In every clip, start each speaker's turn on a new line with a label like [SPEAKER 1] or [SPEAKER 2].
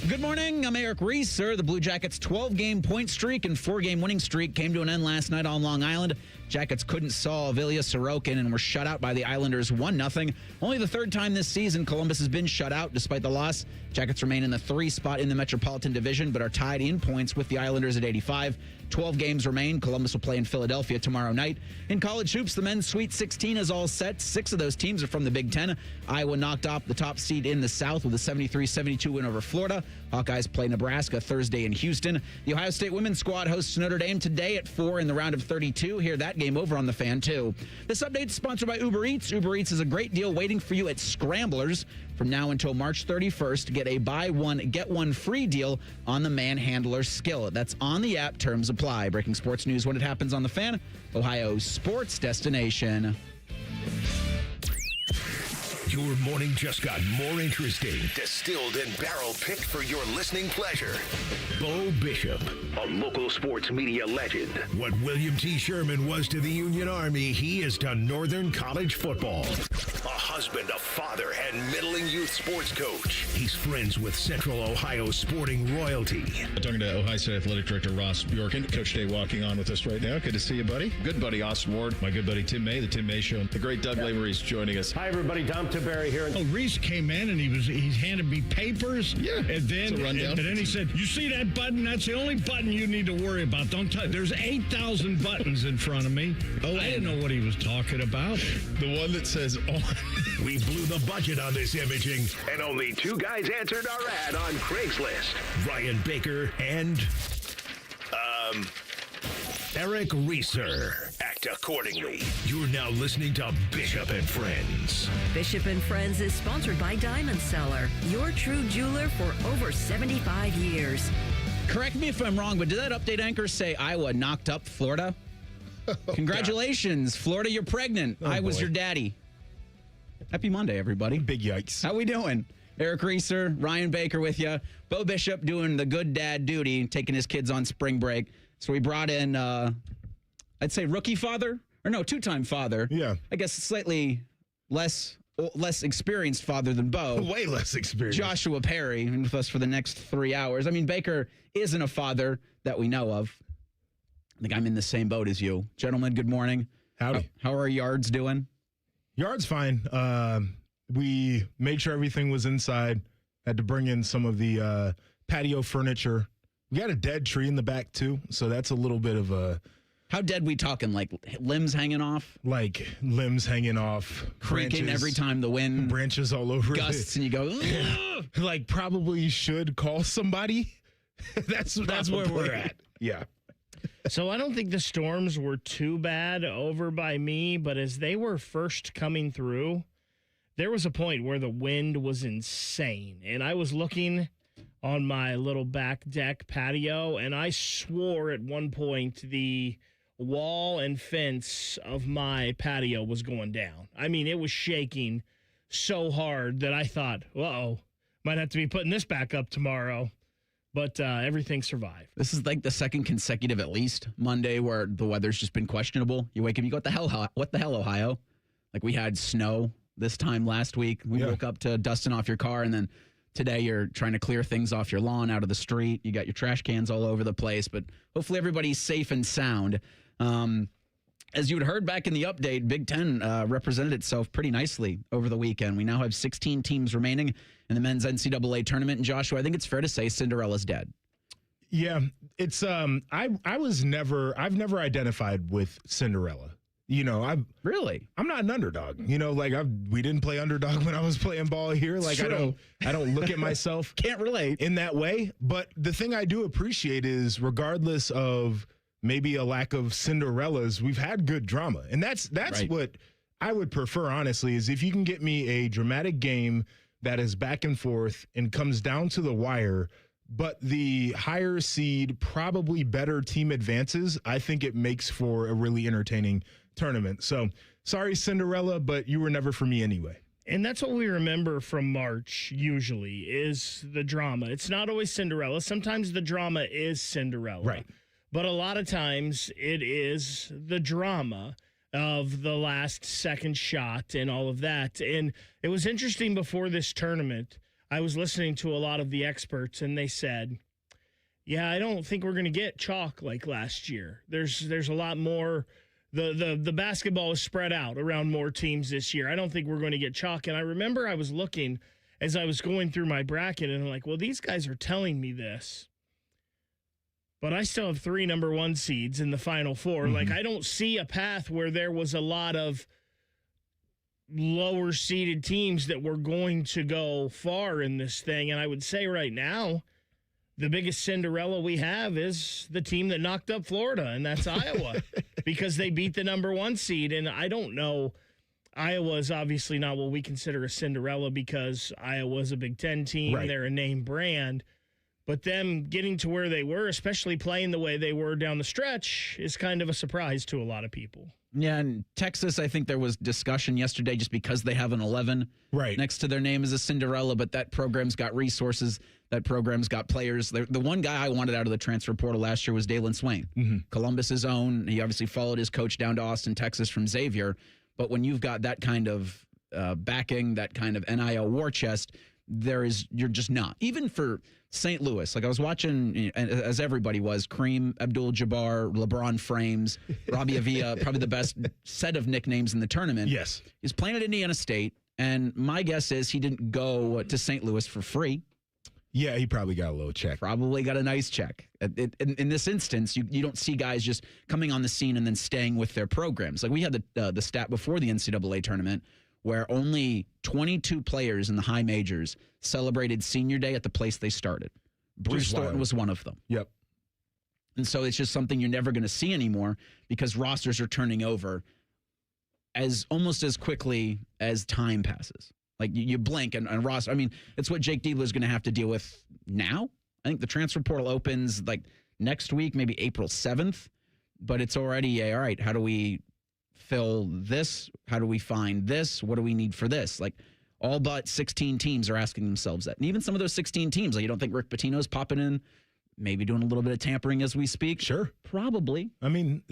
[SPEAKER 1] Good morning. I'm Eric Reeser. The Blue Jackets' 12-game point streak and 4-game winning streak came to an end last night on Long Island. Jackets couldn't solve Ilya Sorokin and were shut out by the Islanders 1-0. Only the third time this season Columbus has been shut out despite the loss. Jackets remain in the 3 spot in the Metropolitan Division but are tied in points with the Islanders at 85. 12 games remain. Columbus will play in Philadelphia tomorrow night. In college hoops, the men's Sweet 16 is all set. 6 of those teams are from the Big Ten. Iowa knocked off the top seed in the South with a 73-72 win over Florida. Hawkeyes play Nebraska Thursday in Houston. The Ohio State women's squad hosts Notre Dame today at 4 in the round of 32. Hear that game over on the Fan, too. This update is sponsored by Uber Eats. Uber Eats is a great deal waiting for you at Scramblers. From now until March 31st, get a buy one, get one free deal on the Manhandler skillet. That's on the app. Terms apply. Breaking sports news when it happens on the Fan, Ohio's sports destination.
[SPEAKER 2] Your morning just got more interesting. Distilled and barrel-picked for your listening pleasure. Bo Bishop, a local sports media legend. What William T. Sherman was to the Union Army, he is to Northern College football. A husband, a father, and middling youth sports coach. He's friends with Central Ohio sporting royalty.
[SPEAKER 3] Talking to Ohio State Athletic Director Ross Bjorken. Coach Day walking on with us right now. Good to see you, buddy.
[SPEAKER 4] Good buddy, Austin Ward.
[SPEAKER 3] My good buddy Tim May, the Tim May Show.
[SPEAKER 4] The great Doug Lavery's joining us.
[SPEAKER 5] Hi, everybody. Tom Barry here.
[SPEAKER 6] Oh, Reese came in and he handed me papers.
[SPEAKER 3] Yeah,
[SPEAKER 6] and then
[SPEAKER 3] and
[SPEAKER 6] then he said, "You see that button? That's the only button you need to worry about. Don't touch. There's 8,000 buttons in front of me." Oh, I didn't know what he was talking about.
[SPEAKER 3] The one that says on.
[SPEAKER 2] We blew the budget on this imaging, and only 2 guys answered our ad on Craigslist. Ryan Baker and Eric Reeser. Act accordingly. You're now listening to Bishop and Friends.
[SPEAKER 7] Bishop and Friends is sponsored by Diamond Seller, your true jeweler for over 75 years.
[SPEAKER 1] Correct me if I'm wrong, but did that update anchor say Iowa knocked up Florida? Congratulations, Florida, you're pregnant. I was your daddy. Happy Monday, everybody.
[SPEAKER 3] Big yikes.
[SPEAKER 1] How we doing? Eric Reeser, Ryan Baker with you. Bo Bishop doing the good dad duty, taking his kids on spring break. So we brought in, I'd say rookie father, or no, 2-time father.
[SPEAKER 3] Yeah.
[SPEAKER 1] I guess slightly less experienced father than Bo.
[SPEAKER 3] Way less experienced.
[SPEAKER 1] Joshua Perry with us for the next 3 hours. I mean, Baker isn't a father that we know of. I think I'm in the same boat as you. Gentlemen, good morning.
[SPEAKER 8] Howdy.
[SPEAKER 1] How are yards doing?
[SPEAKER 8] Yard's fine. We made sure everything was inside. Had to bring in some of the patio furniture. We got a dead tree in the back, too, so that's a little bit of a...
[SPEAKER 1] How dead we talking? Like limbs hanging off?
[SPEAKER 8] Like limbs hanging off.
[SPEAKER 1] Creaking every time the wind...
[SPEAKER 8] Branches all over.
[SPEAKER 1] Gusts, and you go...
[SPEAKER 8] Like, probably should call somebody. That's where we're at. Yeah.
[SPEAKER 5] So I don't think the storms were too bad over by me, but as they were first coming through, there was a point where the wind was insane. And I was looking on my little back deck patio, and I swore at one point the wall and fence of my patio was going down. I mean, it was shaking so hard that I thought, uh-oh, might have to be putting this back up tomorrow. But everything survived.
[SPEAKER 1] This is like the second consecutive, at least, Monday where the weather's just been questionable. You wake up, you go, what the hell, Ohio? Like we had snow this time last week. We woke up to dusting off your car, and then today you're trying to clear things off your lawn, out of the street. You got your trash cans all over the place, but hopefully everybody's safe and sound. As you had heard back in the update, Big Ten represented itself pretty nicely over the weekend. We now have 16 teams remaining in the men's NCAA tournament. And Joshua, I think it's fair to say Cinderella's dead.
[SPEAKER 8] Yeah, it's I've never identified with Cinderella. You know, I'm not an underdog. You know, like we didn't play underdog when I was playing ball here. Like I don't look at myself
[SPEAKER 1] can't relate in
[SPEAKER 8] that way. But the thing I do appreciate is, regardless of maybe a lack of Cinderellas, we've had good drama. And that's right. What I would prefer, honestly, is if you can get me a dramatic game that is back and forth and comes down to the wire, but the higher seed, probably better team advances, I think it makes for a really entertaining tournament. So sorry, Cinderella, but you were never for me anyway.
[SPEAKER 5] And that's what we remember from March, usually, is the drama. It's not always Cinderella. Sometimes the drama is Cinderella.
[SPEAKER 8] Right.
[SPEAKER 5] But a lot of times it is the drama of the last second shot and all of that. And it was interesting before this tournament. I was listening to a lot of the experts, and they said, yeah, I don't think we're going to get chalk like last year. There's a lot more. The basketball is spread out around more teams this year. I don't think we're going to get chalk. And I remember I was looking as I was going through my bracket, and I'm like, well, these guys are telling me this, but I still have 3 number 1 seeds in the Final Four. Like, I don't see a path where there was a lot of lower seeded teams that were going to go far in this thing. And I would say right now, the biggest Cinderella we have is the team that knocked up Florida, and that's Iowa, because they beat the number 1 seed. And I don't know, Iowa's obviously not what we consider a Cinderella because Iowa's a Big Ten team. Right. They're a name brand. But them getting to where they were, especially playing the way they were down the stretch, is kind of a surprise to a lot of people.
[SPEAKER 1] Yeah, and Texas, I think there was discussion yesterday just because they have an 11 next to their name as a Cinderella, but that program's got resources. That program's got players. The one guy I wanted out of the transfer portal last year was Dalen Swain, Columbus's own. He obviously followed his coach down to Austin, Texas from Xavier. But when you've got that kind of backing, that kind of NIL war chest, you're just not. Even for St. Louis, like I was watching, as everybody was, Kareem Abdul-Jabbar, LeBron Frames, Robbie Avila, probably the best set of nicknames in the tournament.
[SPEAKER 8] Yes.
[SPEAKER 1] He's playing at Indiana State, and my guess is he didn't go to St. Louis for free.
[SPEAKER 8] Yeah, he probably got a little check.
[SPEAKER 1] Probably got a nice check. In this instance, you don't see guys just coming on the scene and then staying with their programs. Like we had the stat before the NCAA tournament where only 22 players in the high majors celebrated senior day at the place they started. Bruce Thornton was one of them.
[SPEAKER 8] Yep.
[SPEAKER 1] And so it's just something you're never going to see anymore because rosters are turning over almost as quickly as time passes. Like you blink and roster. I mean, it's what Jake Diebler's going to have to deal with now. I think the transfer portal opens like next week, maybe April 7th, but it's already, all right, how do we fill this? How do we find this? What do we need for this? Like all but 16 teams are asking themselves that. And even some of those 16 teams, like you don't think Rick Pitino's popping in, maybe doing a little bit of tampering as we speak?
[SPEAKER 8] Sure.
[SPEAKER 1] Probably.
[SPEAKER 8] I mean,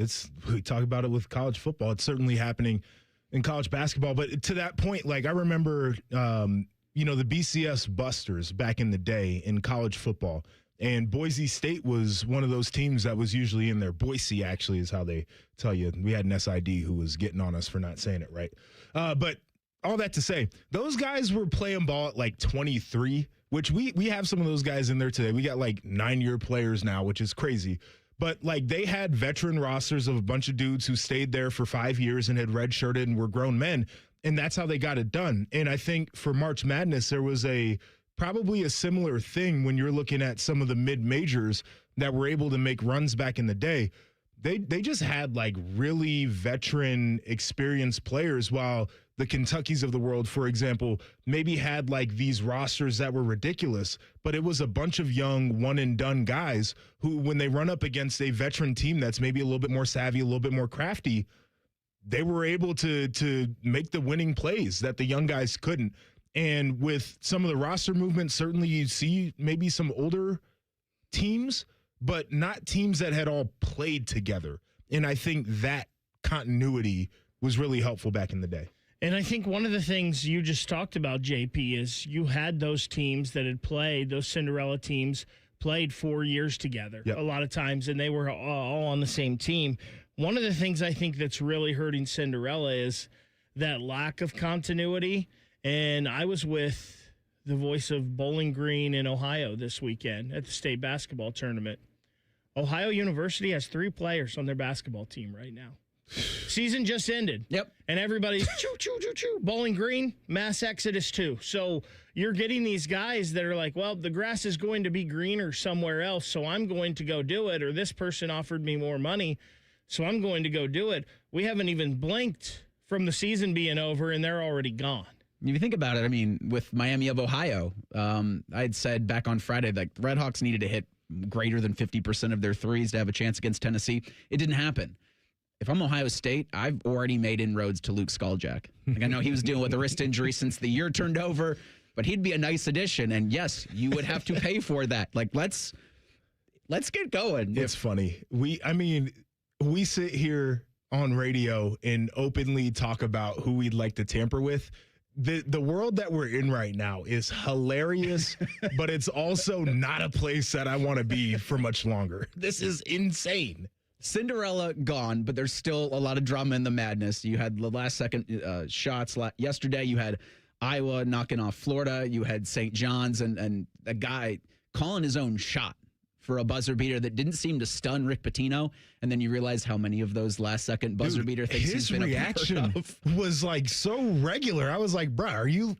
[SPEAKER 8] we talk about it with college football. It's certainly happening in college basketball. But to that point, like I remember, the BCS Busters back in the day in college football. And Boise State was one of those teams that was usually in there. Boise, actually, is how they tell you. We had an SID who was getting on us for not saying it right. But all that to say, those guys were playing ball at like 23, which we have some of those guys in there today. We got like 9-year players now, which is crazy. But like they had veteran rosters of a bunch of dudes who stayed there for 5 years and had redshirted and were grown men. And that's how they got it done. And I think for March Madness, there was probably a similar thing when you're looking at some of the mid-majors that were able to make runs back in the day. They just had like really veteran experienced players, while the Kentuckys of the world, for example, maybe had like these rosters that were ridiculous, but it was a bunch of young one-and-done guys who, when they run up against a veteran team that's maybe a little bit more savvy, a little bit more crafty, they were able to make the winning plays that the young guys couldn't. And with some of the roster movement, certainly you see maybe some older teams, but not teams that had all played together. And I think that continuity was really helpful back in the day.
[SPEAKER 5] And I think one of the things you just talked about, JP, is you had those teams that had played, those Cinderella teams played 4 years together a lot of times, and they were all on the same team. One of the things I think that's really hurting Cinderella is that lack of continuity. And I was with the voice of Bowling Green in Ohio this weekend at the state basketball tournament. Ohio University has 3 players on their basketball team right now. Season just ended.
[SPEAKER 1] Yep.
[SPEAKER 5] And everybody's choo, choo, choo, choo. Bowling Green, mass exodus too. So you're getting these guys that are like, well, the grass is going to be greener somewhere else, so I'm going to go do it. Or this person offered me more money, so I'm going to go do it. We haven't even blinked from the season being over, and they're already gone.
[SPEAKER 1] If you think about it, I mean, with Miami of Ohio, I'd said back on Friday that the Redhawks needed to hit greater than 50% of their threes to have a chance against Tennessee. It didn't happen. If I'm Ohio State, I've already made inroads to Luke Skaljack. Like I know he was dealing with a wrist injury since the year turned over, but he'd be a nice addition. And yes, you would have to pay for that. Like let's get going.
[SPEAKER 8] It's funny. We sit here on radio and openly talk about who we'd like to tamper with. the world that we're in right now is hilarious, but it's also not a place that I want to be for much longer. This is insane.
[SPEAKER 1] Cinderella gone, but there's still a lot of drama in the madness. You had the last second shots yesterday. You had Iowa knocking off Florida. You had St. John's and a guy calling his own shot for a buzzer beater that didn't seem to stun Rick Patino. And then you realize how many of those last second buzzer beater things
[SPEAKER 8] his
[SPEAKER 1] he's been
[SPEAKER 8] reaction was like so regular. I was like, bro, are you,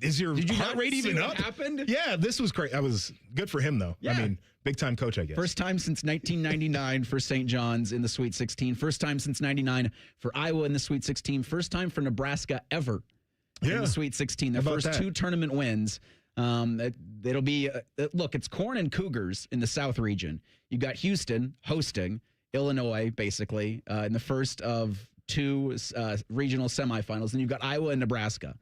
[SPEAKER 8] is your
[SPEAKER 1] Did you
[SPEAKER 8] heart
[SPEAKER 1] not
[SPEAKER 8] rate
[SPEAKER 1] see
[SPEAKER 8] even
[SPEAKER 1] what
[SPEAKER 8] up?
[SPEAKER 1] happened?
[SPEAKER 8] Yeah, this was great. I was good for him though.
[SPEAKER 1] Yeah.
[SPEAKER 8] I mean, big time coach, I guess.
[SPEAKER 1] First time since 1999 for St. John's in the Sweet 16. First time since 99 for Iowa in the Sweet 16. First time for Nebraska ever in the Sweet 16. Their first two tournament wins. It'll be, look, it's Corn and Cougars in the South region. You got Houston hosting Illinois, basically, in the first of two regional semifinals. And you've got Iowa and Nebraska.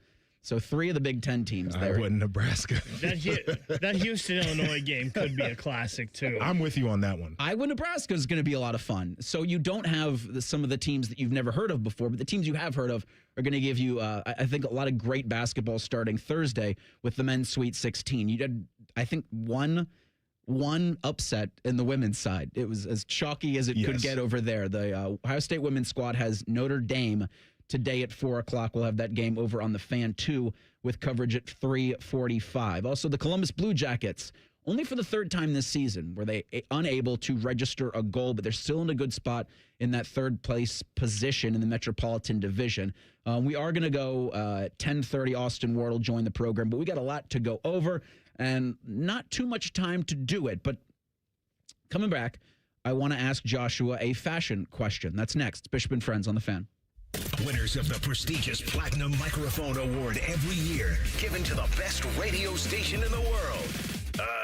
[SPEAKER 1] So 3 of the Big Ten teams there.
[SPEAKER 8] Iowa and Nebraska.
[SPEAKER 5] That Houston-Illinois game could be a classic, too.
[SPEAKER 8] I'm with you on that one.
[SPEAKER 1] Iowa-Nebraska is going to be a lot of fun. So you don't have some of the teams that you've never heard of before, but the teams you have heard of are going to give you, I think, a lot of great basketball starting Thursday with the men's Sweet 16. You did, I think, one upset in the women's side. It was as chalky as it could get over there. The Ohio State women's squad has Notre Dame today at 4 o'clock. We'll have that game over on the Fan 2 with coverage at 3:45. Also, the Columbus Blue Jackets, only for the third time this season, were they unable to register a goal, but they're still in a good spot in that third place position in the Metropolitan Division. We are going to go 10:30. Austin Ward will join the program, but we got a lot to go over and not too much time to do it. But coming back, I want to ask Joshua a fashion question. That's next. It's Bishop and Friends on the Fan.
[SPEAKER 2] Winners of the prestigious Platinum Microphone Award every year, given to the best radio station in the world.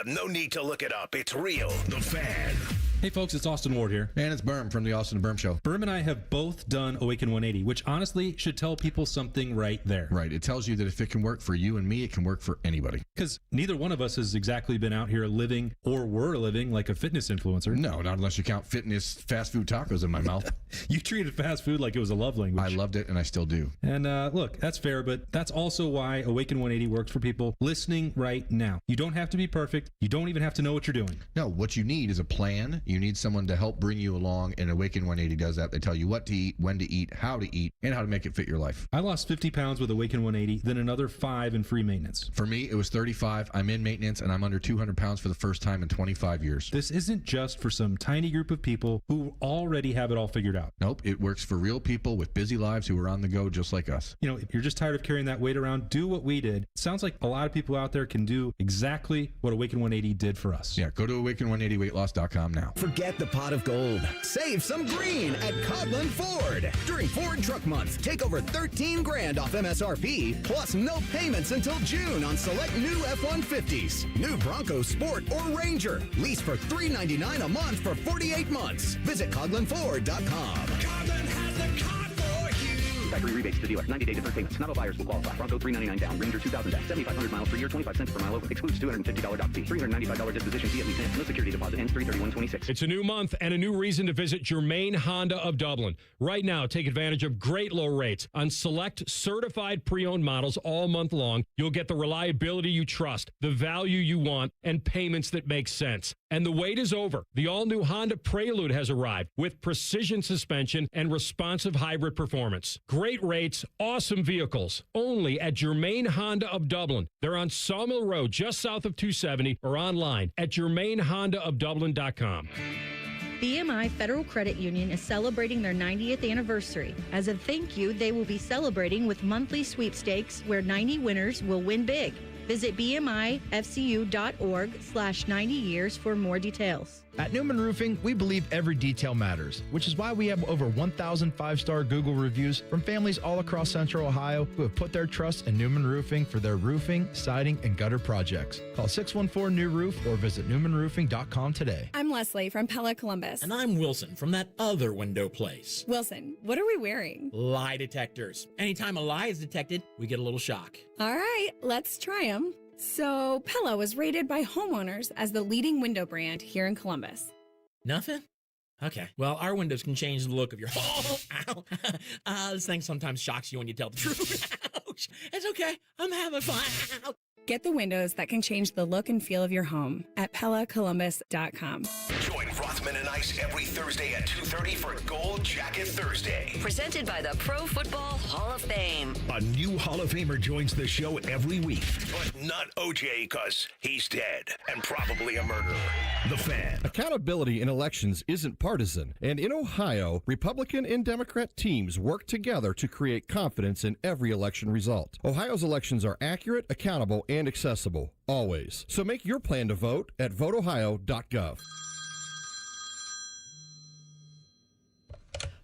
[SPEAKER 2] No need to look it up. It's real. The Fan.
[SPEAKER 9] Hey folks, it's Austin Ward here.
[SPEAKER 10] And it's Berm from the Austin and Berm Show.
[SPEAKER 9] Berm and I have both done Awaken 180, which honestly should tell people something right there.
[SPEAKER 10] Right. It tells you that if it can work for you and me, it can work for anybody.
[SPEAKER 9] Because neither one of us has exactly been out here living or were living like a fitness influencer.
[SPEAKER 10] No, not unless you count fitness fast food tacos in my mouth.
[SPEAKER 9] You treated fast food like it was a love language.
[SPEAKER 10] I loved it, and I still do.
[SPEAKER 9] And look, that's fair, but that's also why Awaken 180 works for people listening right now. You don't have to be perfect. You don't even have to know what you're doing.
[SPEAKER 10] No, what you need is a plan. You need someone to help bring you along, and Awaken 180 does that. They tell you what to eat, when to eat, how to eat, and how to make it fit your life.
[SPEAKER 9] I lost 50 pounds with Awaken 180, then another 5 in free maintenance.
[SPEAKER 10] For me, it was 35. I'm in maintenance, and I'm under 200 pounds for the first time in 25 years.
[SPEAKER 9] This isn't just for some tiny group of people who already have it all figured out.
[SPEAKER 10] Nope, it works for real people with busy lives who are on the go just like us.
[SPEAKER 9] You know, if you're just tired of carrying that weight around, do what we did. It sounds like a lot of people out there can do exactly what Awaken 180 did for us.
[SPEAKER 10] Yeah, go to awaken180weightloss.com now.
[SPEAKER 11] Forget the pot of gold. Save some green at Coghlan Ford. During Ford Truck Month, take over $13,000 off MSRP, plus no payments until June on select new F-150s. New Bronco Sport or Ranger. Lease for $399 a month for 48 months. Visit CoglanFord.com.
[SPEAKER 2] Coghlan has the car for you.
[SPEAKER 11] Factory rebates to dealer. 90-day deferred payments. Not all buyers will qualify. Bronco $399 down. Ranger $2,000 down. 7,500 miles per year. 25 cents per mile over. Excludes $250 dock fee. $395 disposition fee at lease. No security deposit. Ends 3/31/26.
[SPEAKER 12] It's a new month and a new reason to visit Germain Honda of Dublin. Right now, take advantage of great low rates on select certified pre-owned models all month long. You'll get the reliability you trust, the value you want, and payments that make sense. And the wait is over. The all-new Honda Prelude has arrived with precision suspension and responsive hybrid performance. Great rates, awesome vehicles. Only at Germain Honda of Dublin. They're on Sawmill Road, just south of 270, or online at germainhondaofdublin.com.
[SPEAKER 13] BMI Federal Credit Union is celebrating their 90th anniversary. As a thank you, they will be celebrating with monthly sweepstakes where 90 winners will win big. Visit bmifcu.org/90 years for more details.
[SPEAKER 14] At Newman Roofing, we believe every detail matters, which is why we have over 1,000 five-star Google reviews from families all across Central Ohio who have put their trust in Newman Roofing for their roofing, siding, and gutter projects. Call 614-NEW-ROOF or visit newmanroofing.com today.
[SPEAKER 15] I'm Leslie from Pella Columbus.
[SPEAKER 16] And I'm Wilson from that other window place.
[SPEAKER 15] Wilson, what are we wearing?
[SPEAKER 16] Lie detectors. Anytime a lie is detected, we get a little shock.
[SPEAKER 15] All right, let's try them. So, Pella was rated by homeowners as the leading window brand here in Columbus.
[SPEAKER 16] Nothing? Okay. Well, our windows can change the look of your home. Ow. This thing sometimes shocks you when you tell the truth. Ouch. It's okay. I'm having fun.
[SPEAKER 15] Get the windows that can change the look and feel of your home at PellaColumbus.com.
[SPEAKER 2] Join Rothman and Ice every Thursday at 2:30 for Gold Jacket Thursday.
[SPEAKER 7] Presented by the Pro Football Hall of Fame.
[SPEAKER 2] A new Hall of Famer joins the show every week, but not OJ because he's dead and probably a murderer. The Fan.
[SPEAKER 17] Accountability in elections isn't partisan, and in Ohio, Republican and Democrat teams work together to create confidence in every election result. Ohio's elections are accurate, accountable, and accessible, always. So make your plan to vote at voteohio.gov.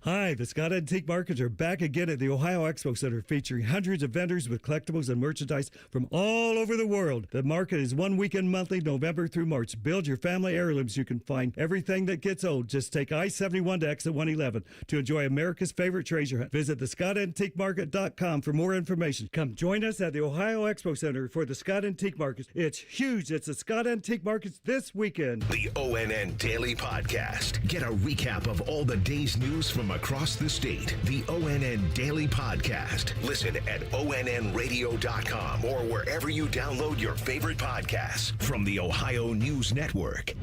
[SPEAKER 18] Hi, the Scott Antique Markets are back again at the Ohio Expo Center, featuring hundreds of vendors with collectibles and merchandise from all over the world. The market is one weekend monthly, November through March. Build your family heirlooms. You can find everything that gets old. Just take I-71 to exit 111 to enjoy America's favorite treasure hunt. Visit thescottantiquemarket.com for more information. Come join us at the Ohio Expo Center for the Scott Antique Markets. It's huge. It's the Scott Antique Markets this weekend.
[SPEAKER 2] The ONN Daily Podcast. Get a recap of all the day's news from across the state. The ONN Daily Podcast. Listen at onnradio.com or wherever you download your favorite podcasts from the Ohio News Network.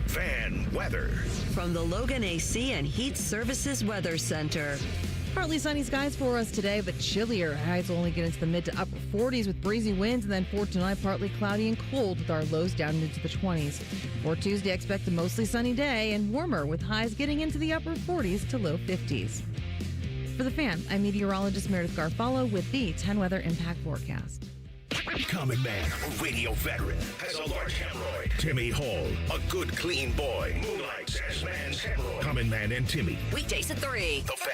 [SPEAKER 2] Fan weather.
[SPEAKER 7] From the Logan AC and Heat Services Weather Center.
[SPEAKER 19] Partly sunny skies for us today, but chillier. Highs will only get into the mid to upper 40s with breezy winds, and then for tonight, partly cloudy and cold with our lows down into the 20s. For Tuesday, expect a mostly sunny day and warmer with highs getting into the upper 40s to low 50s. For The Fan, I'm meteorologist Meredith Garfalo with the 10 Weather Impact Forecast.
[SPEAKER 2] Common man, a radio veteran, has a large hemorrhoid. Timmy Hall, a good, clean boy, moonlights as man's hemorrhoid. Common Man and Timmy.
[SPEAKER 7] Weekdays at 3.
[SPEAKER 2] The Fan.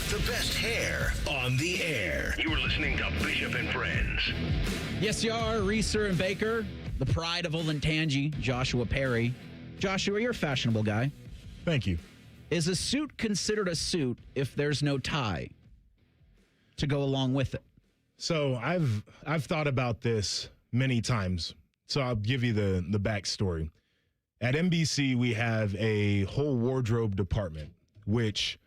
[SPEAKER 2] The best hair on the air. You're listening to Bishop and Friends.
[SPEAKER 1] Yes, you are. Reeser and Baker, the pride of Olentangy, Joshua Perry. Joshua, you're a fashionable guy.
[SPEAKER 8] Thank you.
[SPEAKER 1] Is a suit considered a suit if there's no tie to go along with it?
[SPEAKER 8] So I've thought about this many times. So I'll give you the backstory. At NBC, we have a whole wardrobe department, which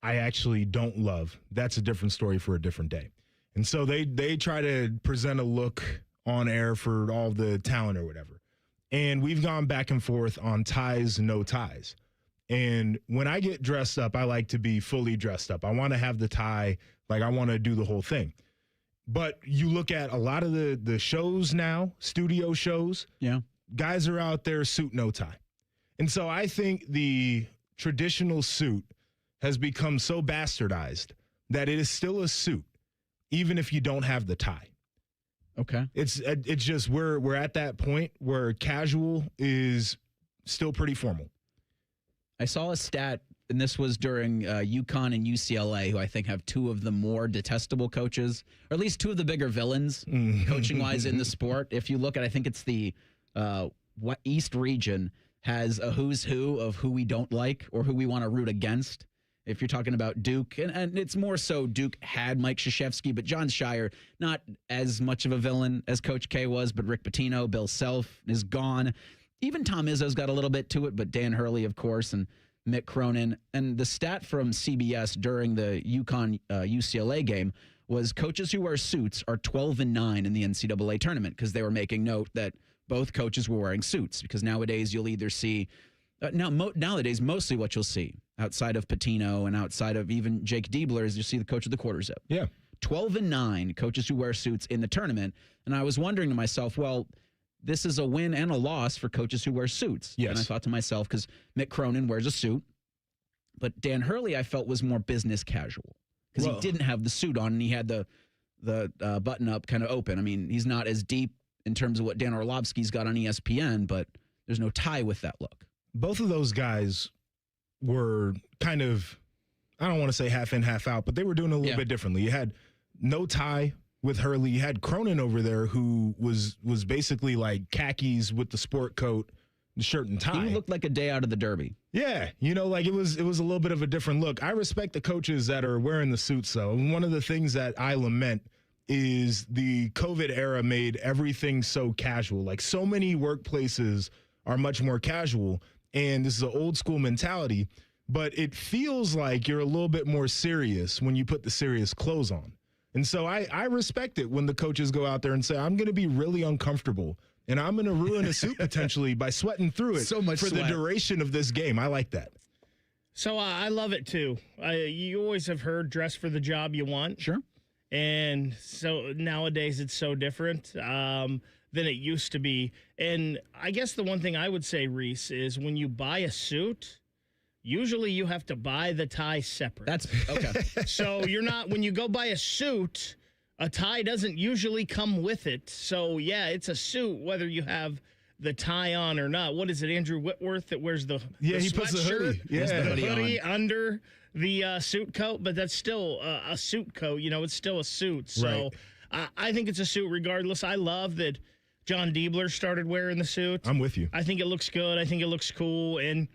[SPEAKER 8] I actually don't love. That's a different story for a different day. And so they try to present a look on air for all the talent or whatever. And we've gone back and forth on ties, no ties. And when I get dressed up, I like to be fully dressed up. I want to have the tie, like I want to do the whole thing. But you look at a lot of the shows now, studio shows,
[SPEAKER 1] yeah,
[SPEAKER 8] guys are out there suit, no tie. And so I think the traditional suit has become so bastardized that it is still a suit, even if you don't have the tie.
[SPEAKER 1] Okay.
[SPEAKER 8] It's just we're at that point where casual is still pretty formal.
[SPEAKER 1] I saw a stat, and this was during UConn and UCLA, who I think have two of the more detestable coaches, or at least two of the bigger villains, coaching-wise in the sport. If you look at, I think it's the East region has a who's who of who we don't like or who we want to root against. If you're talking about Duke, and it's more so Duke had Mike Krzyzewski, but John Shire, not as much of a villain as Coach K was, but Rick Patino, Bill Self is gone. Even Tom Izzo's got a little bit to it, but Dan Hurley, of course, and Mick Cronin. And the stat from CBS during the UConn UCLA game was coaches who wear suits are 12-9 in the NCAA tournament because they were making note that both coaches were wearing suits, because nowadays you'll either see nowadays mostly what you'll see outside of Patino and outside of even Jake Diebler is you see the coach of the quarter zip.
[SPEAKER 8] Yeah.
[SPEAKER 1] 12-9 coaches who wear suits in the tournament. And I was wondering to myself, well, this is a win and a loss for coaches who wear suits.
[SPEAKER 8] Yes.
[SPEAKER 1] And I thought to myself, because Mick Cronin wears a suit, but Dan Hurley I felt was more business casual because he didn't have the suit on and he had the button up kind of open. I mean, he's not as deep in terms of what Dan Orlovsky's got on ESPN, but there's no tie with that look.
[SPEAKER 8] Both of those guys were kind of, I don't want to say half in, half out, but they were doing a little bit differently. You had no tie with Hurley. You had Cronin over there who was basically like khakis with the sport coat, the shirt and tie.
[SPEAKER 1] He looked like a day out of the Derby.
[SPEAKER 8] Yeah, like it was a little bit of a different look. I respect the coaches that are wearing the suits, though. And one of the things that I lament is the COVID era made everything so casual. Like so many workplaces are much more casual. And this is an old school mentality, but it feels like you're a little bit more serious when you put the serious clothes on. And so I respect it when the coaches go out there and say, I'm going to be really uncomfortable and I'm going to ruin a suit potentially by sweating through it
[SPEAKER 1] So much
[SPEAKER 8] for
[SPEAKER 1] sweat.
[SPEAKER 8] the duration of this game. I like that.
[SPEAKER 5] So I love it too. You always have heard dress for the job you want.
[SPEAKER 1] Sure.
[SPEAKER 5] And so nowadays it's so different than it used to be. And I guess the one thing I would say, Reese, is when you buy a suit, usually you have to buy the tie separate.
[SPEAKER 1] That's okay.
[SPEAKER 5] So you're not, when you go buy a suit, a tie doesn't usually come with it. So yeah, it's a suit whether you have the tie on or not. What is it, Andrew Whitworth that wears the
[SPEAKER 8] He puts the hoodie.
[SPEAKER 5] the hoodie under the suit coat, but that's still a suit coat. You know, it's still a suit. So I think it's a suit regardless. I love that John Diebler started wearing the suit.
[SPEAKER 8] I'm with you.
[SPEAKER 5] I think it looks good. I think it looks cool. And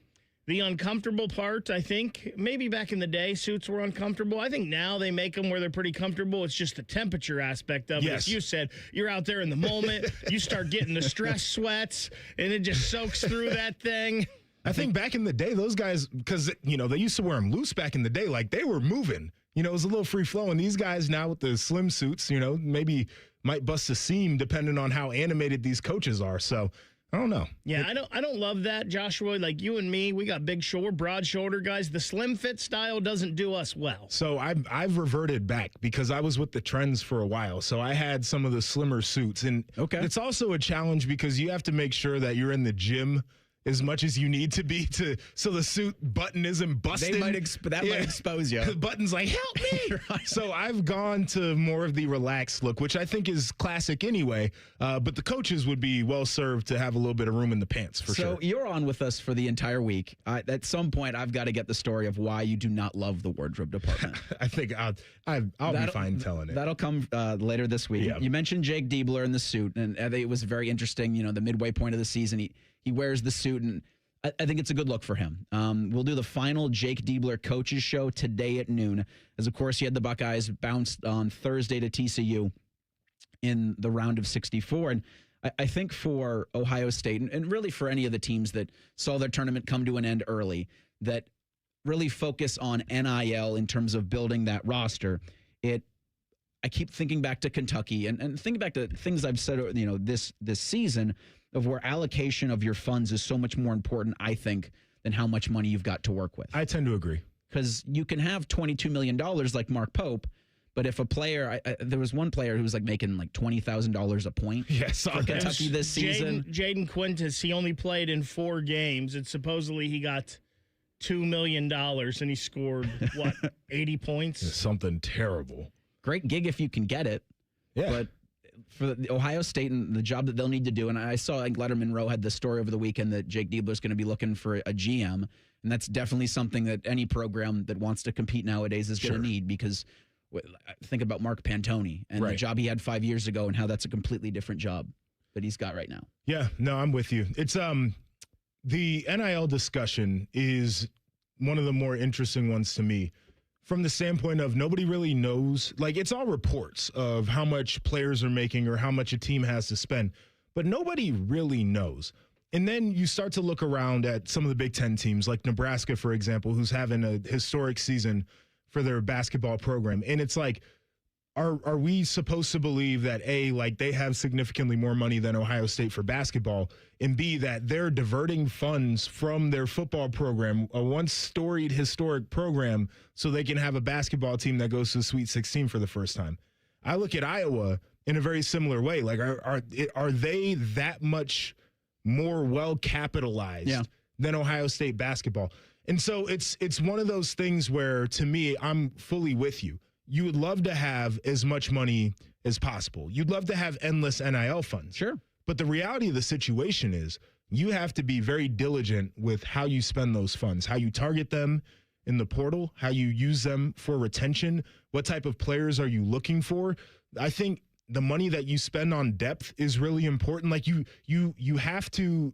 [SPEAKER 5] the uncomfortable part, I think, maybe back in the day, suits were uncomfortable. I think now they make them where they're pretty comfortable. It's just the temperature aspect of it.
[SPEAKER 8] Yes.
[SPEAKER 5] As you said, you're out there in the moment, you start getting the stress sweats, and it just soaks through that thing.
[SPEAKER 8] I think back in the day, those guys, because, you know, they used to wear them loose back in the day, like they were moving. You know, it was a little free flowing. These guys now with the slim suits, you know, maybe might bust a seam depending on how animated these coaches are. So I don't know.
[SPEAKER 5] Yeah, I don't love that, Joshua. Like you and me, we got big shoulder, broad shoulder guys. The slim fit style doesn't do us well.
[SPEAKER 8] So I've reverted back because I was with the trends for a while. So I had some of the slimmer suits. And it's also a challenge because you have to make sure that you're in the gym as much as you need to be so the suit button isn't busted.
[SPEAKER 1] Might expose you.
[SPEAKER 8] The button's like, help me. So I've gone to more of the relaxed look, which I think is classic anyway. But the coaches would be well served to have a little bit of room in the pants for sure.
[SPEAKER 1] So you're on with us for the entire week. At some point, I've got to get the story of why you do not love the wardrobe department.
[SPEAKER 8] I think I'll be fine telling it.
[SPEAKER 1] That'll come later this week.
[SPEAKER 8] Yeah.
[SPEAKER 1] You mentioned Jake Diebler in the suit, and I think it was very interesting. You know, the midway point of the season, he wears the suit, and I think it's a good look for him. We'll do the final Jake Diebler coaches show today at noon, as of course he had the Buckeyes bounced on Thursday to TCU in the round of 64. And I think for Ohio State, and really for any of the teams that saw their tournament come to an end early, that really focus on NIL in terms of building that roster, I keep thinking back to Kentucky and thinking back to things I've said, you know, this season, of where allocation of your funds is so much more important, I think, than how much money you've got to work with.
[SPEAKER 8] I tend to agree.
[SPEAKER 1] Because you can have $22 million like Mark Pope, but if a player, there was one player who was like making like $20,000 a point for Kentucky this season.
[SPEAKER 5] Jaden Quintus, he only played in 4 games, and supposedly he got $2 million, and he scored, 80 points?
[SPEAKER 8] It's something terrible.
[SPEAKER 1] Great gig if you can get it.
[SPEAKER 8] Yeah.
[SPEAKER 1] But for the Ohio State and the job that they'll need to do, and I saw like Letterman Rowe had this story over the weekend that Jake Diebler's going to be looking for a GM, and that's definitely something that any program that wants to compete nowadays is going to need, because think about Mark Pantoni and the job he had 5 years ago and how that's a completely different job that he's got right now.
[SPEAKER 8] Yeah, no, I'm with you. It's the NIL discussion is one of the more interesting ones to me, from the standpoint of nobody really knows. Like, it's all reports of how much players are making or how much a team has to spend, but nobody really knows. And then you start to look around at some of the Big Ten teams, like Nebraska, for example, who's having a historic season for their basketball program. And it's like, are we supposed to believe that, A, like they have significantly more money than Ohio State for basketball, and B, that they're diverting funds from their football program, a once storied historic program, so they can have a basketball team that goes to the Sweet 16 for the first time? I look at Iowa in a very similar way. Like, are they that much more well capitalized than Ohio State basketball? And so it's one of those things where, to me, I'm fully with you. You would love to have as much money as possible. You'd love to have endless NIL funds.
[SPEAKER 1] Sure.
[SPEAKER 8] But the reality of the situation is you have to be very diligent with how you spend those funds, how you target them in the portal, how you use them for retention, what type of players are you looking for. I think the money that you spend on depth is really important. Like, you have to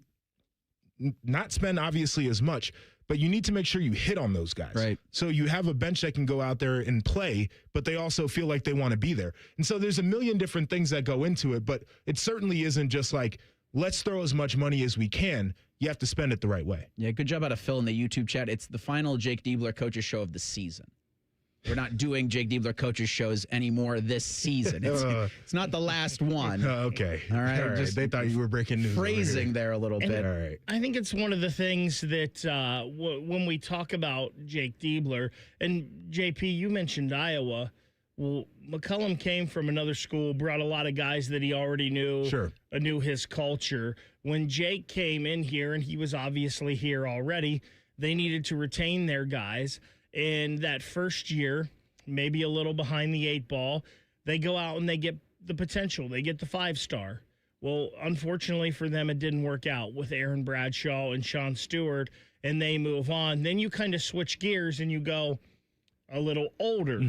[SPEAKER 8] not spend obviously as much, but you need to make sure you hit on those guys.
[SPEAKER 1] Right.
[SPEAKER 8] So you have a bench that can go out there and play, but they also feel like they want to be there. And so there's a million different things that go into it, but it certainly isn't just like, let's throw as much money as we can. You have to spend it the right way.
[SPEAKER 1] Yeah, good job out of Phil in the YouTube chat. It's the final Jake Diebler coaches show of the season. We're not doing Jake Diebler coaches shows anymore this season. It's not the last one.
[SPEAKER 8] Okay.
[SPEAKER 1] All right.
[SPEAKER 8] All right.
[SPEAKER 1] Just
[SPEAKER 8] they thought you were breaking news.
[SPEAKER 1] Phrasing there a little bit.
[SPEAKER 8] All right.
[SPEAKER 5] I think it's one of the things that when we talk about Jake Diebler, and JP, you mentioned Iowa. Well, McCullum came from another school, brought a lot of guys that he already knew, knew his culture. When Jake came in here, and he was obviously here already, they needed to retain their guys. And that first year, maybe a little behind the 8 ball, they go out and they get the potential. They get the 5-star. Well, unfortunately for them, it didn't work out with Aaron Bradshaw and Sean Stewart, and they move on. Then you kind of switch gears and you go a little older,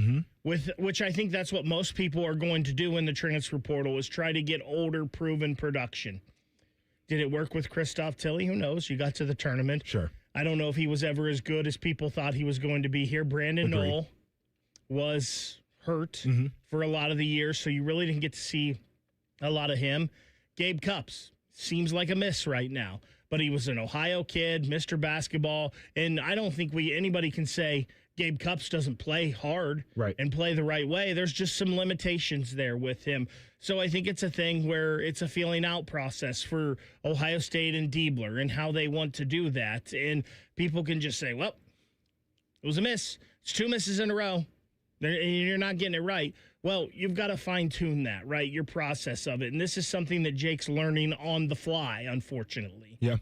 [SPEAKER 5] which I think that's what most people are going to do in the transfer portal, is try to get older, proven production. Did it work with Christoph Tilley? Who knows? You got to the tournament.
[SPEAKER 8] Sure.
[SPEAKER 5] I don't know if he was ever as good as people thought he was going to be here. Brandon Knoll was hurt for a lot of the year, so you really didn't get to see a lot of him. Gabe Cupps seems like a miss right now, but he was an Ohio kid, Mr. Basketball, and I don't think anybody can say Gabe Cupps doesn't play hard and play the right way. There's just some limitations there with him. So I think it's a thing where it's a feeling out process for Ohio State and Diebler and how they want to do that. And people can just say, well, it was a miss. It's 2 misses in a row. You're not getting it right. Well, you've got to fine-tune that, right, your process of it. And this is something that Jake's learning on the fly, unfortunately.
[SPEAKER 8] Yeah.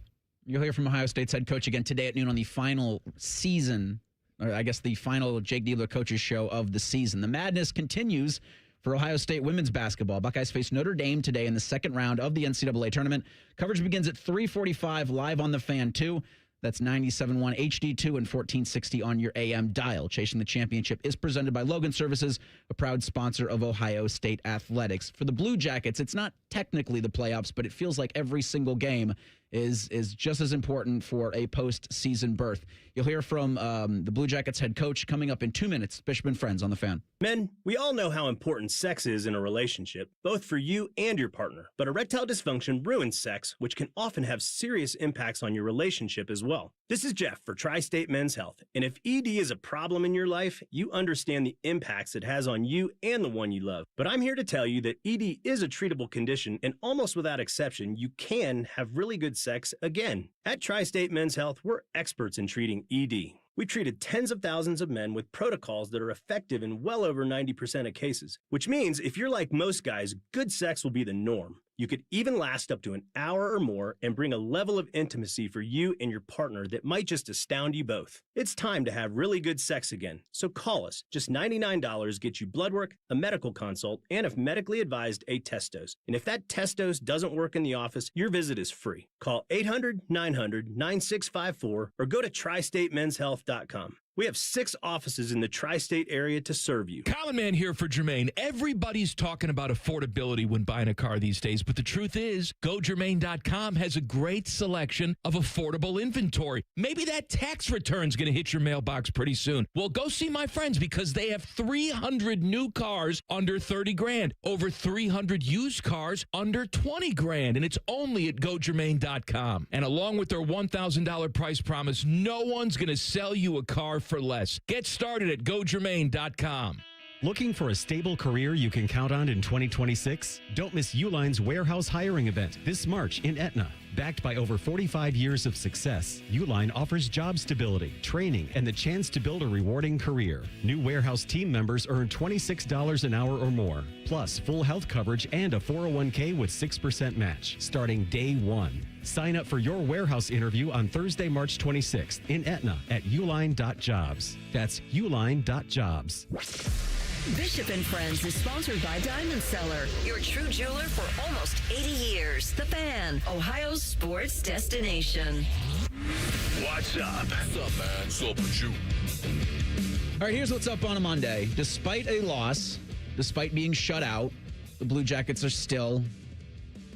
[SPEAKER 1] You'll hear from Ohio State's head coach again today at noon on the final season, or I guess the final Jake Diebler coaches show of the season. The madness continues for Ohio State women's basketball. Buckeyes face Notre Dame today in the second round of the NCAA tournament. Coverage begins at 3:45 live on the Fan 2. That's 97.1 HD2 and 1460 on your AM dial. Chasing the Championship is presented by Logan Services, a proud sponsor of Ohio State Athletics. For the Blue Jackets, it's not technically the playoffs, but it feels like every single game is just as important for a postseason berth. You'll hear from the Blue Jackets head coach coming up in 2 minutes. Bishop and Friends on the Fan.
[SPEAKER 20] Men, we all know how important sex is in a relationship, both for you and your partner. But erectile dysfunction ruins sex, which can often have serious impacts on your relationship as well. This is Jeff for Tri-State Men's Health. And if ED is a problem in your life, you understand the impacts it has on you and the one you love. But I'm here to tell you that ED is a treatable condition, and almost without exception, you can have really good sex again. At Tri-State Men's Health, we're experts in treating ED. We've treated tens of thousands of men with protocols that are effective in well over 90% of cases, which means if you're like most guys, good sex will be the norm. You could even last up to an hour or more and bring a level of intimacy for you and your partner that might just astound you both. It's time to have really good sex again, so call us. Just $99 gets you blood work, a medical consult, and if medically advised, a test dose. And if that test dose doesn't work in the office, your visit is free. Call 800-900-9654 or go to tristatemenshealth.com. We have 6 offices in the tri-state area to serve you.
[SPEAKER 21] Common Man here for Jermaine. Everybody's talking about affordability when buying a car these days, but the truth is, GoJermaine.com has a great selection of affordable inventory. Maybe that tax return's going to hit your mailbox pretty soon. Well, go see my friends because they have 300 new cars under 30 grand, over 300 used cars under 20 grand, and it's only at GoJermaine.com. And along with their $1,000 price promise, no one's going to sell you a car for less. Get started at GoJermaine.com.
[SPEAKER 22] Looking for a stable career you can count on in 2026? Don't miss Uline's warehouse hiring event this March in Etna. Backed by over 45 years of success, Uline offers job stability, training, and the chance to build a rewarding career. New warehouse team members earn $26 an hour or more, plus full health coverage and a 401k with 6% match, starting day one. Sign up for your warehouse interview on Thursday, March 26th in Etna at uline.jobs. That's uline.jobs.
[SPEAKER 7] Bishop and Friends is sponsored by Diamond Seller, your true jeweler for almost 80 years. The Fan, Ohio's sports destination.
[SPEAKER 2] What's up? What's up, man? What's up with you?
[SPEAKER 1] All right, here's what's up on a Monday. Despite a loss, despite being shut out, the Blue Jackets are still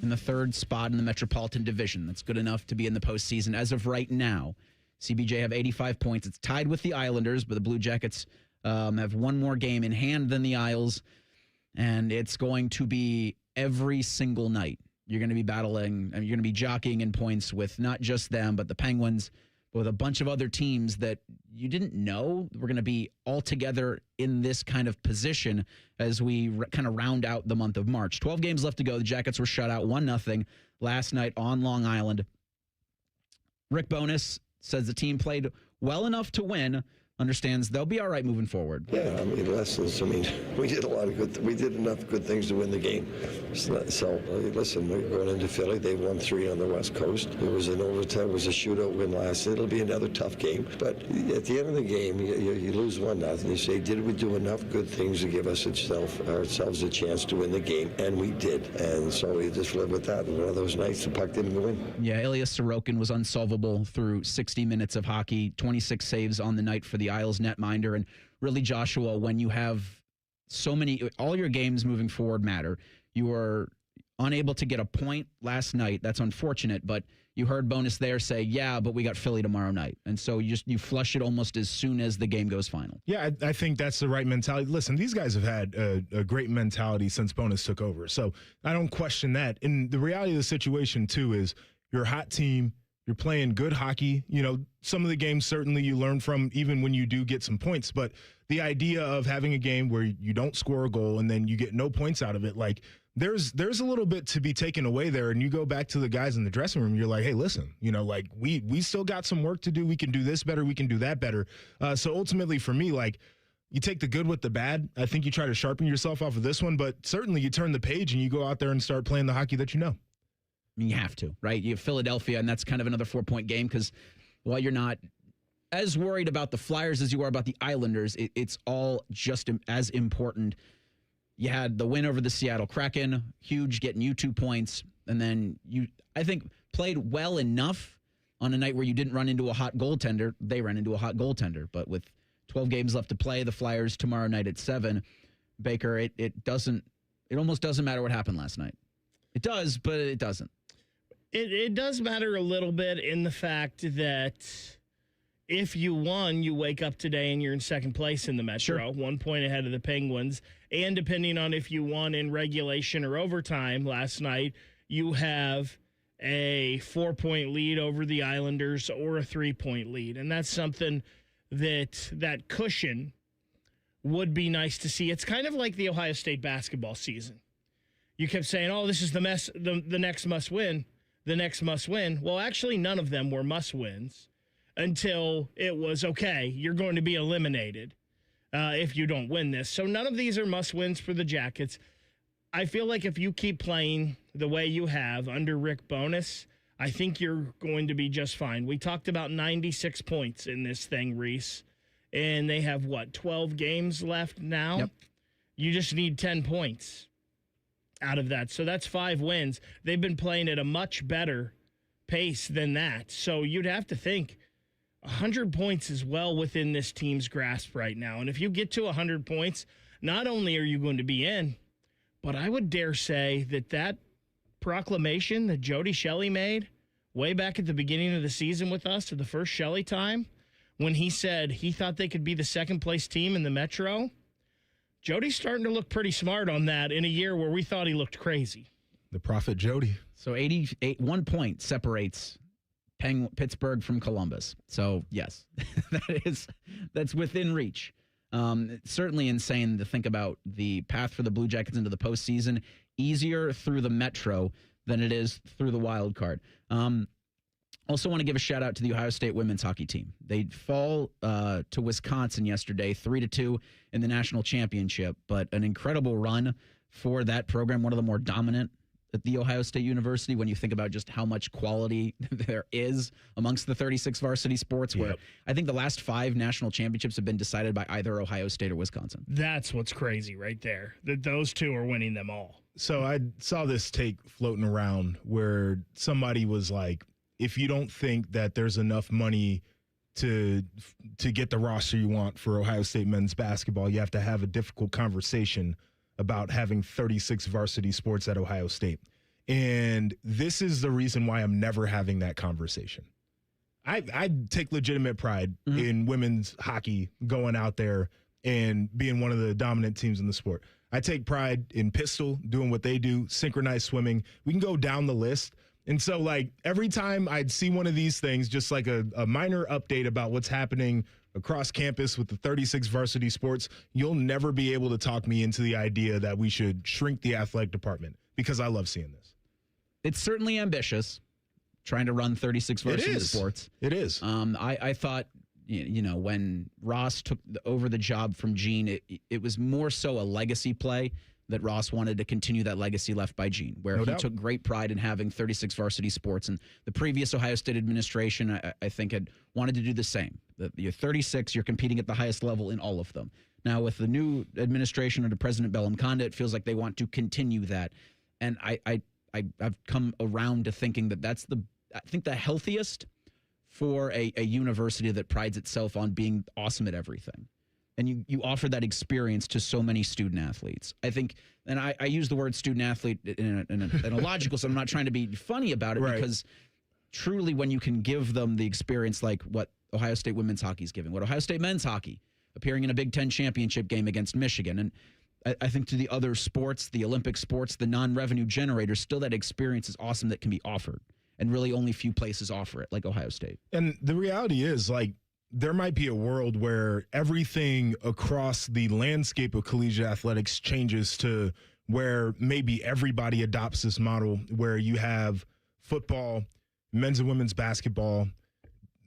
[SPEAKER 1] in the 3rd spot in the Metropolitan Division. That's good enough to be in the postseason as of right now. CBJ have 85 points. It's tied with the Islanders, but the Blue Jackets have one more game in hand than the Isles, and it's going to be every single night. You're going to be battling, and you're going to be jockeying in points with not just them, but the Penguins, with a bunch of other teams that you didn't know were going to be all together in this kind of position as we kind of round out the month of March. 12 games left to go. The Jackets were shut out 1-0 last night on Long Island. Rick Bowness says the team played well enough to win, understands they'll be all right moving forward.
[SPEAKER 4] Yeah, lessons. We did a lot of we did enough good things to win the game. So listen, we're going into Philly. They won 3 on the West Coast. It was an overtime. It was a shootout win last. It'll be another tough game. But at the end of the game, you lose 1-0. You say, did we do enough good things to give us ourselves a chance to win the game? And we did. And so we just live with that. And one of those nights, the puck didn't go in.
[SPEAKER 1] Yeah, Ilya Sorokin was unsolvable through 60 minutes of hockey, 26 saves on the night for the Isles netminder. And really, Joshua, when you have so many, all your games moving forward matter. You were unable to get a point last night. That's unfortunate, but you heard Bowness there say, yeah, but we got Philly tomorrow night. And so you flush it almost as soon as the game goes final.
[SPEAKER 8] Yeah, I think that's the right mentality. Listen, these guys have had a great mentality since Bowness took over. So I don't question that. And the reality of the situation, too, is you're a hot team. You're playing good hockey. Some of the games certainly you learn from even when you do get some points. But the idea of having a game where you don't score a goal and then you get no points out of it, like there's a little bit to be taken away there. And you go back to the guys in the dressing room, you're like, hey, listen, we still got some work to do. We can do this better. We can do that better. So ultimately for me, you take the good with the bad. I think you try to sharpen yourself off of this one, but certainly you turn the page and you go out there and start playing the hockey that you know.
[SPEAKER 1] You have to, right? You have Philadelphia, and that's kind of another 4-point game because while you're not as worried about the Flyers as you are about the Islanders, it's all just as important. You had the win over the Seattle Kraken, huge, getting you 2 points, and then I think, played well enough on a night where you didn't run into a hot goaltender. They ran into a hot goaltender, but with 12 games left to play, the Flyers tomorrow night at 7, Baker, it almost doesn't matter what happened last night. It does, but it doesn't.
[SPEAKER 5] It does matter a little bit in the fact that if you won, you wake up today and you're in second place in the Metro, sure. 1 point ahead of the Penguins. And depending on if you won in regulation or overtime last night, you have a 4-point lead over the Islanders or a 3-point lead. And that's something that cushion would be nice to see. It's kind of like the Ohio State basketball season. You kept saying, oh, this is the next must win. The next must win. Well, actually, none of them were must wins until it was, okay, you're going to be eliminated if you don't win this. So none of these are must wins for the Jackets. I feel like if you keep playing the way you have under Rick Bowness, I think you're going to be just fine. We talked about 96 points in this thing, Reese, and they have, 12 games left now?
[SPEAKER 1] Yep.
[SPEAKER 5] You just need 10 points out of that. So that's 5 wins. They've been playing at a much better pace than that. So you'd have to think 100 points is well within this team's grasp right now. And if you get to 100 points, not only are you going to be in, but I would dare say that proclamation that Jody Shelley made way back at the beginning of the season with us, to the first Shelley time, when he said he thought they could be the second place team in the Metro, Jody's starting to look pretty smart on that in a year where we thought he looked crazy.
[SPEAKER 8] The prophet Jody.
[SPEAKER 1] So 1 point separates Pittsburgh from Columbus. So yes, that's within reach. It's certainly insane to think about the path for the Blue Jackets into the postseason. Easier through the Metro than it is through the wild card. Also want to give a shout out to the Ohio State women's hockey team. They fall to Wisconsin yesterday, 3-2 in the national championship, but an incredible run for that program, one of the more dominant at the Ohio State University when you think about just how much quality there is amongst the 36 varsity sports, where I think the last 5 national championships have been decided by either Ohio State or Wisconsin.
[SPEAKER 5] That's what's crazy right there, that those two are winning them all.
[SPEAKER 8] So I saw this take floating around where somebody was like, if you don't think that there's enough money to get the roster you want for Ohio State men's basketball, you have to have a difficult conversation about having 36 varsity sports at Ohio State. And this is the reason why I'm never having that conversation. I take legitimate pride in women's hockey going out there and being one of the dominant teams in the sport. I take pride in pistol, doing what they do, synchronized swimming. We can go down the list. And so, like, every time I'd see one of these things, just like a minor update about what's happening across campus with the 36 varsity sports, you'll never be able to talk me into the idea that we should shrink the athletic department, because I love seeing this.
[SPEAKER 1] It's certainly ambitious, trying to run 36 varsity sports.
[SPEAKER 8] It is.
[SPEAKER 1] I thought, when Ross took over the job from Gene, it was more so a legacy play, that Ross wanted to continue that legacy left by Gene, where he took great pride in having 36 varsity sports. And the previous Ohio State administration, I think, had wanted to do the same. You're 36, you're competing at the highest level in all of them. Now, with the new administration under President Bellamconda, it feels like they want to continue that. And I've come around to thinking that that's the healthiest for a university that prides itself on being awesome at everything. And you offer that experience to so many student athletes. I think, and I use the word student athlete in a logical sense. I'm not trying to be funny about it, because truly when you can give them the experience like what Ohio State women's hockey is giving, what Ohio State men's hockey, appearing in a Big Ten championship game against Michigan. And I think to the other sports, the Olympic sports, the non-revenue generators, still that experience is awesome that can be offered. And really only few places offer it, like Ohio State. And
[SPEAKER 8] the reality is, like, there might be a world where everything across the landscape of collegiate athletics changes to where maybe everybody adopts this model where you have football, men's and women's basketball,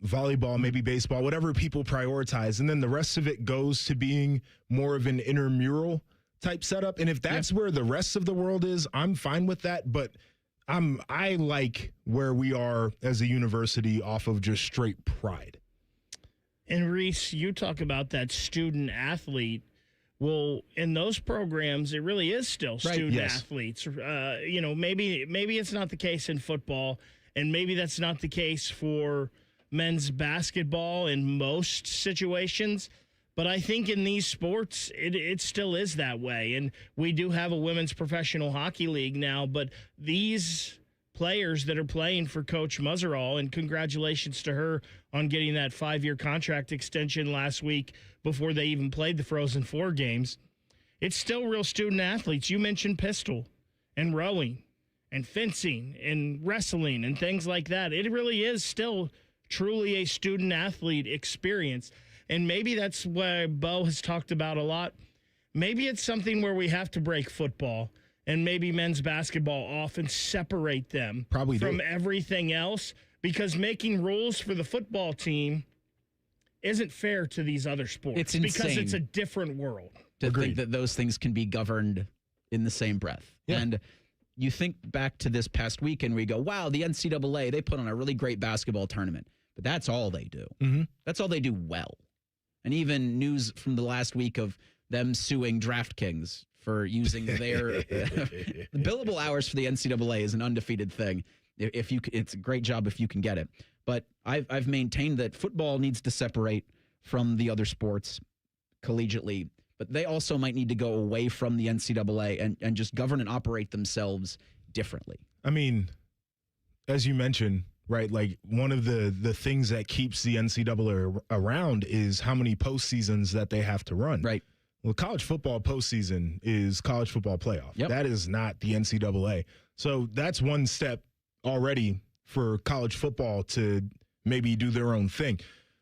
[SPEAKER 8] volleyball, maybe baseball, whatever people prioritize. And then the rest of it goes to being more of an intramural type setup. And if that's where the rest of the world is, I'm fine with that. But I like where we are as a university off of just straight pride.
[SPEAKER 5] And Reese, you talk about that student athlete. Well, in those programs, it really is still student athletes. Maybe it's not the case in football, and maybe that's not the case for men's basketball in most situations. But I think in these sports, it still is that way. And we do have a women's professional hockey league now, but these players that are playing for Coach Muzzerall, and congratulations to her on getting that 5-year contract extension last week before they even played the Frozen Four games. It's still real student athletes. You mentioned pistol and rowing and fencing and wrestling and things like that. It really is still truly a student athlete experience. And maybe that's what Bo has talked about a lot. Maybe it's something where we have to break football and maybe men's basketball off and separate them from everything else, because making rules for the football team isn't fair to these other sports.
[SPEAKER 1] It's insane.
[SPEAKER 5] Because it's a different world.
[SPEAKER 1] To think that those things can be governed in the same breath. Yeah. And you think back to this past weekend where you go, wow, the NCAA, they put on a really great basketball tournament. But that's all they do. Mm-hmm. That's all they do well. And even news from the last week of them suing DraftKings for using their the billable hours for the NCAA is an undefeated thing. It's a great job if you can get it. But I've maintained that football needs to separate from the other sports collegiately, but they also might need to go away from the NCAA and just govern and operate themselves differently.
[SPEAKER 8] I mean, as you mentioned, right, like one of the things that keeps the NCAA around is how many postseasons that they have to run.
[SPEAKER 1] Right.
[SPEAKER 8] Well, college football postseason is college football playoff. Yep. That is not the NCAA. So that's one step already for college football to maybe do their own thing.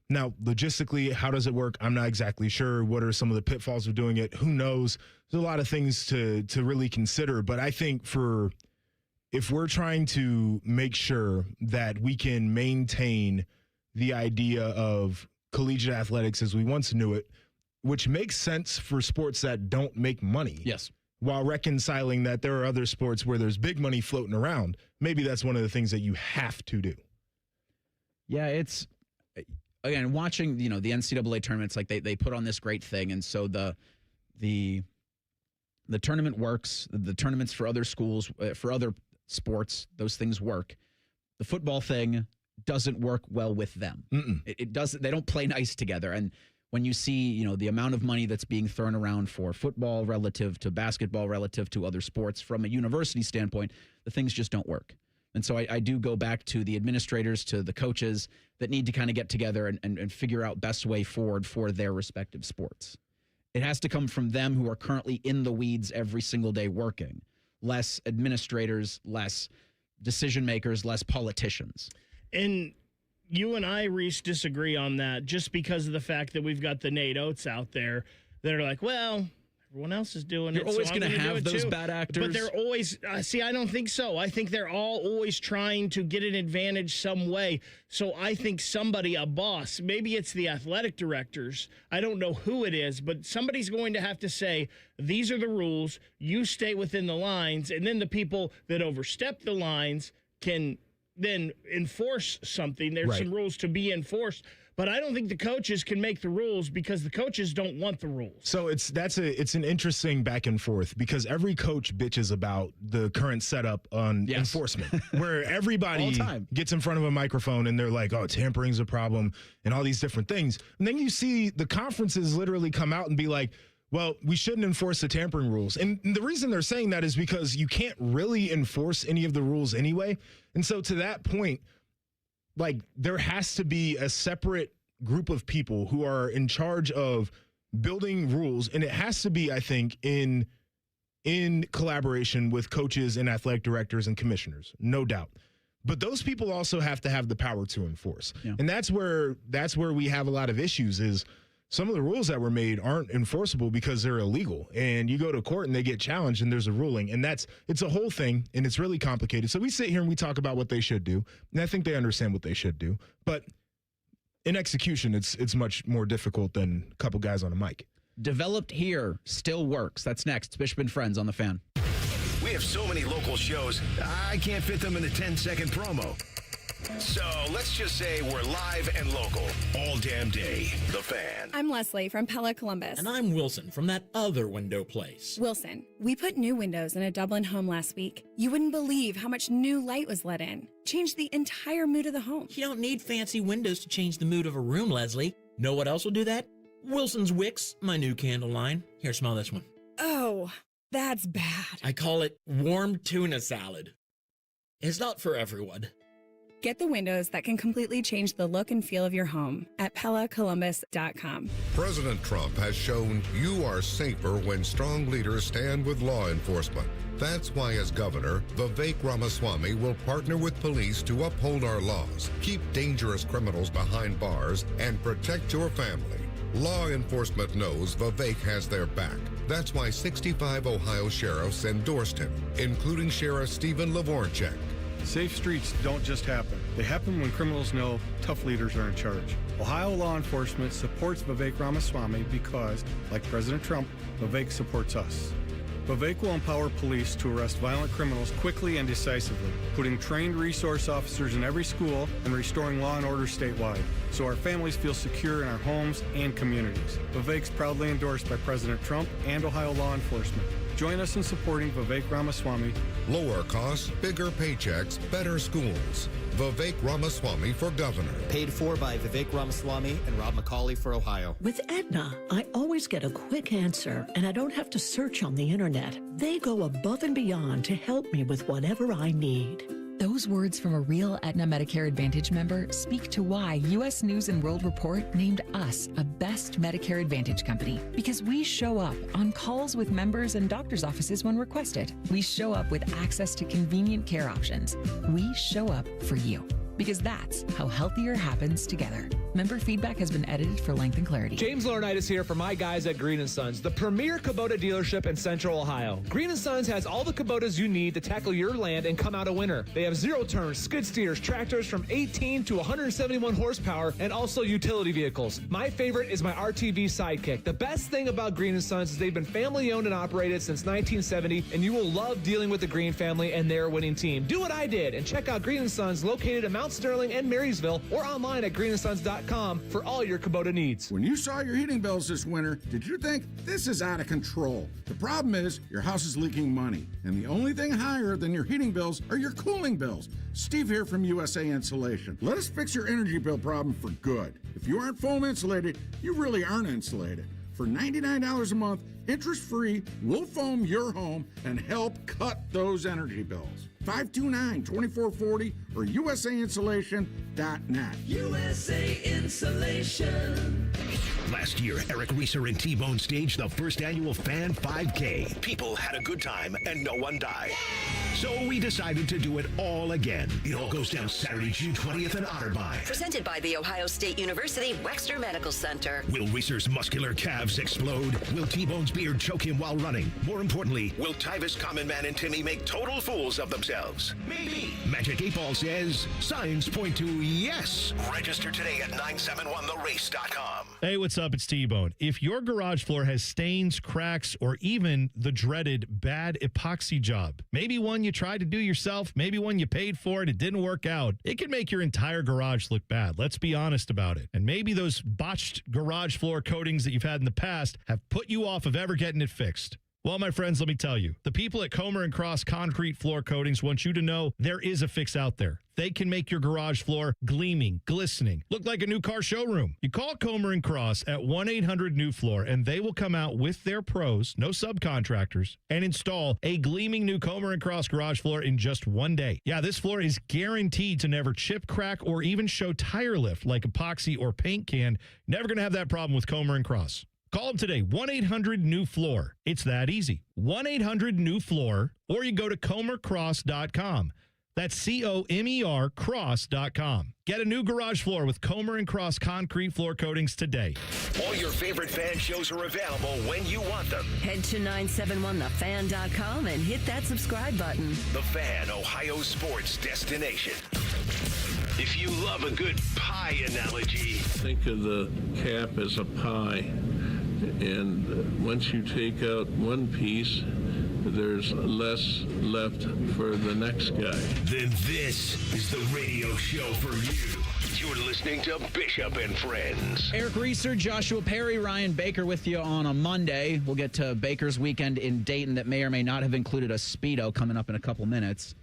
[SPEAKER 8] Now, logistically, how does it work? I'm not exactly sure. What are some of the pitfalls of doing it? Who knows? There's a lot of things to really consider. But I think if we're trying to make sure that we can maintain the idea of collegiate athletics as we once knew it, which makes sense for sports that don't make money.
[SPEAKER 1] Yes.
[SPEAKER 8] While reconciling that there are other sports where there's big money floating around. Maybe that's one of the things that you have to do.
[SPEAKER 1] Yeah, it's, again, watching, the NCAA tournaments, like they put on this great thing. And so the tournament works, the tournaments for other schools, for other sports, those things work. The football thing doesn't work well with them. It doesn't, they don't play nice together. And when you see, the amount of money that's being thrown around for football relative to basketball, relative to other sports from a university standpoint, the things just don't work. And so I do go back to the administrators, to the coaches that need to kind of get together and figure out best way forward for their respective sports. It has to come from them who are currently in the weeds every single day working. Less administrators, less decision makers, less politicians.
[SPEAKER 5] And you and I, Reese, disagree on that just because of the fact that we've got the Nate Oates out there that are like, well, everyone else is doing
[SPEAKER 1] You're
[SPEAKER 5] it.
[SPEAKER 1] always
[SPEAKER 5] going to
[SPEAKER 1] have those bad actors.
[SPEAKER 5] But they're always, I don't think so. I think they're all always trying to get an advantage some way. So I think somebody, a boss, maybe it's the athletic directors. I don't know who it is, but somebody's going to have to say, these are the rules. You stay within the lines. And then the people that overstep the lines can then enforce something. There's some rules to be enforced. But I don't think the coaches can make the rules because the coaches don't want the rules.
[SPEAKER 8] So it's an interesting back and forth because every coach bitches about the current setup on enforcement, where everybody gets in front of a microphone and they're like, "Oh, tampering's a problem," and all these different things. And then you see the conferences literally come out and be like, well, we shouldn't enforce the tampering rules. And the reason they're saying that is because you can't really enforce any of the rules anyway. And so to that point, like, there has to be a separate group of people who are in charge of building rules. And it has to be, I think, in collaboration with coaches and athletic directors and commissioners, no doubt. But those people also have to have the power to enforce. Yeah. And that's where we have a lot of issues is some of the rules that were made aren't enforceable because they're illegal. And you go to court and they get challenged and there's a ruling. And it's a whole thing and it's really complicated. So we sit here and we talk about what they should do. And I think they understand what they should do. But in execution, it's much more difficult than a couple guys on a mic.
[SPEAKER 1] Developed here still works. That's next. It's Bishop and Friends on the Fan.
[SPEAKER 2] We have so many local shows, I can't fit them in a 10-second promo. So let's just say we're live and local all damn day. The Fan.
[SPEAKER 15] I'm Leslie from Pella Columbus.
[SPEAKER 16] And I'm Wilson from that other window place.
[SPEAKER 15] Wilson, we put new windows in a Dublin home last week. You wouldn't believe how much new light was let in. Changed the entire mood of the home.
[SPEAKER 16] You don't need fancy windows to change the mood of a room, Leslie. Know what else will do that? Wilson's Wicks, my new candle line. Here, smell this one.
[SPEAKER 15] Oh, that's bad.
[SPEAKER 16] I call it warm tuna salad. It's not for everyone.
[SPEAKER 15] Get the windows that can completely change the look and feel of your home at PellaColumbus.com.
[SPEAKER 3] President Trump has shown you are safer when strong leaders stand with law enforcement. That's why, as governor, Vivek Ramaswamy will partner with police to uphold our laws, keep dangerous criminals behind bars, and protect your family. Law enforcement knows Vivek has their back. That's why 65 Ohio sheriffs endorsed him, including Sheriff Stephen Levorchek.
[SPEAKER 6] Safe streets don't just happen. They happen when criminals know tough leaders are in charge. Ohio law enforcement supports Vivek Ramaswamy because, like President Trump, Vivek supports us. Vivek will empower police to arrest violent criminals quickly and decisively, putting trained resource officers in every school and restoring law and order statewide, so our families feel secure in our homes and communities. Vivek's proudly endorsed by President Trump and Ohio law enforcement. Join us in supporting Vivek Ramaswamy.
[SPEAKER 3] Lower costs, bigger paychecks, better schools. Vivek Ramaswamy for governor.
[SPEAKER 23] Paid for by Vivek Ramaswamy and Rob McCauley for Ohio.
[SPEAKER 24] With Aetna, I always get a quick answer, and I don't have to search on the internet. They go above and beyond to help me with whatever I need.
[SPEAKER 25] Those words from a real Aetna Medicare Advantage member speak to why U.S. News & World Report named us a best Medicare Advantage company. Because we show up on calls with members and doctors' offices when requested. We show up with access to convenient care options. We show up for you. Because that's how healthier happens together. Member feedback has been edited for length and clarity.
[SPEAKER 26] James Laurinaitis here for my guys at Green & Sons, the premier Kubota dealership in Central Ohio. Green & Sons has all the Kubotas you need to tackle your land and come out a winner. They have zero-turn skid steers, tractors from 18 to 171 horsepower, and also utility vehicles. My favorite is my RTV Sidekick. The best thing about Green & Sons is they've been family-owned and operated since 1970, and you will love dealing with the Green family and their winning team. Do what I did and check out Green & Sons located in Mount Sterling and Marysville, or online at greenandsons.com for all your Kubota needs.
[SPEAKER 27] When you saw your heating bills this winter, did you think this is out of control? The problem is your house is leaking money, and the only thing higher than your heating bills are your cooling bills. Steve here from USA Insulation. Let us fix your energy bill problem for good. If you aren't foam insulated, you really aren't insulated. For $99 a month, interest-free, we'll foam your home and help cut those energy bills. 529-2440 or usainsulation.net.
[SPEAKER 28] USA Insulation.
[SPEAKER 2] Last year, Eric Reeser and T-Bone staged the first annual Fan 5K. People had a good time and no one died. So we decided to do it all again. It all goes down Saturday, June 20th in Otterbein.
[SPEAKER 7] Presented by the Ohio State University Wexner Medical Center.
[SPEAKER 2] Will Reeser's muscular calves explode? Will T-Bone's beard choke him while running? More importantly, will Tyvis, Common Man, and Timmy make total fools of themselves? Maybe. Magic 8 Ball says signs point to yes. Register today at 971therace.com.
[SPEAKER 9] Hey, what's up? It's T-Bone. If your garage floor has stains, cracks, or even the dreaded bad epoxy job, maybe one you tried to do yourself, maybe one you paid for and it didn't work out, it can make your entire garage look bad. Let's be honest about it. And maybe those botched garage floor coatings that you've had in the past have put you off of ever getting it fixed. Well, my friends, let me tell you, the people at Comer & Cross Concrete Floor Coatings want you to know there is a fix out there. They can make your garage floor gleaming, glistening, look like a new car showroom. You call Comer & Cross at 1-800-NEW-FLOOR, and they will come out with their pros, no subcontractors, and install a gleaming new Comer & Cross garage floor in just one day. Yeah, this floor is guaranteed to never chip, crack, or even show tire lift like epoxy or paint can. Never going to have that problem with Comer & Cross. Call them today, 1-800-NEW-FLOOR. It's that easy. 1-800-NEW-FLOOR, or you go to comercross.com. That's C-O-M-E-R cross.com. Get a new garage floor with Comer & Cross Concrete Floor Coatings today.
[SPEAKER 2] All your favorite fan shows are available when you want them.
[SPEAKER 7] Head to 971thefan.com and hit that subscribe button.
[SPEAKER 2] The Fan, Ohio sports destination. If you love a good pie analogy,
[SPEAKER 10] think of the cap as a pie. And once you take out one piece, there's less left for the next guy.
[SPEAKER 2] Then this is the radio show for you. You're listening to Bishop and Friends.
[SPEAKER 1] Eric Reeser, Joshua Perry, Ryan Baker with you on a Monday. We'll get to Baker's weekend in Dayton that may or may not have included a Speedo coming up in a couple minutes.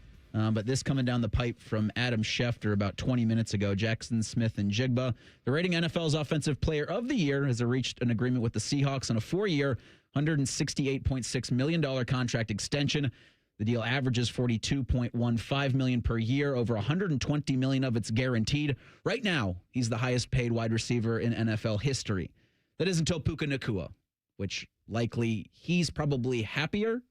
[SPEAKER 1] But this coming down the pipe from Adam Schefter about 20 minutes ago. Jackson Smith and Jigba, the rating NFL's Offensive Player of the Year, has reached an agreement with the Seahawks on a 4-year, $168.6 million contract extension. The deal averages $42.15 million per year. Over $120 million of it's guaranteed. Right now, he's the highest paid wide receiver in NFL history. That is until Puka Nacua, which likely he's probably happier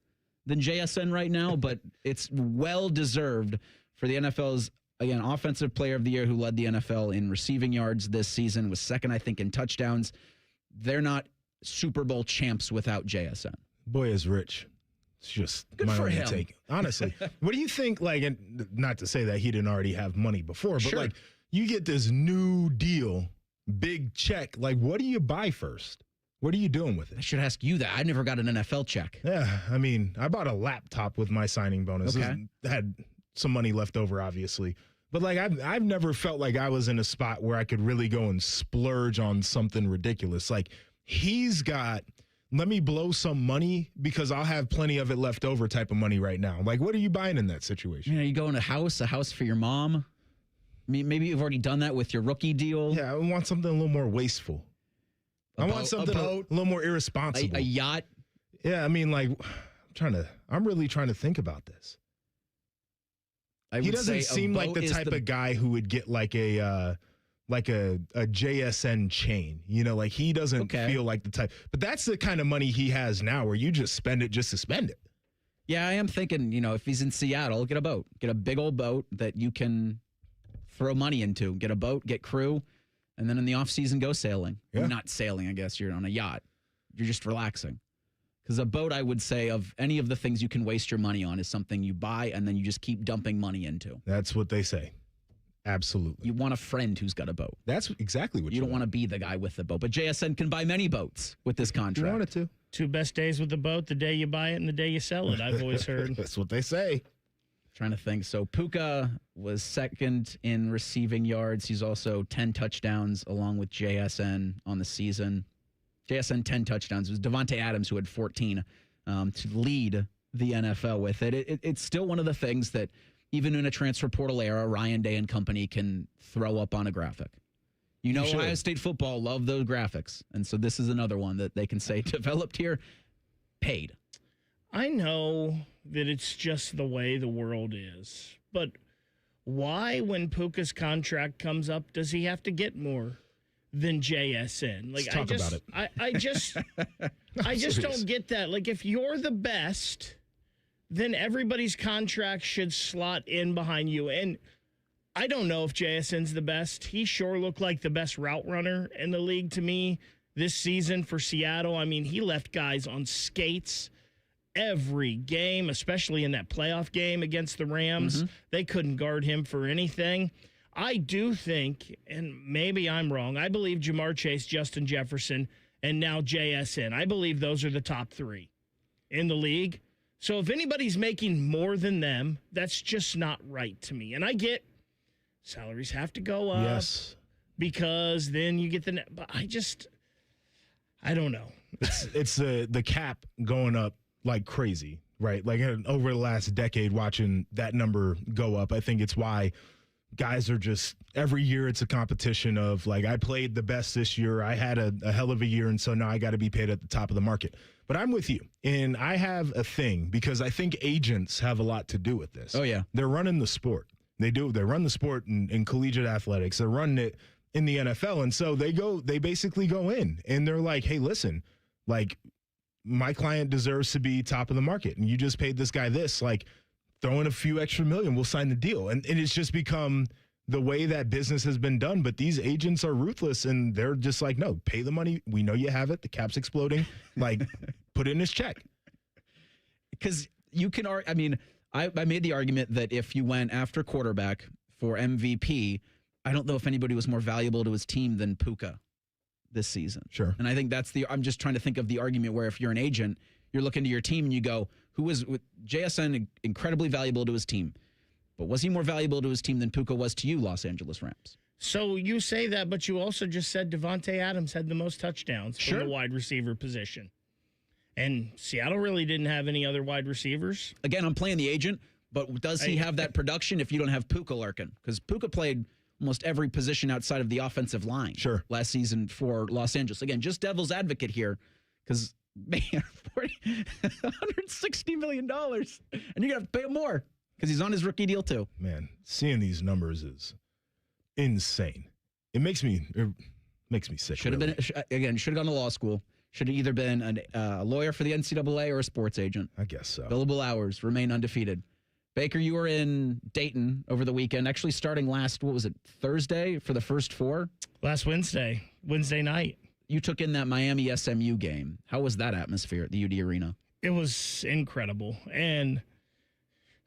[SPEAKER 1] than JSN right now, but it's well-deserved for the NFL's, again, Offensive Player of the Year, who led the NFL in receiving yards this season, was second, I think, in touchdowns. They're not Super Bowl champs without JSN.
[SPEAKER 8] Boy is rich. It's just
[SPEAKER 1] good for him.
[SPEAKER 8] Take. Honestly, what do you think, like, and not to say that he didn't already have money before, but
[SPEAKER 1] sure,
[SPEAKER 8] like, you get this new deal, big check, like, what do you buy first? What are you doing with it?
[SPEAKER 1] I should ask you that. I never got an NFL check.
[SPEAKER 8] Yeah, I mean, I bought a laptop with my signing bonus.
[SPEAKER 1] Okay.
[SPEAKER 8] Had some money left over, obviously. But, like, I've never felt like I was in a spot where I could really go and splurge on something ridiculous. Like, he's got, let me blow some money because I'll have plenty of it left over type of money right now. Like, what are you buying in that situation?
[SPEAKER 1] You know, you go in a house for your mom. I mean, maybe you've already done that with your rookie deal.
[SPEAKER 8] Yeah, I want something a little more wasteful. I want something a little more irresponsible.
[SPEAKER 1] A yacht?
[SPEAKER 8] Yeah, I mean, like, I'm really trying to think about this. He doesn't seem like the type of guy who would get like a JSN chain. You know, like he doesn't feel like the type. But that's the kind of money he has now where you just spend it just to spend it.
[SPEAKER 1] Yeah, I am thinking, you know, if he's in Seattle, get a boat. Get a big old boat that you can throw money into. Get a boat, get crew. And then in the off-season, go sailing. Yeah. Not sailing, I guess. You're on a yacht. You're just relaxing. Because a boat, I would say, of any of the things you can waste your money on is something you buy and then you just keep dumping money into.
[SPEAKER 8] That's what they say. Absolutely.
[SPEAKER 1] You want a friend who's got a boat.
[SPEAKER 8] That's exactly what
[SPEAKER 1] you don't want to be the guy with the boat. But JSN can buy many boats with this contract.
[SPEAKER 8] You wanted to.
[SPEAKER 5] 2 best days with the boat, the day you buy it and the day you sell it, I've always heard.
[SPEAKER 8] That's what they say.
[SPEAKER 1] Trying to think. So Puka was second in receiving yards. He's also 10 touchdowns along with JSN on the season. JSN 10 touchdowns. It was Devontae Adams who had 14 to lead the NFL with it. It's still one of the things that even in a transfer portal era, Ryan Day and company can throw up on a graphic. You know, Ohio State football love those graphics. And so this is another one that they can say developed here, paid.
[SPEAKER 5] I know that it's just the way the world is, but why, when Puka's contract comes up, does he have to get more? than JSN. Like,
[SPEAKER 8] Let's talk about it.
[SPEAKER 5] I just don't get that. Like, if you're the best, then everybody's contract should slot in behind you. And I don't know if JSN's the best. He sure looked like the best route runner in the league to me this season for Seattle. I mean, he left guys on skates every game, especially in that playoff game against the Rams. They couldn't guard him for anything. I do think, and maybe I'm wrong, I believe Jamar Chase, Justin Jefferson, and now JSN. I believe those are the top three in the league. So if anybody's making more than them, that's just not right to me. And I get salaries have to go up.
[SPEAKER 8] Yes.
[SPEAKER 5] Because then you get but I don't know.
[SPEAKER 8] It's the cap going up like crazy, right? Like over the last decade, watching that number go up, I think it's why guys are just, every year it's a competition of like, I played the best this year. I had a hell of a year. And so now I got to be paid at the top of the market. But I'm with you. And I have a thing because I think agents have a lot to do with this.
[SPEAKER 1] Oh, yeah.
[SPEAKER 8] They're running the sport. They do. They run the sport in collegiate athletics. They're running it in the NFL. And so they basically go in and they're like, hey, listen, like my client deserves to be top of the market. And you just paid this guy this, like throw in a few extra million, we'll sign the deal. And it's just become the way that business has been done. But these agents are ruthless and they're just like, no, pay the money. We know you have it. The cap's exploding. Like put in this check.
[SPEAKER 1] Because you can, I mean, I made the argument that if you went after quarterback for MVP, I don't know if anybody was more valuable to his team than Puka this season.
[SPEAKER 8] Sure.
[SPEAKER 1] And I think I'm just trying to think of the argument where if you're an agent, you're looking to your team and you go, who was with JSN incredibly valuable to his team, but was he more valuable to his team than Puka was to you, Los Angeles Rams?
[SPEAKER 5] So you say that, but you also just said Devontae Adams had the most touchdowns from the wide receiver position. And Seattle really didn't have any other wide receivers.
[SPEAKER 1] Again, I'm playing the agent, but does he have that production if you don't have Puka lurking? Because Puka played almost every position outside of the offensive line last season for Los Angeles. Again, just devil's advocate here, because, man, $160 million, and you're going to have to pay him more because he's on his rookie deal too.
[SPEAKER 8] Man, seeing these numbers is insane. It makes me sick.
[SPEAKER 1] Should have gone to law school. Should have either been a lawyer for the NCAA or a sports agent.
[SPEAKER 8] I guess so.
[SPEAKER 1] Billable hours, remain undefeated. Baker, you were in Dayton over the weekend, actually starting Thursday for the first four?
[SPEAKER 5] Last Wednesday night.
[SPEAKER 1] You took in that Miami SMU game. How was that atmosphere at the UD Arena?
[SPEAKER 5] It was incredible. And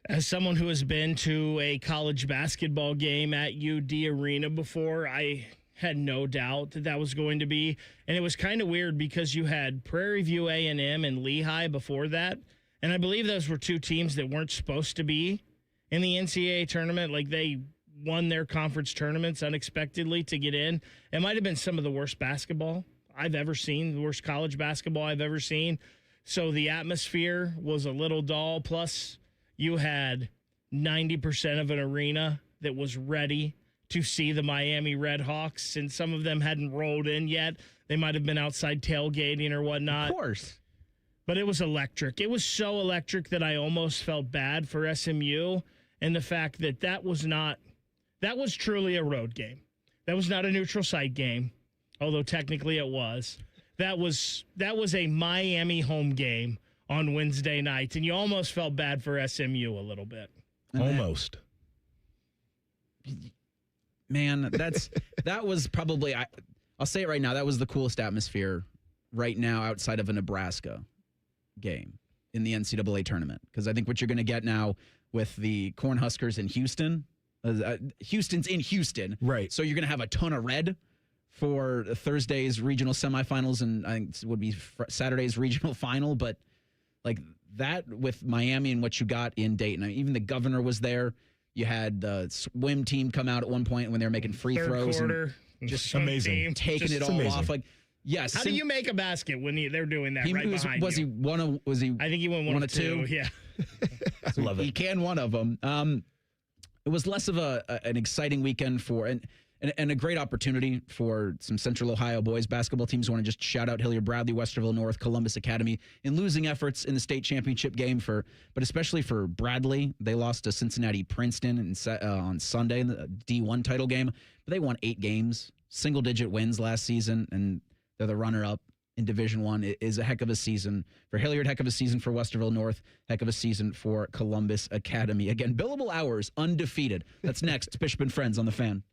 [SPEAKER 5] as someone who has been to a college basketball game at UD Arena before, I had no doubt that was going to be. And it was kind of weird because you had Prairie View A&M and Lehigh before that. And I believe those were two teams that weren't supposed to be in the NCAA tournament. Like, they won their conference tournaments unexpectedly to get in. It might have been some of the worst basketball I've ever seen, the worst college basketball I've ever seen. So the atmosphere was a little dull. Plus, you had 90% of an arena that was ready to see the Miami Redhawks, and some of them hadn't rolled in yet. They might have been outside tailgating or whatnot.
[SPEAKER 1] Of course.
[SPEAKER 5] But it was electric. It was so electric that I almost felt bad for SMU, and the fact that was truly a road game. That was not a neutral site game, although technically it was. That was a Miami home game on Wednesday night, and you almost felt bad for SMU a little bit.
[SPEAKER 8] Almost.
[SPEAKER 1] Man, that was probably, I'll say it right now, that was the coolest atmosphere right now outside of a Nebraska game in the NCAA tournament. Because I think what you're going to get now with the Cornhuskers in Houston, Houston's in Houston.
[SPEAKER 8] Right.
[SPEAKER 1] So you're going to have a ton of red for Thursday's regional semifinals, and I think it would be Saturday's regional final. But like that with Miami and what you got in Dayton, even the governor was there. You had the swim team come out at one point when they were making free throws.
[SPEAKER 5] Quarter,
[SPEAKER 1] and just
[SPEAKER 8] amazing.
[SPEAKER 1] Taking it all off. Like, yes.
[SPEAKER 5] How do you make a basket when they're doing that behind you?
[SPEAKER 1] I
[SPEAKER 5] think he went one of two. Yeah.
[SPEAKER 1] Love it. He can one of them. It was less of an exciting weekend and a great opportunity for some Central Ohio boys basketball teams. I want to just shout out Hilliard Bradley, Westerville North, Columbus Academy in losing efforts in the state championship game but especially for Bradley. They lost to Cincinnati Princeton on Sunday in the D1 title game, but they won 8 games single-digit wins last season, and they're the runner-up in Division I. It is a heck of a season for Hilliard, heck of a season for Westerville North, heck of a season for Columbus Academy. Again, billable hours, undefeated. That's next. Bishop and Friends on the Fan.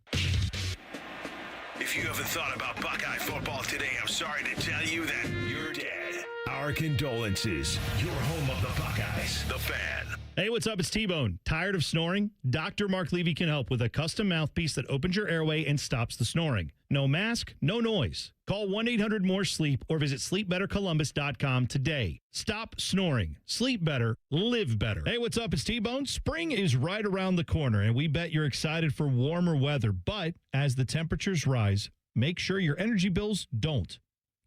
[SPEAKER 2] If you haven't thought about Buckeye football today, I'm sorry to tell you that you're dead. Our condolences. Your home of the Buckeyes, the Fan.
[SPEAKER 9] Hey, what's up? It's T-Bone. Tired of snoring? Dr. Mark Levy can help with a custom mouthpiece that opens your airway and stops the snoring. No mask, no noise. Call 1-800-MORE-SLEEP or visit sleepbettercolumbus.com today. Stop snoring. Sleep better. Live better. Hey, what's up? It's T-Bone. Spring is right around the corner, and we bet you're excited for warmer weather. But as the temperatures rise, make sure your energy bills don't.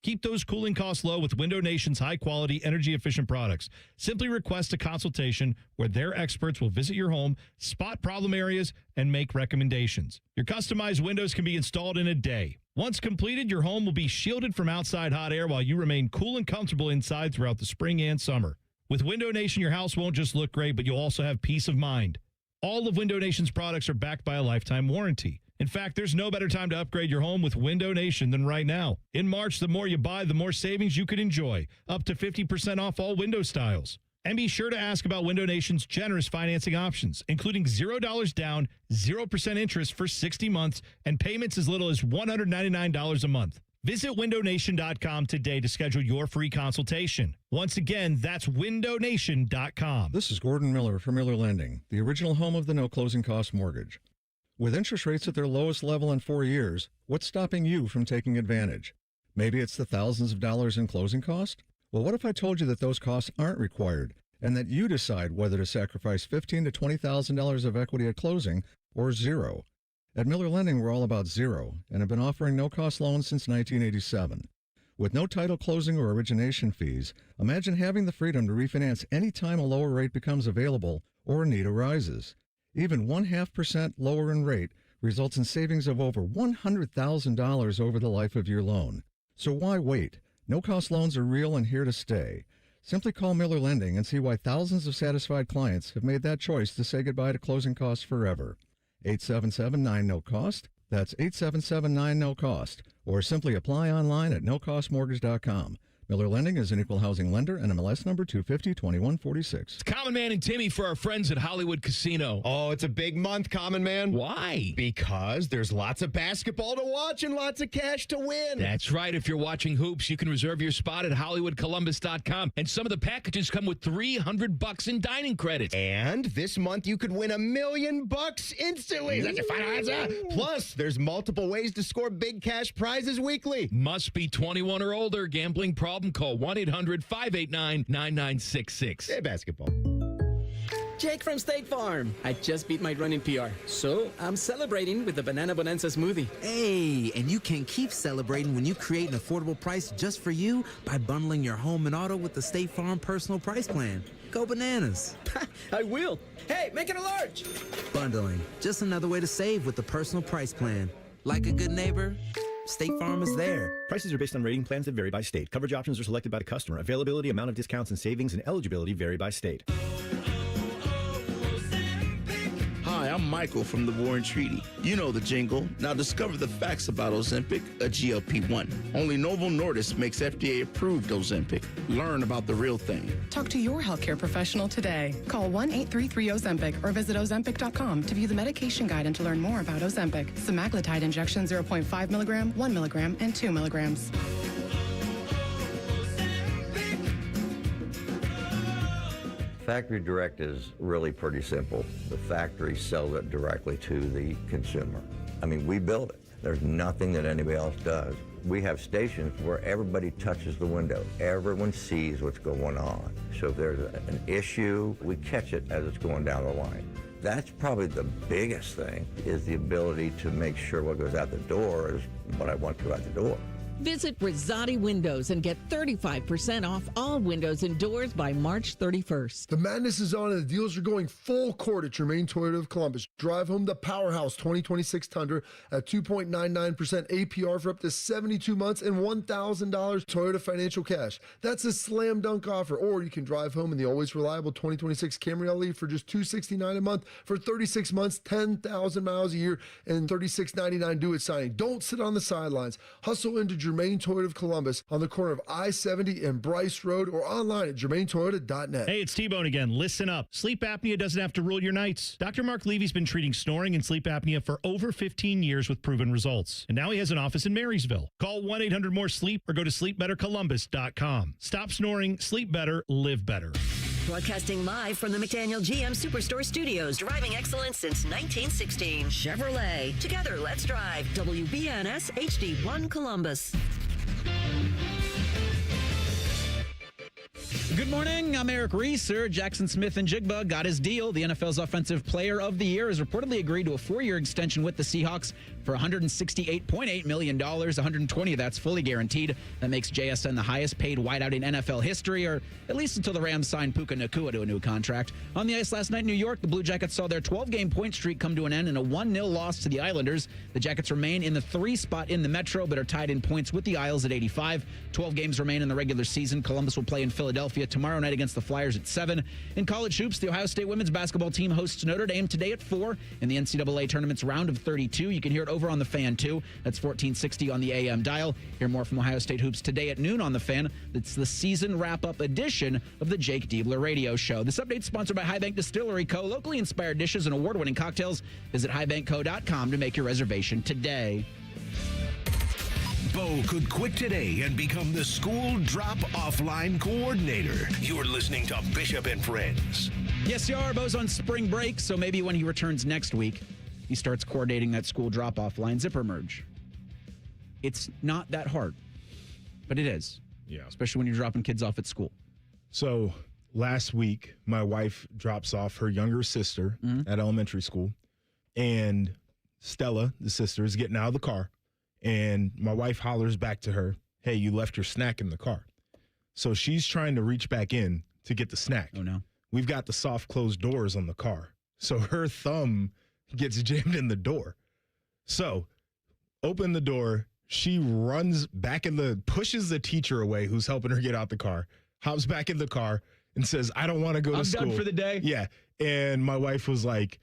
[SPEAKER 9] Keep those cooling costs low with Window Nation's high-quality, energy-efficient products. Simply request a consultation where their experts will visit your home, spot problem areas, and make recommendations. Your customized windows can be installed in a day. Once completed, your home will be shielded from outside hot air while you remain cool and comfortable inside throughout the spring and summer. With Window Nation, your house won't just look great, but you'll also have peace of mind. All of Window Nation's products are backed by a lifetime warranty. In fact, there's no better time to upgrade your home with Window Nation than right now. In March, the more you buy, the more savings you could enjoy. Up to 50% off all window styles. And be sure to ask about Window Nation's generous financing options, including $0 down, 0% interest for 60 months, and payments as little as $199 a month. Visit windownation.com today to schedule your free consultation. Once again, that's windownation.com.
[SPEAKER 11] This is Gordon Miller from Miller Lending, the original home of the no closing cost mortgage. With interest rates at their lowest level in 4 years, what's stopping you from taking advantage? Maybe it's the thousands of dollars in closing cost? Well, what if I told you that those costs aren't required and that you decide whether to sacrifice $15,000 to $20,000 of equity at closing or zero? At Miller Lending, we're all about zero and have been offering no-cost loans since 1987. With no title closing or origination fees, imagine having the freedom to refinance any time a lower rate becomes available or a need arises. Even 0.5% lower in rate results in savings of over $100,000 over the life of your loan. So why wait? No-cost loans are real and here to stay. Simply call Miller Lending and see why thousands of satisfied clients have made that choice to say goodbye to closing costs forever. 877-9-NO-COST. That's 877-9-NO-COST. Or simply apply online at nocostmortgage.com. Miller Lending is an equal housing lender and MLS number 250-2146.
[SPEAKER 21] It's Common Man and Timmy for our friends at Hollywood Casino.
[SPEAKER 12] Oh, it's a big month, Common Man.
[SPEAKER 21] Why?
[SPEAKER 12] Because there's lots of basketball to watch and lots of cash to win.
[SPEAKER 21] That's right. If you're watching hoops, you can reserve your spot at HollywoodColumbus.com. And some of the packages come with $300 in dining credits.
[SPEAKER 12] And this month you could win $1 million instantly. That's your final answer. Plus, there's multiple ways to score big cash prizes weekly.
[SPEAKER 21] Must be 21 or older. Gambling problem? Call 1-800-589-9966.
[SPEAKER 12] Hey, basketball.
[SPEAKER 13] Jake from State Farm. I just beat my running PR, so I'm celebrating with the Banana Bonanza smoothie.
[SPEAKER 14] Hey, and you can keep celebrating when you create an affordable price just for you by bundling your home and auto with the State Farm Personal Price Plan. Go bananas.
[SPEAKER 13] I will. Hey, make it a large.
[SPEAKER 14] Bundling. Just another way to save with the Personal Price Plan. Like a good neighbor, State Farm is there.
[SPEAKER 17] Prices are based on rating plans that vary by state. Coverage options are selected by the customer. Availability, amount of discounts and savings, and eligibility vary by state.
[SPEAKER 18] Hi, I'm Michael from the Warren Treaty. You know the jingle. Now discover the facts about Ozempic, a GLP-1. Only Novo Nordisk makes FDA-approved Ozempic. Learn about the real thing.
[SPEAKER 19] Talk to your healthcare professional today. Call 1-833-OZEMPIC or visit Ozempic.com to view the medication guide and to learn more about Ozempic. Semaglutide injection 0.5 milligram, 1 milligram, and 2 milligrams.
[SPEAKER 28] Factory direct is really pretty simple. The factory sells it directly to the consumer. I mean, we build it. There's nothing that anybody else does. We have stations where everybody touches the window. Everyone sees what's going on. So if there's an issue, we catch it as it's going down the line. That's probably the biggest thing, is the ability to make sure what goes out the door is what I want to go out the door.
[SPEAKER 3] Visit Rosati Windows and get 35% off all windows and doors by March 31st.
[SPEAKER 4] The madness is on and the deals are going full court at Germain Toyota of Columbus. Drive home the powerhouse 2026 Tundra at 2.99% APR for up to 72 months and $1,000 Toyota financial cash. That's a slam dunk offer. Or you can drive home in the always reliable 2026 Camry LE for just $269 a month for 36 months, 10,000 miles a year, and $36.99 due at signing. Don't sit on the sidelines. Hustle into Germain Toyota of Columbus on the corner of I-70 and Bryce Road or online at germaintoyota.net.
[SPEAKER 9] Hey, it's T-Bone again. Listen up. Sleep apnea doesn't have to rule your nights. Dr. Mark Levy's been treating snoring and sleep apnea for over 15 years with proven results. And now he has an office in Marysville. Call 1-800-MORE-SLEEP or go to sleepbettercolumbus.com. Stop snoring, sleep better, live better.
[SPEAKER 7] Broadcasting live from the McDaniel GM Superstore Studios. Driving excellence since 1916. Chevrolet. Together, let's drive. WBNS HD1 Columbus.
[SPEAKER 1] Good morning. I'm Eric Reeser. Jackson Smith-Njigba got his deal. The NFL's Offensive Player of the Year has reportedly agreed to a 4-year extension with the Seahawks for $168.8 million. $120 of that's fully guaranteed. That makes JSN the highest paid wideout in NFL history, or at least until the Rams sign Puka Nacua to a new contract. On the ice last night in New York, the Blue Jackets saw their 12-game point streak come to an end in a 1-0 loss to the Islanders. The Jackets remain in the 3 spot in the Metro, but are tied in points with the Isles at 85. 12 games remain in the regular season. Columbus will play in Philadelphia tomorrow night against the Flyers at 7. In college hoops, the Ohio State women's basketball team hosts Notre Dame today at 4 in the NCAA tournament's round of 32. You can hear it over on the Fan, too. That's 1460 on the AM dial. Hear more from Ohio State hoops today at noon on the Fan. It's the season wrap-up edition of the Jake Diebler Radio Show. This update is sponsored by High Bank Distillery Co. Locally inspired dishes and award-winning cocktails. Visit highbankco.com to make your reservation today.
[SPEAKER 2] Bo could quit today and become the school drop-off line coordinator. You're listening to Bishop and Friends.
[SPEAKER 1] Yes, you are. Bo's on spring break, so maybe when he returns next week, he starts coordinating that school drop-off line zipper merge. It's not that hard, but it is.
[SPEAKER 8] Yeah.
[SPEAKER 1] Especially when you're dropping kids off at school.
[SPEAKER 8] So last week, my wife drops off her younger sister at elementary school, and Stella, the sister, is getting out of the car. And my wife hollers back to her, hey, you left your snack in the car. So she's trying to reach back in to get the snack.
[SPEAKER 1] Oh, no.
[SPEAKER 8] We've got the soft closed doors on the car. So her thumb gets jammed in the door. So open the door. She runs back pushes the teacher away who's helping her get out the car, hops back in the car and says, I don't want to go to school.
[SPEAKER 1] I'm done for the day.
[SPEAKER 8] Yeah. And my wife was like,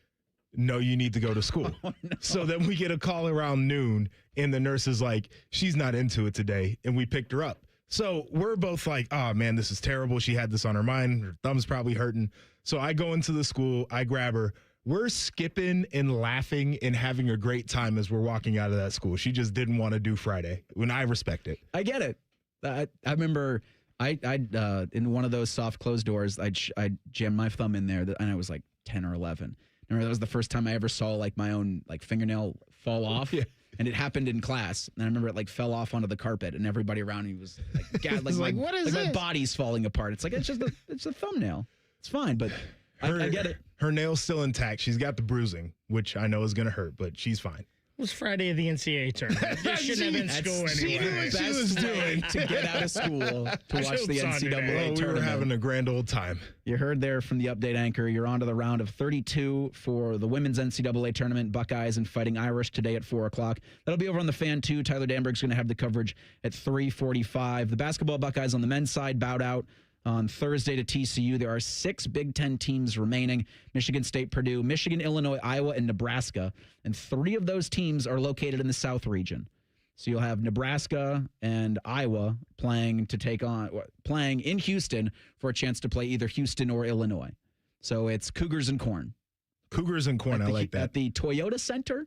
[SPEAKER 8] no, you need to go to school.
[SPEAKER 1] Oh, no.
[SPEAKER 8] So then we get a call around noon, and the nurse is like, she's not into it today, and we picked her up. So we're both like, oh, man, this is terrible. She had this on her mind. Her thumb's probably hurting. So I go into the school. I grab her. We're skipping and laughing and having a great time as we're walking out of that school. She just didn't want to do Friday, when I respect it.
[SPEAKER 1] I get it. I remember I in one of those soft closed doors, I jammed my thumb in there, and I was like 10 or 11. I remember that was the first time I ever saw like my own like fingernail fall off. Yeah. And it happened in class. And I remember it like fell off onto the carpet, and everybody around me was like,
[SPEAKER 5] what is
[SPEAKER 1] my
[SPEAKER 5] this?
[SPEAKER 1] body's falling apart. It's like, it's a thumbnail. It's fine, but I get it.
[SPEAKER 8] Her nail's still intact. She's got the bruising, which I know is going to hurt, but she's fine.
[SPEAKER 5] It was Friday of the NCAA tournament. They shouldn't have been in school
[SPEAKER 1] She
[SPEAKER 5] anymore.
[SPEAKER 1] knew what she was doing to get out of school to watch the NCAA tournament.
[SPEAKER 8] We were having a grand old time.
[SPEAKER 1] You heard there from the update anchor. You're on to the round of 32 for the women's NCAA tournament. Buckeyes and Fighting Irish today at 4 o'clock. That'll be over on the Fan, too. Tyler Danberg's going to have the coverage at 3:45. The basketball Buckeyes on the men's side bowed out on Thursday to TCU. There are 6 Big Ten teams remaining: Michigan State, Purdue, Michigan, Illinois, Iowa, and Nebraska. And 3 of those teams are located in the South region. So you'll have Nebraska and Iowa playing in Houston for a chance to play either Houston or Illinois. So it's Cougars and Corn.
[SPEAKER 8] Cougars and Corn, I like that.
[SPEAKER 1] At the Toyota Center,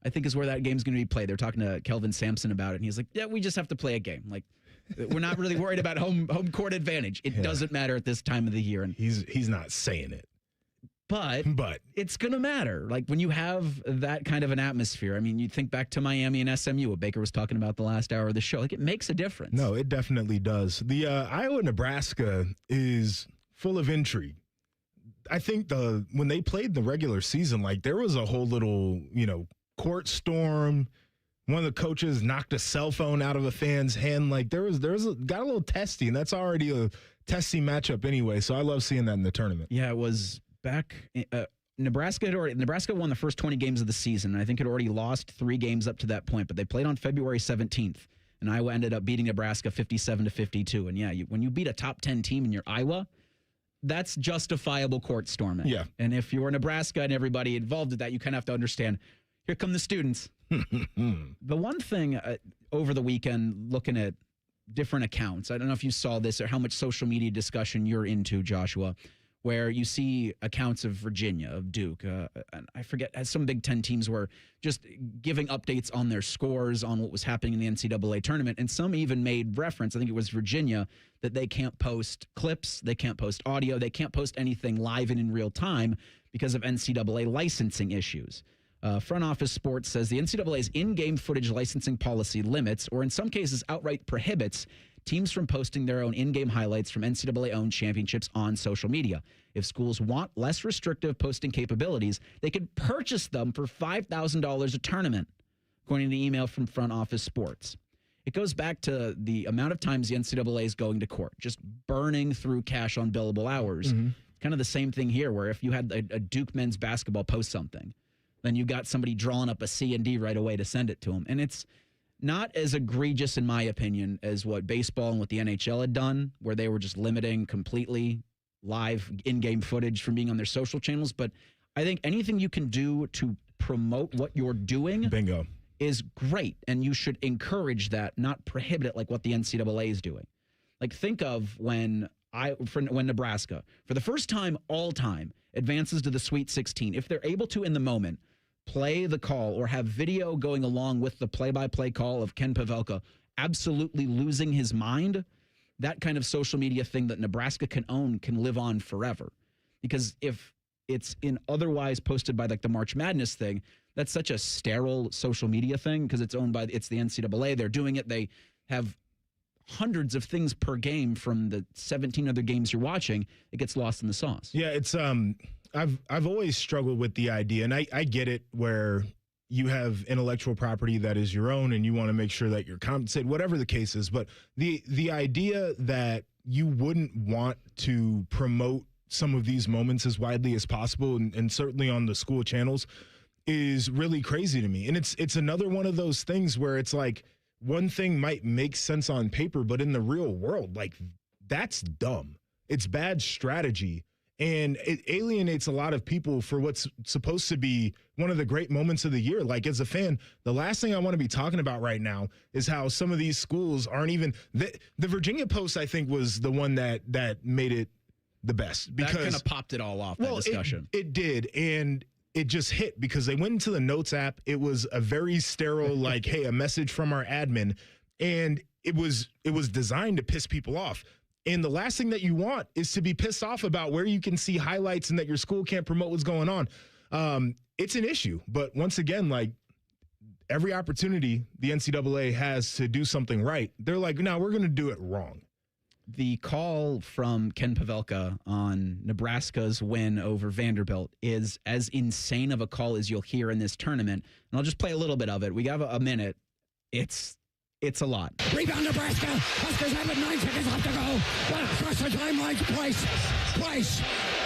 [SPEAKER 1] I think is where that game's going to be played. They're talking to Kelvin Sampson about it, and he's like, yeah, we just have to play a game. Like, we're not really worried about home court advantage. It doesn't matter at this time of the year. And
[SPEAKER 8] he's not saying it.
[SPEAKER 1] But it's going to matter. Like when you have that kind of an atmosphere, I mean, you think back to Miami and SMU, what Baker was talking about the last hour of the show. Like it makes a difference.
[SPEAKER 8] No, it definitely does. The Iowa-Nebraska is full of intrigue. I think when they played the regular season, like there was a whole little, court storm. one of the coaches knocked a cell phone out of a fan's hand. Like got a little testy, and that's already a testy matchup anyway. So I love seeing that in the tournament.
[SPEAKER 1] Yeah, it was back. Nebraska won the first 20 games of the season. And I think it already lost 3 games up to that point, but they played on February 17th, and Iowa ended up beating Nebraska 57-52. And yeah, when you beat a top 10 team in your Iowa, that's justifiable court storming.
[SPEAKER 8] Yeah.
[SPEAKER 1] And if you're Nebraska and everybody involved with that, you kind of have to understand, here come the students. The one thing over the weekend, looking at different accounts, I don't know if you saw this or how much social media discussion you're into, Joshua, where you see accounts of Virginia, of Duke, and I forget, as some Big Ten teams were just giving updates on their scores, on what was happening in the NCAA tournament, and some even made reference, I think it was Virginia, that they can't post clips, they can't post audio, they can't post anything live and in real time because of NCAA licensing issues. Front Office Sports says the NCAA's in-game footage licensing policy limits, or in some cases outright prohibits, teams from posting their own in-game highlights from NCAA-owned championships on social media. If schools want less restrictive posting capabilities, they could purchase them for $5,000 a tournament, according to email from Front Office Sports. It goes back to the amount of times the NCAA is going to court, just burning through cash on billable hours.
[SPEAKER 8] Mm-hmm.
[SPEAKER 1] Kind of the same thing here, where if you had a Duke men's basketball post something, then you got somebody drawing up a C&D right away to send it to them. And it's not as egregious, in my opinion, as what baseball and what the NHL had done, where they were just limiting completely live in-game footage from being on their social channels. But I think anything you can do to promote what you're doing
[SPEAKER 8] bingo
[SPEAKER 1] is great. And you should encourage that, not prohibit it like what the NCAA is doing. Like, think of when Nebraska, for the first time all time, advances to the Sweet 16. If they're able to, in the moment, play the call or have video going along with the play-by-play call of Ken Pavelka absolutely losing his mind, that kind of social media thing that Nebraska can own can live on forever. Because if it's otherwise posted by like the March Madness thing, that's such a sterile social media thing because it's owned by the NCAA. They're doing it. They have hundreds of things per game from the 17 other games you're watching. It gets lost in the sauce.
[SPEAKER 8] Yeah, it's I've always struggled with the idea, and I get it, where you have intellectual property that is your own and you want to make sure that you're compensated, whatever the case is. But the idea that you wouldn't want to promote some of these moments as widely as possible, and certainly on the school channels, is really crazy to me. And it's another one of those things where it's like, one thing might make sense on paper, but in the real world, like, that's dumb. It's bad strategy. And it alienates a lot of people for what's supposed to be one of the great moments of the year. Like, as a fan, the last thing I want to be talking about right now is how some of these schools aren't even the Virginia Post, I think, was the one that made it the best, because
[SPEAKER 1] that kind of popped it all off, that discussion.
[SPEAKER 8] It did. And it just hit because they went into the notes app. It was a very sterile, like, hey, a message from our admin. And it was designed to piss people off. And the last thing that you want is to be pissed off about where you can see highlights and that your school can't promote what's going on. It's an issue. But once again, like, every opportunity the NCAA has to do something right, they're like, no, we're going to do it wrong.
[SPEAKER 1] The call from Ken Pavelka on Nebraska's win over Vanderbilt is as insane of a call as you'll hear in this tournament. And I'll just play a little bit of it. We have a minute. It's a lot.
[SPEAKER 6] Rebound Nebraska. Huskers have it. 9 seconds left to go. One across the timeline. Price.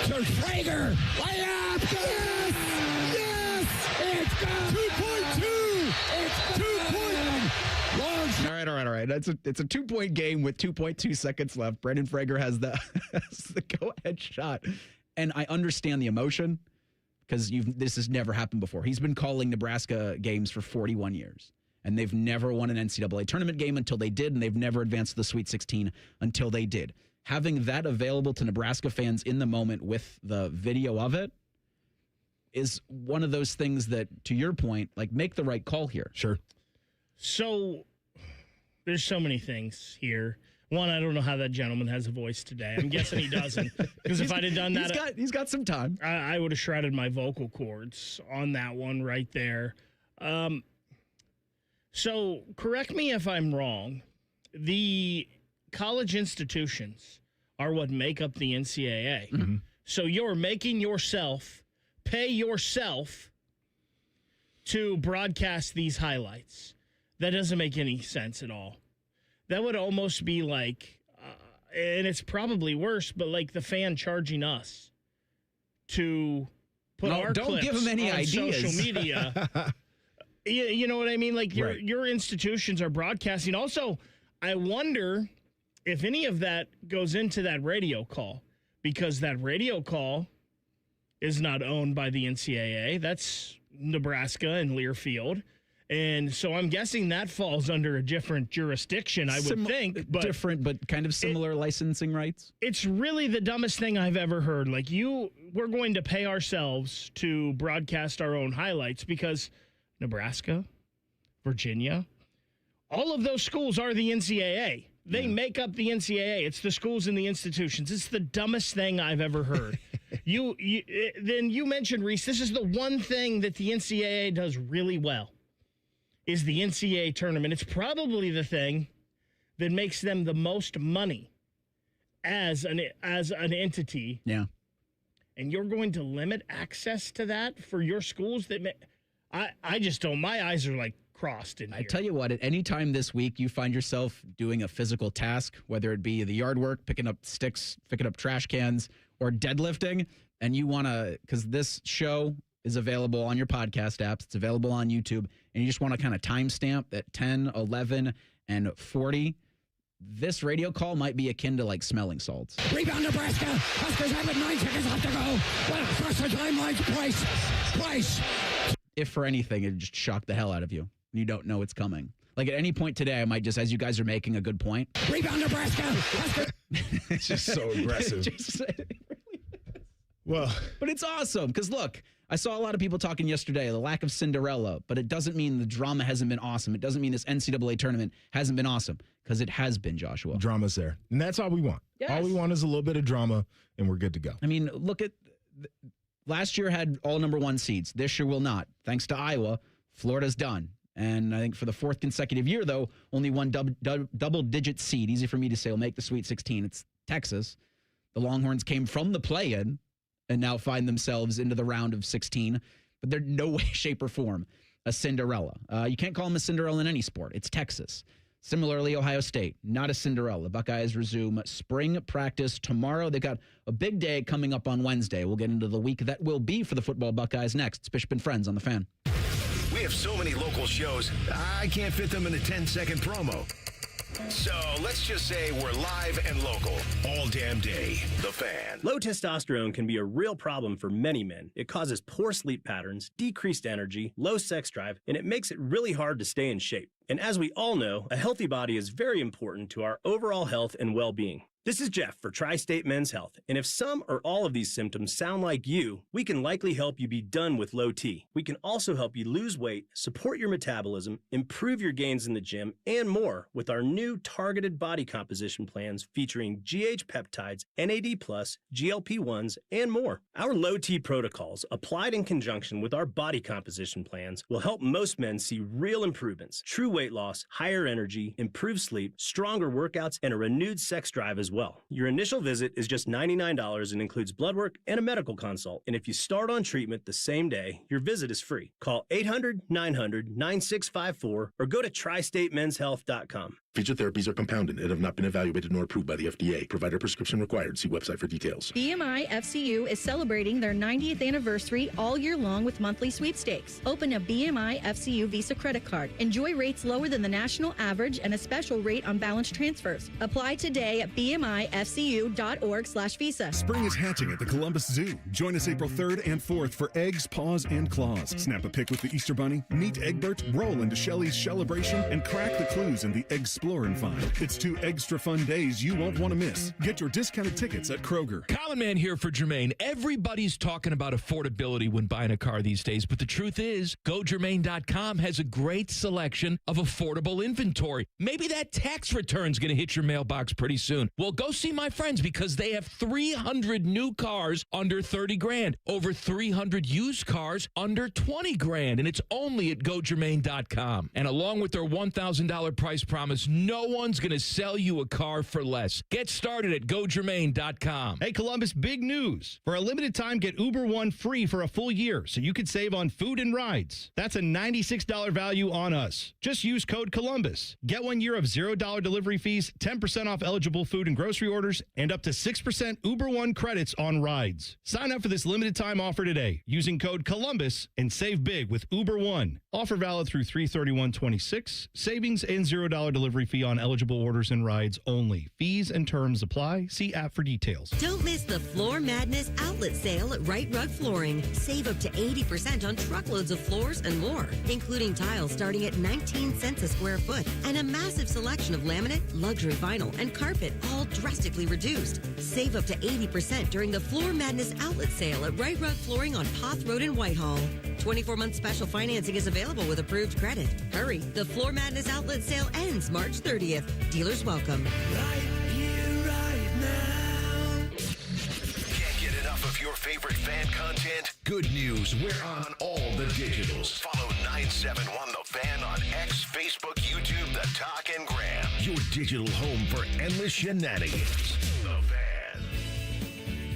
[SPEAKER 6] To Frager. Layup. Yes! Yes! It's good. 2.2. It's 2.1.
[SPEAKER 1] All right. It's a 2-point game with 2.2 seconds left. Brendan Frager has the go-ahead shot. And I understand the emotion because this has never happened before. He's been calling Nebraska games for 41 years. And they've never won an NCAA tournament game until they did, and they've never advanced to the Sweet 16 until they did. Having that available to Nebraska fans in the moment with the video of it is one of those things that, to your point, like, make the right call here.
[SPEAKER 8] Sure.
[SPEAKER 5] So there's so many things here. One, I don't know how that gentleman has a voice today. I'm guessing he doesn't. Because if I'd have done that,
[SPEAKER 1] he's got some time.
[SPEAKER 5] I would have shredded my vocal cords on that one right there. So correct me if I'm wrong. The college institutions are what make up the NCAA.
[SPEAKER 8] Mm-hmm.
[SPEAKER 5] So you're making yourself pay yourself to broadcast these highlights. That doesn't make any sense at all. That would almost be like, and it's probably worse, but like the fan charging us to put our
[SPEAKER 1] don't
[SPEAKER 5] clips
[SPEAKER 1] give them any
[SPEAKER 5] on
[SPEAKER 1] ideas.
[SPEAKER 5] social media. You know what I mean? Like your institutions are broadcasting. Also, I wonder if any of that goes into that radio call, because that radio call is not owned by the NCAA. That's Nebraska and Learfield. And so I'm guessing that falls under a different jurisdiction, I would think. But
[SPEAKER 1] different, but kind of similar licensing rights.
[SPEAKER 5] It's really the dumbest thing I've ever heard. Like, we're going to pay ourselves to broadcast our own highlights because Nebraska, Virginia, all of those schools are the NCAA. They make up the NCAA. It's the schools and the institutions. It's the dumbest thing I've ever heard. Then you mentioned, Reese, this is the one thing that the NCAA does really well, is the NCAA tournament. It's probably the thing that makes them the most money as an entity.
[SPEAKER 1] Yeah.
[SPEAKER 5] And you're going to limit access to that for your schools? I just don't. My eyes are like crossed in here.
[SPEAKER 1] I tell you what, at any time this week you find yourself doing a physical task, whether it be the yard work, picking up sticks, picking up trash cans, or deadlifting, and you want to, because this show is available on your podcast apps, it's available on YouTube, and you just want to kind of timestamp at 10, 11, and 40, this radio call might be akin to like smelling salts.
[SPEAKER 6] Rebound Nebraska. Huskers have it. 9 seconds left to go. What across the timelines. Price.
[SPEAKER 1] If for anything, it just shocked the hell out of you. You don't know it's coming. Like at any point today, I might just, as you guys are making a good point.
[SPEAKER 6] Rebound Nebraska.
[SPEAKER 8] It's just so aggressive. Well,
[SPEAKER 1] but it's awesome because look, I saw a lot of people talking yesterday, the lack of Cinderella, but it doesn't mean the drama hasn't been awesome. It doesn't mean this NCAA tournament hasn't been awesome, because it has been, Joshua.
[SPEAKER 8] Drama's there. And that's all we want.
[SPEAKER 1] Yes.
[SPEAKER 8] All we want is a little bit of drama, and we're good to go.
[SPEAKER 1] I mean, look at last year had all number 1 seeds. This year will not. Thanks to Iowa, Florida's done. And I think for the 4th consecutive year, though, only one double-digit seed, easy for me to say, will make the Sweet 16. It's Texas. The Longhorns came from the play-in and now find themselves into the round of 16. But they're no way, shape, or form a Cinderella. You can't call them a Cinderella in any sport. It's Texas. Similarly, Ohio State, not a Cinderella. Buckeyes resume spring practice tomorrow. They've got a big day coming up on Wednesday. We'll get into the week that will be for the football Buckeyes next. It's Bishop and Friends on The Fan.
[SPEAKER 2] We have so many local shows, I can't fit them in a 10-second promo. So let's just say we're live and local all damn day. The Fan.
[SPEAKER 15] Low testosterone can be a real problem for many men. It causes poor sleep patterns, decreased energy, low sex drive, and it makes it really hard to stay in shape. And as we all know, a healthy body is very important to our overall health and well-being. This is Jeff for Tri-State Men's Health, and if some or all of these symptoms sound like you, we can likely help you be done with low T. We can also help you lose weight, support your metabolism, improve your gains in the gym, and more with our new targeted body composition plans featuring GH peptides, NAD+, GLP-1s, and more. Our low T protocols, applied in conjunction with our body composition plans, will help most men see real improvements, true weight loss, higher energy, improved sleep, stronger workouts, and a renewed sex drive as well. Your initial visit is just $99 and includes blood work and a medical consult. And if you start on treatment the same day, your visit is free. Call 800-900-9654 or go to tristatemenshealth.com.
[SPEAKER 16] Feature therapies are compounded and have not been evaluated nor approved by the FDA. Provider prescription required. See website for details.
[SPEAKER 20] BMI FCU is celebrating their 90th anniversary all year long with monthly sweepstakes. Open a BMI FCU Visa credit card. Enjoy rates lower than the national average and a special rate on balance transfers. Apply today at bmifcu.org/visa.
[SPEAKER 22] Spring is hatching at the Columbus Zoo. Join us April 3rd and 4th for Eggs, Paws, and Claws. Snap a pic with the Easter Bunny, meet Egbert, roll into Shelley's Celebration, and crack the clues in the Explore and Find. It's 2 extra fun days you won't want to miss. Get your discounted tickets at Kroger.
[SPEAKER 21] Common Man here for Jermaine. Everybody's talking about affordability when buying a car these days, but the truth is, GoJermaine.com has a great selection of affordable inventory. Maybe that tax return's going to hit your mailbox pretty soon. Well, Well, go see my friends because they have 300 new cars under 30 grand, over 300 used cars under 20 grand, and it's only at GoGermain.com. And along with their $1,000 price promise, no one's going to sell you a car for less. Get started at GoGermain.com.
[SPEAKER 9] Hey, Columbus, big news. For a limited time, get Uber One free for a full year so you could save on food and rides. That's a $96 value on us. Just use code Columbus. Get 1 year of $0 delivery fees, 10% off eligible food and grocery orders, and up to 6% Uber One credits on rides. Sign up for this limited time offer today using code Columbus and save big with Uber One. Offer valid through 3/31/26. Savings and $0 delivery fee on eligible orders and rides only. Fees and terms apply. See app for details.
[SPEAKER 7] Don't miss the Floor Madness outlet sale at Right Rug Flooring. Save up to 80% on truckloads of floors and more, including tiles starting at 19 cents a square foot and a massive selection of laminate, luxury vinyl, and carpet, all drastically reduced. Save up to 80% during the Floor Madness outlet sale at Right Rug Flooring on Poth Road in Whitehall. 24-month special financing is available with approved credit. Hurry, the Floor Madness outlet sale ends March 30th. Dealers welcome.
[SPEAKER 2] Right here, right now. Can't get enough of your favorite fan content? Good news, we're on all the digitals. Follow 971 The Fan on X, Facebook, YouTube, The Talk, and Gram. Your digital home for endless shenanigans. The Fan.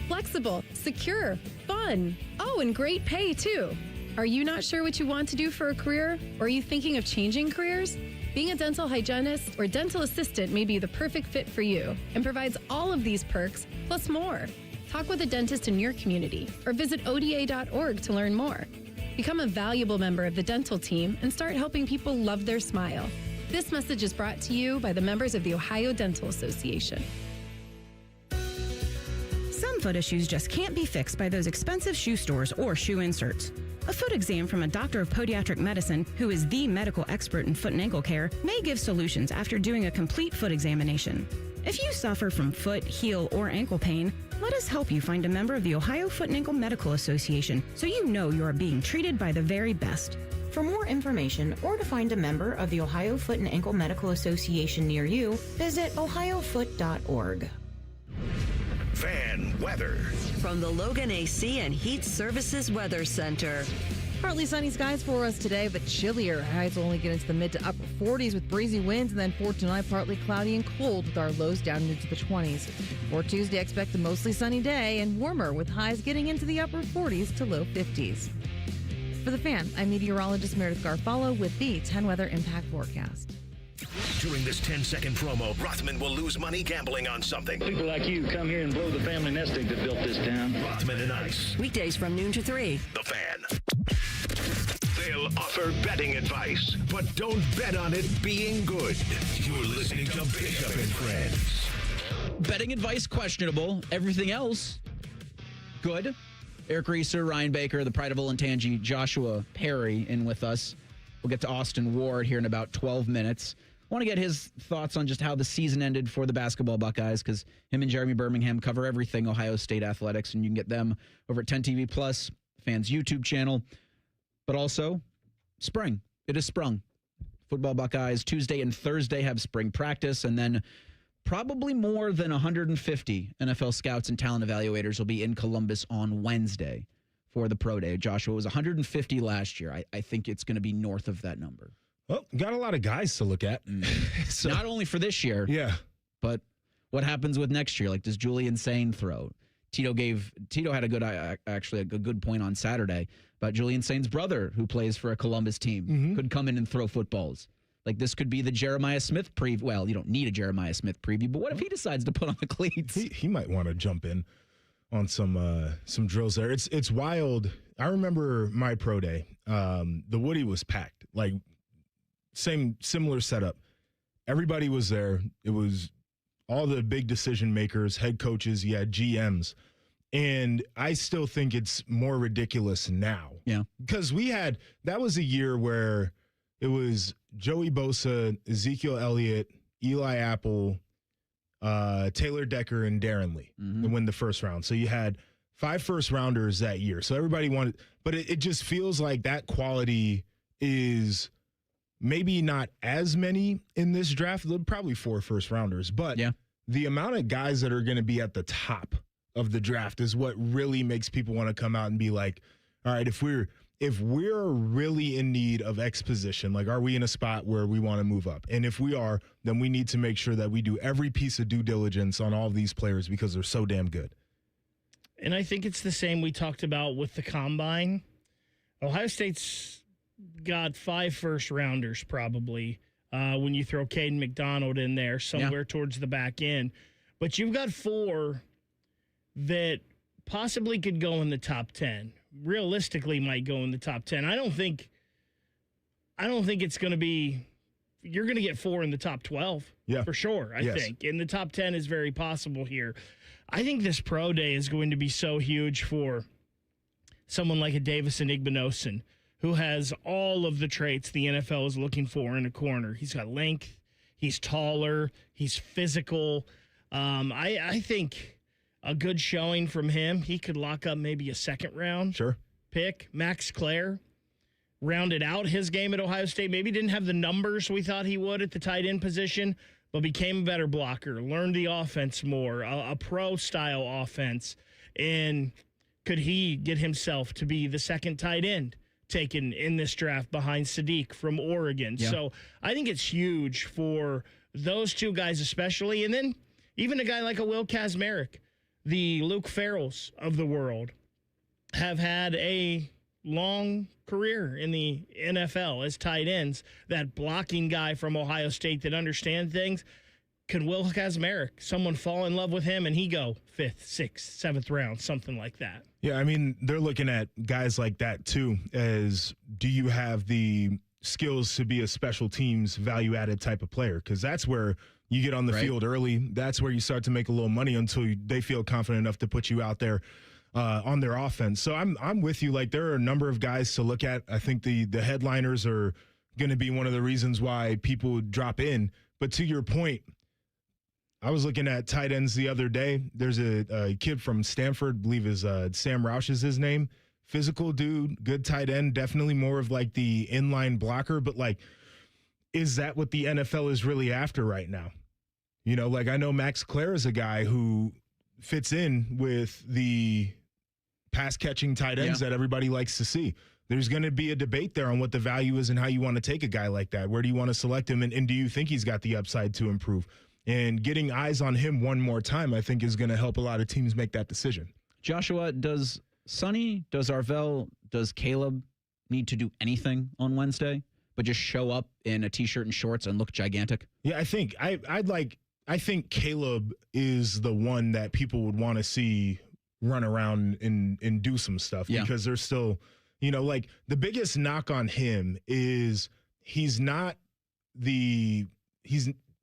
[SPEAKER 10] Flexible, secure, fun. Oh, and great pay, too. Are you not sure what you want to do for a career? Or are you thinking of changing careers? Being a dental hygienist or dental assistant may be the perfect fit for you and provides all of these perks plus more. Talk with a dentist in your community or visit ODA.org to learn more. Become a valuable member of the dental team and start helping people love their smile. This message is brought to you by the members of the Ohio Dental Association.
[SPEAKER 11] Some foot issues just can't be fixed by those expensive shoe stores or shoe inserts. A foot exam from a doctor of podiatric medicine, who is the medical expert in foot and ankle care, may give solutions after doing a complete foot examination. If you suffer from foot, heel, or ankle pain, let us help you find a member of the Ohio Foot and Ankle Medical Association so you know you are being treated by the very best.
[SPEAKER 12] For more information or to find a member of the Ohio Foot and Ankle Medical Association near you, visit ohiofoot.org.
[SPEAKER 2] Fan weather.
[SPEAKER 7] From the Logan AC and Heat Services Weather Center.
[SPEAKER 23] Partly sunny skies for us today, but chillier. Highs will only get into the mid to upper 40s with breezy winds, and then for tonight, partly cloudy and cold with our lows down into the 20s. For Tuesday, expect a mostly sunny day and warmer with highs getting into the upper 40s to low 50s. For The Fan, I'm meteorologist Meredith Garfalo with the 10 Weather Impact Forecast.
[SPEAKER 2] During this 10-second promo, Rothman will lose money gambling on something.
[SPEAKER 24] People like you come here and blow the family nest egg that built this town.
[SPEAKER 2] Rothman and Ice.
[SPEAKER 7] Weekdays from noon to 3.
[SPEAKER 2] The Fan. They'll offer betting advice, but don't bet on it being good. You're listening to Bishop and Friends.
[SPEAKER 1] Betting advice questionable. Everything else good. Eric Reeser, Ryan Baker, the Pride of Olentangy, Joshua Perry in with us. We'll get to Austin Ward here in about 12 minutes. I want to get his thoughts on just how the season ended for the basketball Buckeyes, because him and Jeremy Birmingham cover everything Ohio State athletics, and you can get them over at 10 TV Plus, Fans YouTube channel. But also, spring. It is sprung. Football Buckeyes Tuesday and Thursday have spring practice, and then probably more than 150 NFL scouts and talent evaluators will be in Columbus on Wednesday for the pro day. Joshua, it was 150 last year. I think it's going to be north of that number.
[SPEAKER 8] Well, got a lot of guys to look at.
[SPEAKER 1] So, not only for this year,
[SPEAKER 8] yeah,
[SPEAKER 1] but what happens with next year? Like, does Julian Sain throw? Tito had a good point on Saturday about Julian Sain's brother, who plays for a Columbus team, could come in and throw footballs. Like, this could be the Jeremiah Smith preview. Well, you don't need a Jeremiah Smith preview, but what if he decides to put on the cleats?
[SPEAKER 8] He might want to jump in on some drills there. It's wild. I remember my pro day. The Woody was packed. Like, similar setup. Everybody was there. It was all the big decision makers, head coaches. You had GMs. And I still think it's more ridiculous now.
[SPEAKER 1] Yeah.
[SPEAKER 8] Because that was a year where it was Joey Bosa, Ezekiel Elliott, Eli Apple, Taylor Decker, and Darren Lee to win the first round. So you had 5 first-rounders that year. So everybody wanted – but it just feels like that quality is maybe not as many in this draft. Probably 4 first-rounders. But the amount of guys that are going to be at the top of the draft is what really makes people want to come out and be like, all right, if we're really in need of X position, like, are we in a spot where we want to move up? And if we are, then we need to make sure that we do every piece of due diligence on all of these players because they're so damn good.
[SPEAKER 5] And I think it's the same we talked about with the combine. Ohio State's got 5 first-rounders probably when you throw Caden McDonald in there somewhere towards the back end. But you've got 4 that possibly could go in the top 10. Realistically might go in the top 10. I don't think it's going to be – you're going to get 4 in the top 12 for sure, I think. And the top 10 is very possible here. I think this pro day is going to be so huge for someone like a Davison Igbinosun, who has all of the traits the NFL is looking for in a corner. He's got length. He's taller. He's physical. I think a good showing from him, he could lock up maybe a second-round pick. Max Clare rounded out his game at Ohio State. Maybe didn't have the numbers we thought he would at the tight end position, but became a better blocker, learned the offense more, a pro-style offense. And could he get himself to be the second tight end taken in this draft behind Sadiq from Oregon? So I think it's huge for those 2 guys especially. And then even a guy like a Will Kazmarek, the Luke Farrells of the world, have had a long career in the NFL as tight ends. That blocking guy from Ohio State that understands things. Can Will Kazmarek, someone fall in love with him and he go 5th, 6th, 7th round, something like that?
[SPEAKER 8] Yeah, I mean, they're looking at guys like that too as, do you have the skills to be a special teams value-added type of player? Because that's where you get on the field early. That's where you start to make a little money until they feel confident enough to put you out there on their offense. So I'm with you. Like, there are a number of guys to look at. I think the headliners are going to be one of the reasons why people drop in. But to your point, I was looking at tight ends the other day. There's a kid from Stanford, I believe is Sam Roush is his name. Physical dude, good tight end, definitely more of like the inline blocker. But like, is that what the NFL is really after right now? You know, like, I know Max Clare is a guy who fits in with the pass-catching tight ends that everybody likes to see. There's going to be a debate there on what the value is and how you want to take a guy like that. Where do you want to select him, and do you think he's got the upside to improve? And getting eyes on him one more time, I think, is going to help a lot of teams make that decision.
[SPEAKER 1] Joshua, does Sonny, does Arvell, does Caleb need to do anything on Wednesday but just show up in a T-shirt and shorts and look gigantic?
[SPEAKER 8] Yeah, I think I think Caleb is the one that people would want to see run around and do some stuff because they're still, you know, like, the biggest knock on him is he's not an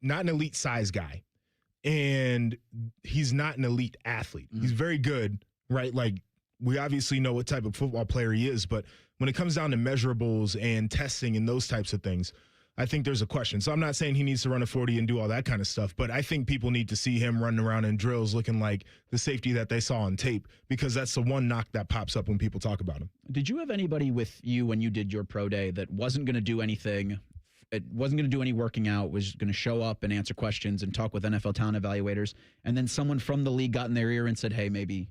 [SPEAKER 8] elite size guy, and he's not an elite athlete. He's very good, right? Like, we obviously know what type of football player he is, but when it comes down to measurables and testing and those types of things, I think there's a question. So I'm not saying he needs to run a 40 and do all that kind of stuff, but I think people need to see him running around in drills looking like the safety that they saw on tape, because that's the one knock that pops up when people talk about him.
[SPEAKER 1] Did you have anybody with you when you did your pro day that wasn't going to do anything? It wasn't going to do any working out, was going to show up and answer questions and talk with NFL talent evaluators, and then someone from the league got in their ear and said, hey, maybe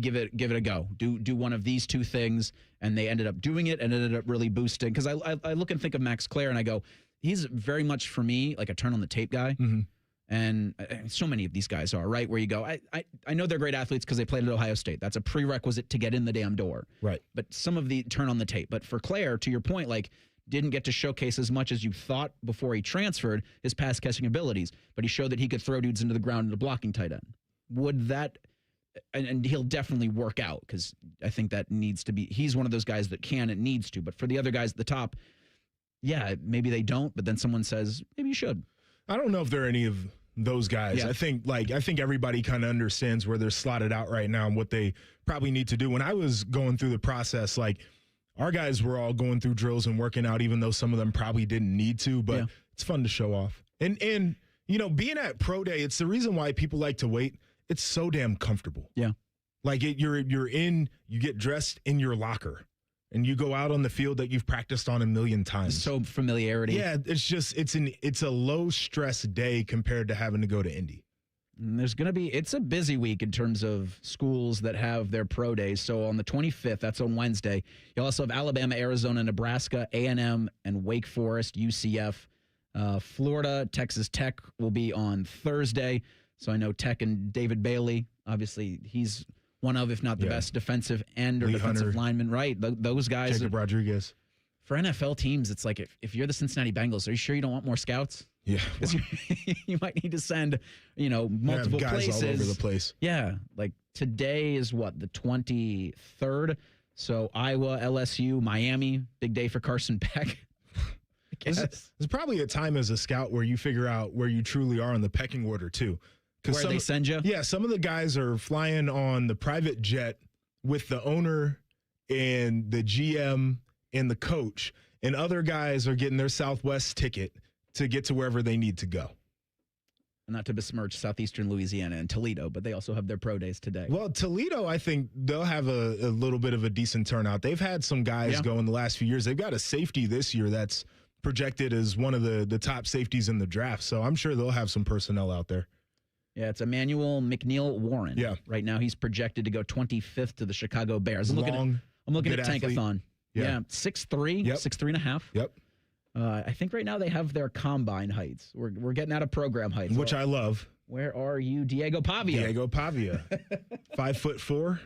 [SPEAKER 1] give it a go. Do one of these 2 things, and they ended up doing it and ended up really boosting. Because I look and think of Max Clare, and I go, he's very much, for me, like a turn-on-the-tape guy. Mm-hmm. And so many of these guys are, right, where you go, I know they're great athletes because they played at Ohio State. That's a prerequisite to get in the damn door.
[SPEAKER 8] Right.
[SPEAKER 1] But some of the turn on the tape. But for Clare, to your point, like, didn't get to showcase as much as you thought before he transferred his pass-catching abilities, but he showed that he could throw dudes into the ground at a blocking tight end. Would that... And he'll definitely work out, because I think that needs to be, he's one of those guys that can and needs to. But for the other guys at the top, yeah, maybe they don't, but then someone says, maybe you should.
[SPEAKER 8] I don't know if there are any of those guys.
[SPEAKER 1] Yeah.
[SPEAKER 8] I think everybody kind of understands where they're slotted out right now and what they probably need to do. When I was going through the process, like, our guys were all going through drills and working out, even though some of them probably didn't need to, but it's fun to show off. And you know, being at pro day, it's the reason why people like to wait. It's so damn comfortable.
[SPEAKER 1] Yeah.
[SPEAKER 8] Like, you get dressed in your locker and you go out on the field that you've practiced on a million times.
[SPEAKER 1] So familiarity.
[SPEAKER 8] Yeah. It's just, it's a low stress day compared to having to go to Indy.
[SPEAKER 1] And it's a busy week in terms of schools that have their pro days. So on the 25th, that's on Wednesday, you also have Alabama, Arizona, Nebraska, A&M, and Wake Forest, UCF. Florida, Texas Tech will be on Thursday. So I know Tech and David Bailey, obviously he's one of, if not the best defensive end or
[SPEAKER 8] Lee
[SPEAKER 1] defensive
[SPEAKER 8] Hunter,
[SPEAKER 1] lineman, right? Those guys.
[SPEAKER 8] Jacob Rodriguez.
[SPEAKER 1] For NFL teams, it's like if you're the Cincinnati Bengals, are you sure you don't want more scouts?
[SPEAKER 8] Yeah.
[SPEAKER 1] You might need to send, multiple
[SPEAKER 8] guys
[SPEAKER 1] places.
[SPEAKER 8] all over the place.
[SPEAKER 1] Yeah. Like today is what, the 23rd? So Iowa, LSU, Miami, big day for Carson Beck.
[SPEAKER 8] There's probably a time as a scout where you figure out where you truly are in the pecking order, too.
[SPEAKER 1] Where they send you?
[SPEAKER 8] Yeah, some of the guys are flying on the private jet with the owner and the GM and the coach, and other guys are getting their Southwest ticket to get to wherever they need to go.
[SPEAKER 1] Not to besmirch Southeastern Louisiana and Toledo, but they also have their pro days today.
[SPEAKER 8] Well, Toledo, I think they'll have a little bit of a decent turnout. They've had some guys go in the last few years. They've got a safety this year that's projected as one of the top safeties in the draft, so I'm sure they'll have some personnel out there.
[SPEAKER 1] Yeah, it's Emmanuel McNeil Warren.
[SPEAKER 8] Yeah.
[SPEAKER 1] Right now he's projected to go 25th to the Chicago Bears. I'm looking at Tankathon. Yeah, 6'3", 6'3.5".
[SPEAKER 8] Yep.
[SPEAKER 1] I think right now they have their combine heights. We're getting out of program heights.
[SPEAKER 8] Which I love.
[SPEAKER 1] Where are you, Diego Pavia?
[SPEAKER 8] 5'4".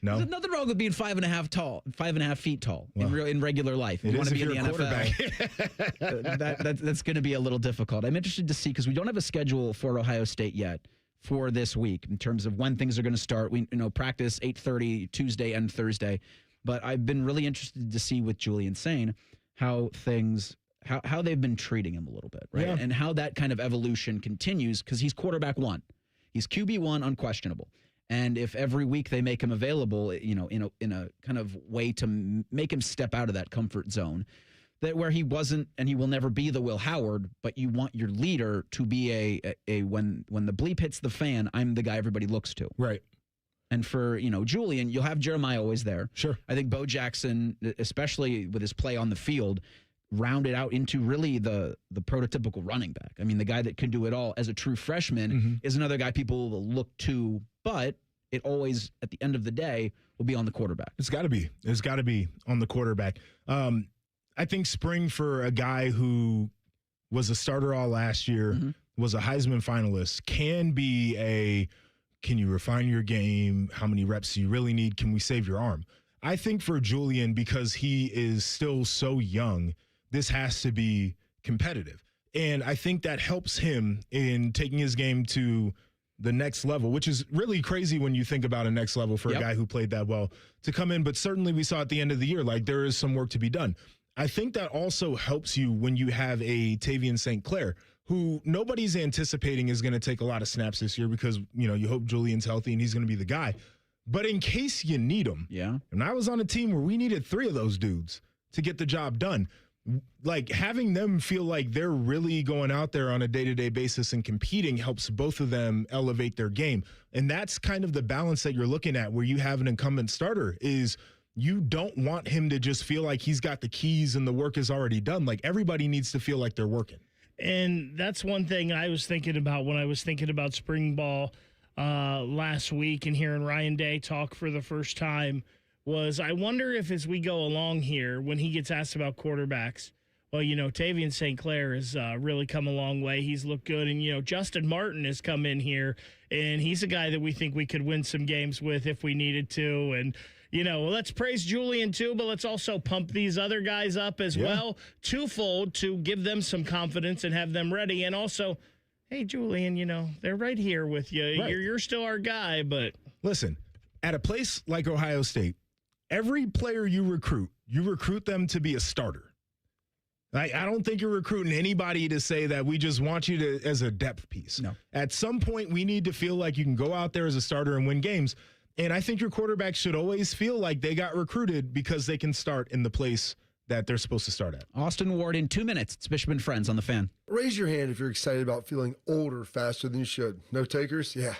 [SPEAKER 8] No.
[SPEAKER 1] There's nothing wrong with being 5.5 feet tall in regular life. You want to be in the NFL. That's going to be a little difficult. I'm interested to see, because we don't have a schedule for Ohio State yet for this week in terms of when things are going to start. We practice 8:30 Tuesday and Thursday, but I've been really interested to see with Julian Sain how they've been treating him a little bit, right?
[SPEAKER 8] Yeah.
[SPEAKER 1] And how that kind of evolution continues, because he's quarterback one. He's QB1 unquestionable. And if every week they make him available, in a kind of way to make him step out of that comfort zone, that where he wasn't and he will never be the Will Howard, but you want your leader to be a when the bleep hits the fan, I'm the guy everybody looks to.
[SPEAKER 8] Right.
[SPEAKER 1] And for, Julian, you'll have Jeremiah always there.
[SPEAKER 8] Sure.
[SPEAKER 1] I think Bo Jackson, especially with his play on the field, rounded out into really the prototypical running back. I mean, the guy that can do it all as a true freshman is another guy people will look to, but it always, at the end of the day, will be on the quarterback.
[SPEAKER 8] It's got to be. It's got to be on the quarterback. I think spring for a guy who was a starter all last year, was a Heisman finalist, can you refine your game? How many reps do you really need? Can we save your arm? I think for Julian, because he is still so young, this has to be competitive. And I think that helps him in taking his game to the next level, which is really crazy when you think about a next level for a guy who played that well to come in. But certainly we saw at the end of the year, like, there is some work to be done. I think that also helps you when you have a Tavian St. Clair, who nobody's anticipating is going to take a lot of snaps this year, because, you hope Julian's healthy and he's going to be the guy. But in case you need him, and I was on a team where we needed 3 of those dudes to get the job done, like, having them feel like they're really going out there on a day-to-day basis and competing helps both of them elevate their game. And that's kind of the balance that you're looking at, where you have an incumbent starter, is you don't want him to just feel like he's got the keys and the work is already done. Like, everybody needs to feel like they're working.
[SPEAKER 5] And that's one thing I was thinking about when I was thinking about spring ball last week and hearing Ryan Day talk for the first time, was I wonder if as we go along here, when he gets asked about quarterbacks, well, Tavian St. Clair has really come a long way. He's looked good. And, Justin Martin has come in here, and he's a guy that we think we could win some games with if we needed to. And, let's praise Julian too, but let's also pump these other guys up as well, twofold, to give them some confidence and have them ready. And also, hey, Julian, they're right here with you. Right. You're still our guy, but.
[SPEAKER 8] Listen, at a place like Ohio State, every player you recruit them to be a starter. I don't think you're recruiting anybody to say that we just want you to as a depth piece.
[SPEAKER 1] No.
[SPEAKER 8] At some point, we need to feel like you can go out there as a starter and win games. And I think your quarterback should always feel like they got recruited because they can start in the place that they're supposed to start at.
[SPEAKER 1] Austin Ward in 2 minutes. It's Bishop and Friends on the Fan.
[SPEAKER 4] Raise your hand if you're excited about feeling older faster than you should. No takers? Yeah,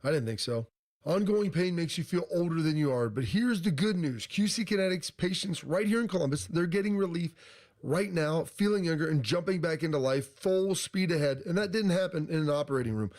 [SPEAKER 4] I didn't think so. Ongoing pain makes you feel older than you are, but here's the good news. QC Kinetics patients right here in Columbus, they're getting relief right now, feeling younger and jumping back into life, full speed ahead, and that didn't happen in an operating room.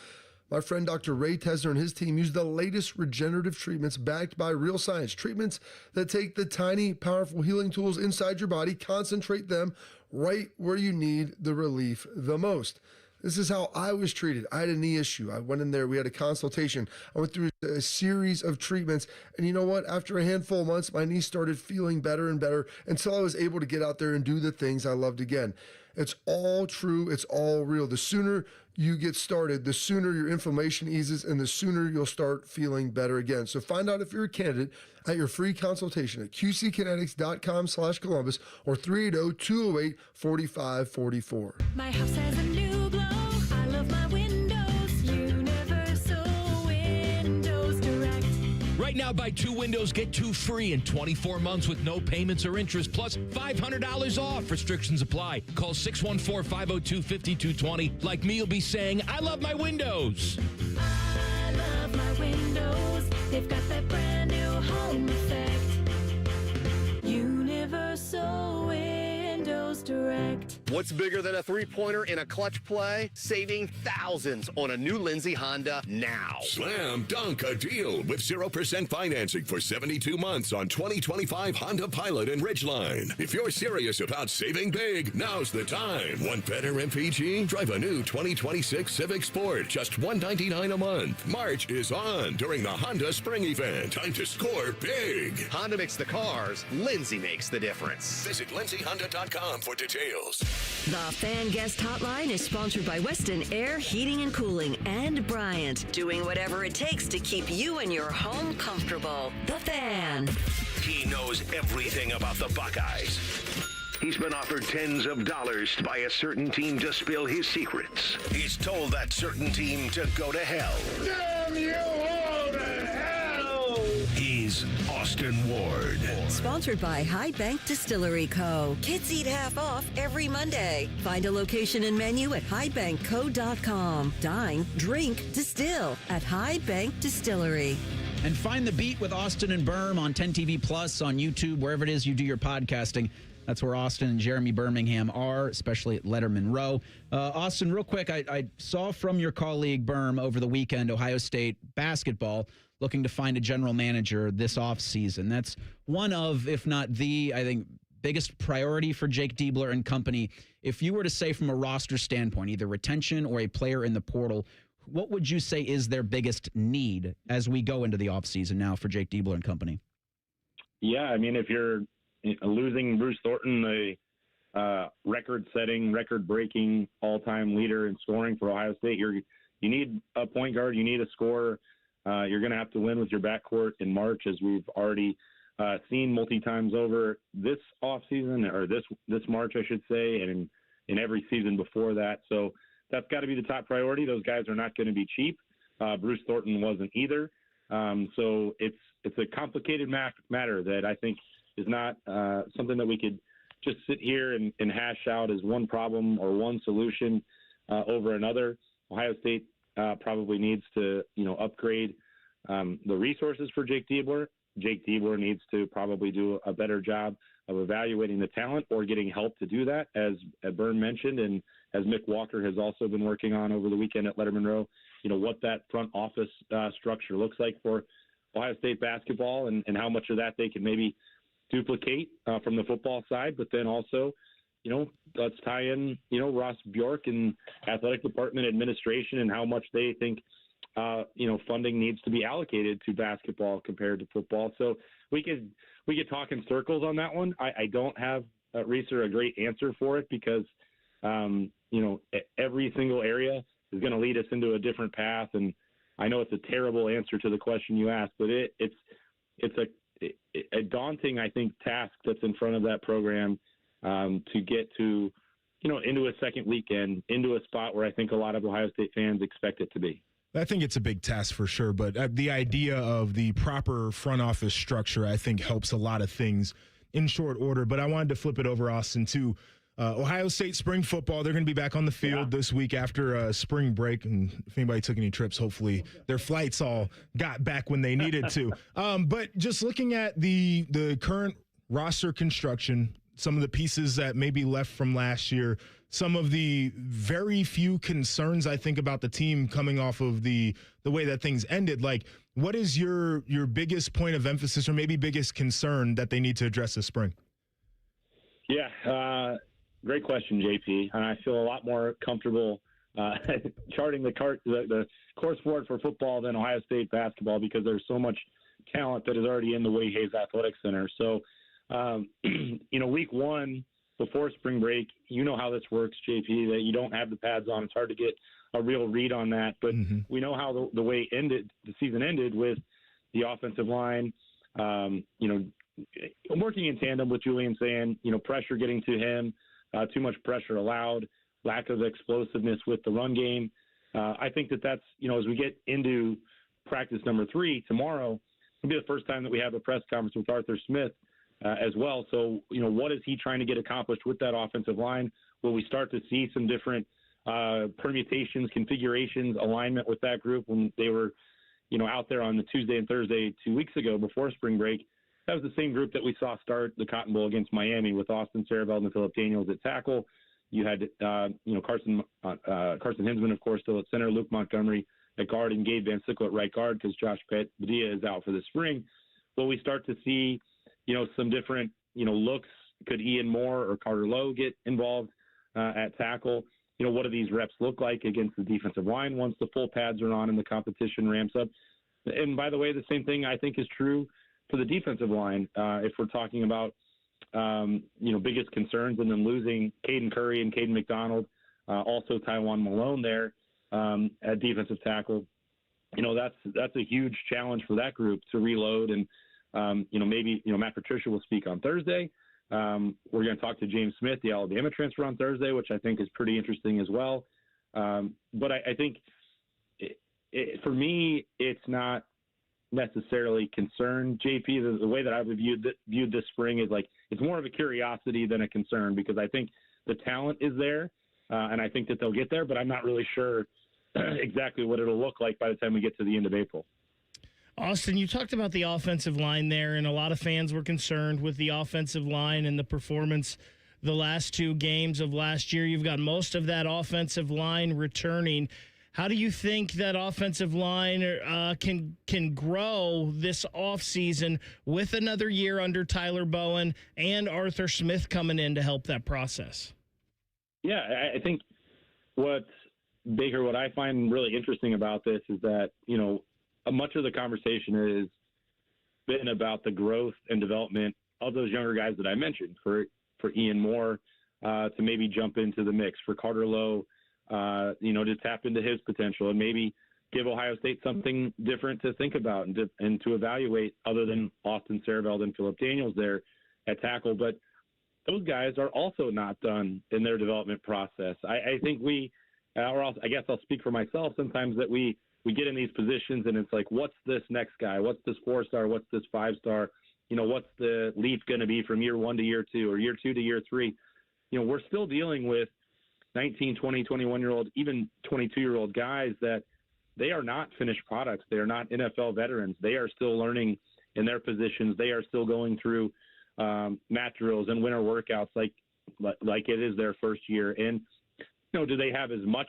[SPEAKER 4] My friend Dr. Ray Tesner and his team use the latest regenerative treatments backed by real science. Treatments that take the tiny, powerful healing tools inside your body, concentrate them right where you need the relief the most. This is how I was treated. I had a knee issue. I went in there. We had a consultation. I went through a series of treatments. And you know what? After a handful of months, my knee started feeling better and better until I was able to get out there and do the things I loved again. It's all true. It's all real. The sooner you get started, the sooner your inflammation eases and the sooner you'll start feeling better again. So find out if you're a candidate at your free consultation at qckinetics.com/Columbus or 380-208-4544.
[SPEAKER 13] My house has a new glow. I love my windows. Universal Windows Direct.
[SPEAKER 21] Right now, buy 2 windows, get 2 free in 24 months with no payments or interest, plus $500 off. Restrictions apply. Call 614-502-5220. Like me, you'll be saying, I love my windows.
[SPEAKER 13] I love my windows. They've got that brand new home effect. Universal Windows Direct.
[SPEAKER 14] What's bigger than a three-pointer in a clutch play? Saving thousands on a new Lindsay Honda now.
[SPEAKER 2] Slam dunk a deal with 0% financing for 72 months on 2025 Honda Pilot and Ridgeline. If you're serious about saving big, now's the time. Want better MPG? Drive a new 2026 Civic Sport, just $199 a month. March is on during the Honda Spring Event. Time to score big.
[SPEAKER 14] Honda makes the cars. Lindsay makes the difference.
[SPEAKER 2] Visit lindsayhonda.com for details.
[SPEAKER 7] The Fan Guest Hotline is sponsored by Weston Air Heating and Cooling and Bryant, doing whatever it takes to keep you and your home comfortable. The Fan.
[SPEAKER 2] He knows everything about the Buckeyes. He's been offered tens of dollars by a certain team to spill his secrets. He's told that certain team to go to hell.
[SPEAKER 6] Damn you all to hell!
[SPEAKER 2] He's Austin Ward.
[SPEAKER 7] Sponsored by High Bank Distillery Co. Kids eat half off every Monday. Find a location and menu at highbankco.com. Dine, drink, distill at High Bank Distillery.
[SPEAKER 1] And find The Beat with Austin and Berm on 10 TV Plus, on YouTube, wherever it is you do your podcasting. That's where Austin and Jeremy Birmingham are, especially at Letterman Row. Austin, real quick, I saw from your colleague Berm over the weekend, Ohio State basketball looking to find a general manager this offseason. That's one of, if not the, I think, biggest priority for Jake Diebler and company. If you were to say from a roster standpoint, either retention or a player in the portal, what would you say is their biggest need as we go into the offseason now for Jake Diebler and company?
[SPEAKER 17] Yeah, I mean, if you're losing Bruce Thornton, the record-setting, record-breaking, all-time leader in scoring for Ohio State, you need a point guard, you need a scorer. You're going to have to win with your backcourt in March, as we've already seen multi-times over this offseason, or this March, I should say, and in every season before that. So that's got to be the top priority. Those guys are not going to be cheap. Bruce Thornton wasn't either. So it's a complicated matter that I think is not something that we could just sit here and hash out as one problem or one solution over another. Ohio State probably needs to, upgrade the resources for Jake Diebler. Jake Diebler needs to probably do a better job of evaluating the talent or getting help to do that, as Byrne mentioned, and as Mick Walker has also been working on over the weekend at Letterman Row, what that front office structure looks like for Ohio State basketball and how much of that they can maybe duplicate from the football side, but then also, let's tie in, Ross Bjork and athletic department administration and how much they think, funding needs to be allocated to basketball compared to football. So we could talk in circles on that one. I don't have, Reeser, a great answer for it because, every single area is going to lead us into a different path. And I know it's a terrible answer to the question you asked, but it's a daunting, I think, task that's in front of that program to get to, into a second weekend, into a spot where I think a lot of Ohio State fans expect it to be.
[SPEAKER 8] I think it's a big task for sure, but the idea of the proper front office structure, I think, helps a lot of things in short order. But I wanted to flip it over, Austin, to Ohio State spring football. They're going to be back on the field this week after spring break. And if anybody took any trips, hopefully their flights all got back when they needed to. But just looking at the current roster construction, some of the pieces that may be left from last year, some of the very few concerns I think about the team coming off of the way that things ended. Like, what is your biggest point of emphasis or maybe biggest concern that they need to address this spring?
[SPEAKER 17] Yeah, great question, JP. And I feel a lot more comfortable charting the course forward for football than Ohio State basketball because there's so much talent that is already in the Wade Hayes Athletic Center. So, week one before spring break, you know how this works, JP, that you don't have the pads on. It's hard to get a real read on that. But we know how the way the season ended with the offensive line, working in tandem with Julian saying, pressure getting to him, too much pressure allowed, lack of explosiveness with the run game. I think that's, as we get into practice number 3 tomorrow, it'll be the first time that we have a press conference with Arthur Smith as well. So, what is he trying to get accomplished with that offensive line? Will we start to see some different permutations, configurations, alignment with that group when they were, out there on the Tuesday and Thursday 2 weeks ago before spring break? That was the same group that we saw start the Cotton Bowl against Miami with Austin Sarabeld and Phillip Daniels at tackle. You had, Carson Hinsman, of course, still at center, Luke Montgomery at guard, and Gabe Van Sickle at right guard because Josh Padilla is out for the spring. Will we start to see, some different, looks? Could Ian Moore or Carter Lowe get involved at tackle? What do these reps look like against the defensive line once the full pads are on and the competition ramps up? And by the way, the same thing I think is true for the defensive line. If we're talking about, biggest concerns and then losing Caden Curry and Caden McDonald, also Taiwan Malone there at defensive tackle, that's a huge challenge for that group to reload. And, maybe, Matt Patricia will speak on Thursday. We're going to talk to James Smith, the Alabama transfer, on Thursday, which I think is pretty interesting as well. But I think for me, it's not necessarily concern, JP. The way that I would viewed this spring is like it's more of a curiosity than a concern because I think the talent is there, and I think that they'll get there, but I'm not really sure exactly what it'll look like by the time we get to the end of April.
[SPEAKER 5] Austin, you talked about the offensive line there, and a lot of fans were concerned with the offensive line and the performance the last 2 games of last year. You've got most of that offensive line returning. How do you think that offensive line can grow this offseason with another year under Tyler Bowen and Arthur Smith coming in to help that process?
[SPEAKER 17] Yeah, I think what I find really interesting about this is that, much of the conversation has been about the growth and development of those younger guys that I mentioned, for Ian Moore to maybe jump into the mix, for Carter Lowe, to tap into his potential and maybe give Ohio State something different to think about and to evaluate other than Austin Sarabeld and Phillip Daniels there at tackle. But those guys are also not done in their development process. I think I guess I'll speak for myself sometimes that we get in these positions and it's like, what's this next guy? What's this 4-star? What's this 5-star? What's the leap going to be from year 1 to year 2 or year 2 to year 3? We're still dealing with 19, 20, 21-year-old, even 22-year-old guys that they are not finished products. They are not NFL veterans. They are still learning in their positions. They are still going through mat drills and winter workouts like it is their first year. And, do they have as much,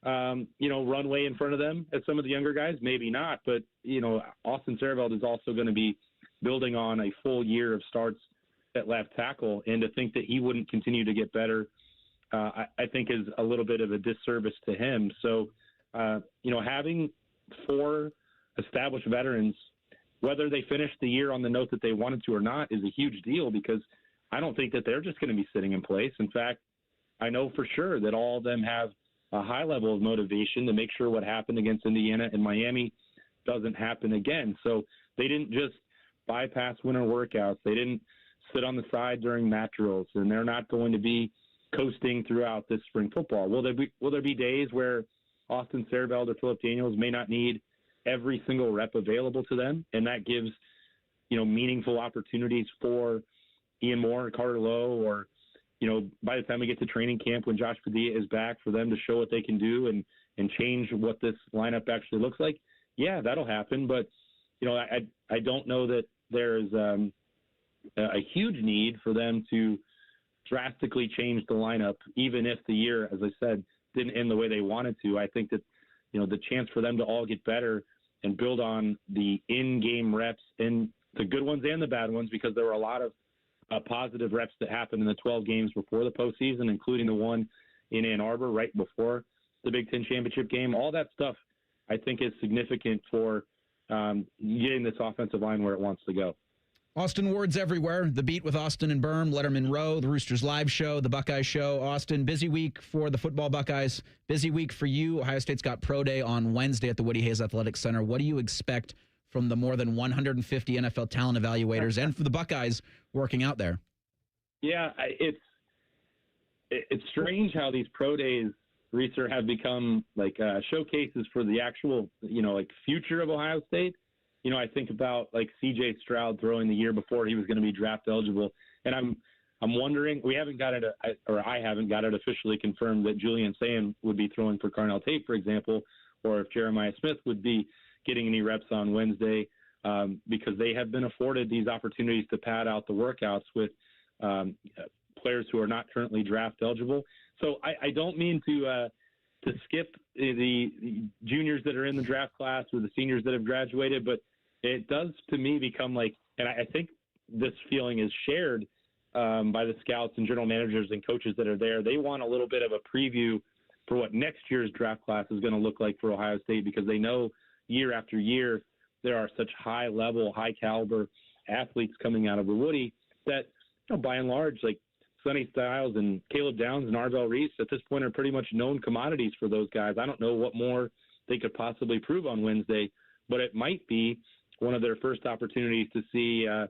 [SPEAKER 17] runway in front of them as some of the younger guys? Maybe not. But, Austin Sarabeld is also going to be building on a full year of starts at left tackle. And to think that he wouldn't continue to get better, I think is a little bit of a disservice to him. So, having 4 established veterans, whether they finish the year on the note that they wanted to or not, is a huge deal because I don't think that they're just going to be sitting in place. In fact, I know for sure that all of them have a high level of motivation to make sure what happened against Indiana and Miami doesn't happen again. So they didn't just bypass winter workouts. They didn't sit on the side during mat drills, and they're not going to be coasting throughout this spring football. Will there be days where Austin Sarabeld or Phillip Daniels may not need every single rep available to them, and that gives meaningful opportunities for Ian Moore or Carter Lowe, or by the time we get to training camp when Josh Padilla is back, for them to show what they can do and change what this lineup actually looks like? Yeah, that'll happen, but I don't know that there's a huge need for them to drastically change the lineup, even if the year, as I said, didn't end the way they wanted to. I think that, the chance for them to all get better and build on the in-game reps, and the good ones and the bad ones, because there were a lot of positive reps that happened in the 12 games before the postseason, including the one in Ann Arbor right before the Big Ten championship game. All that stuff, I think, is significant for getting this offensive line where it wants to go.
[SPEAKER 1] Austin Ward's everywhere. The Beat with Austin and Berm, Letterman Row, the Roosters Live Show, the Buckeye Show. Austin, busy week for the football Buckeyes. Busy week for you. Ohio State's got Pro Day on Wednesday at the Woody Hayes Athletic Center. What do you expect from the more than 150 NFL talent evaluators and for the Buckeyes working out there?
[SPEAKER 17] Yeah, it's strange how these Pro Days, Reeser, have become like showcases for the actual, future of Ohio State. I think about like C.J. Stroud throwing the year before he was going to be draft eligible, and I'm wondering, I haven't got it officially confirmed that Julian Sayin would be throwing for Carnell Tate, for example, or if Jeremiah Smith would be getting any reps on Wednesday, because they have been afforded these opportunities to pad out the workouts with players who are not currently draft eligible. So I don't mean to skip the juniors that are in the draft class or the seniors that have graduated, but it does to me become like, and I think this feeling is shared by the scouts and general managers and coaches that are there. They want a little bit of a preview for what next year's draft class is going to look like for Ohio State, because they know year after year there are such high level, high caliber athletes coming out of the Woody that, by and large, like Sonny Styles and Caleb Downs and Arvell Reese at this point are pretty much known commodities for those guys. I don't know what more they could possibly prove on Wednesday, but it might be one of their first opportunities to see, a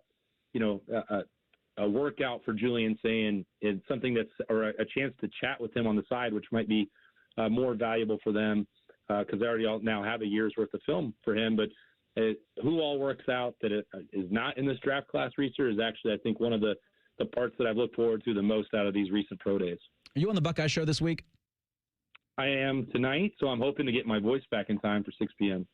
[SPEAKER 17] workout for Julian Sayin, and something or a chance to chat with him on the side, which might be more valuable for them because they already now have a year's worth of film for him. But who all works out that is not in this draft class, Reeser, is actually, I think, one of the parts that I've looked forward to the most out of these recent Pro Days.
[SPEAKER 1] Are you on the Buckeye Show this week?
[SPEAKER 17] I am tonight, so I'm hoping to get my voice back in time for 6 p.m.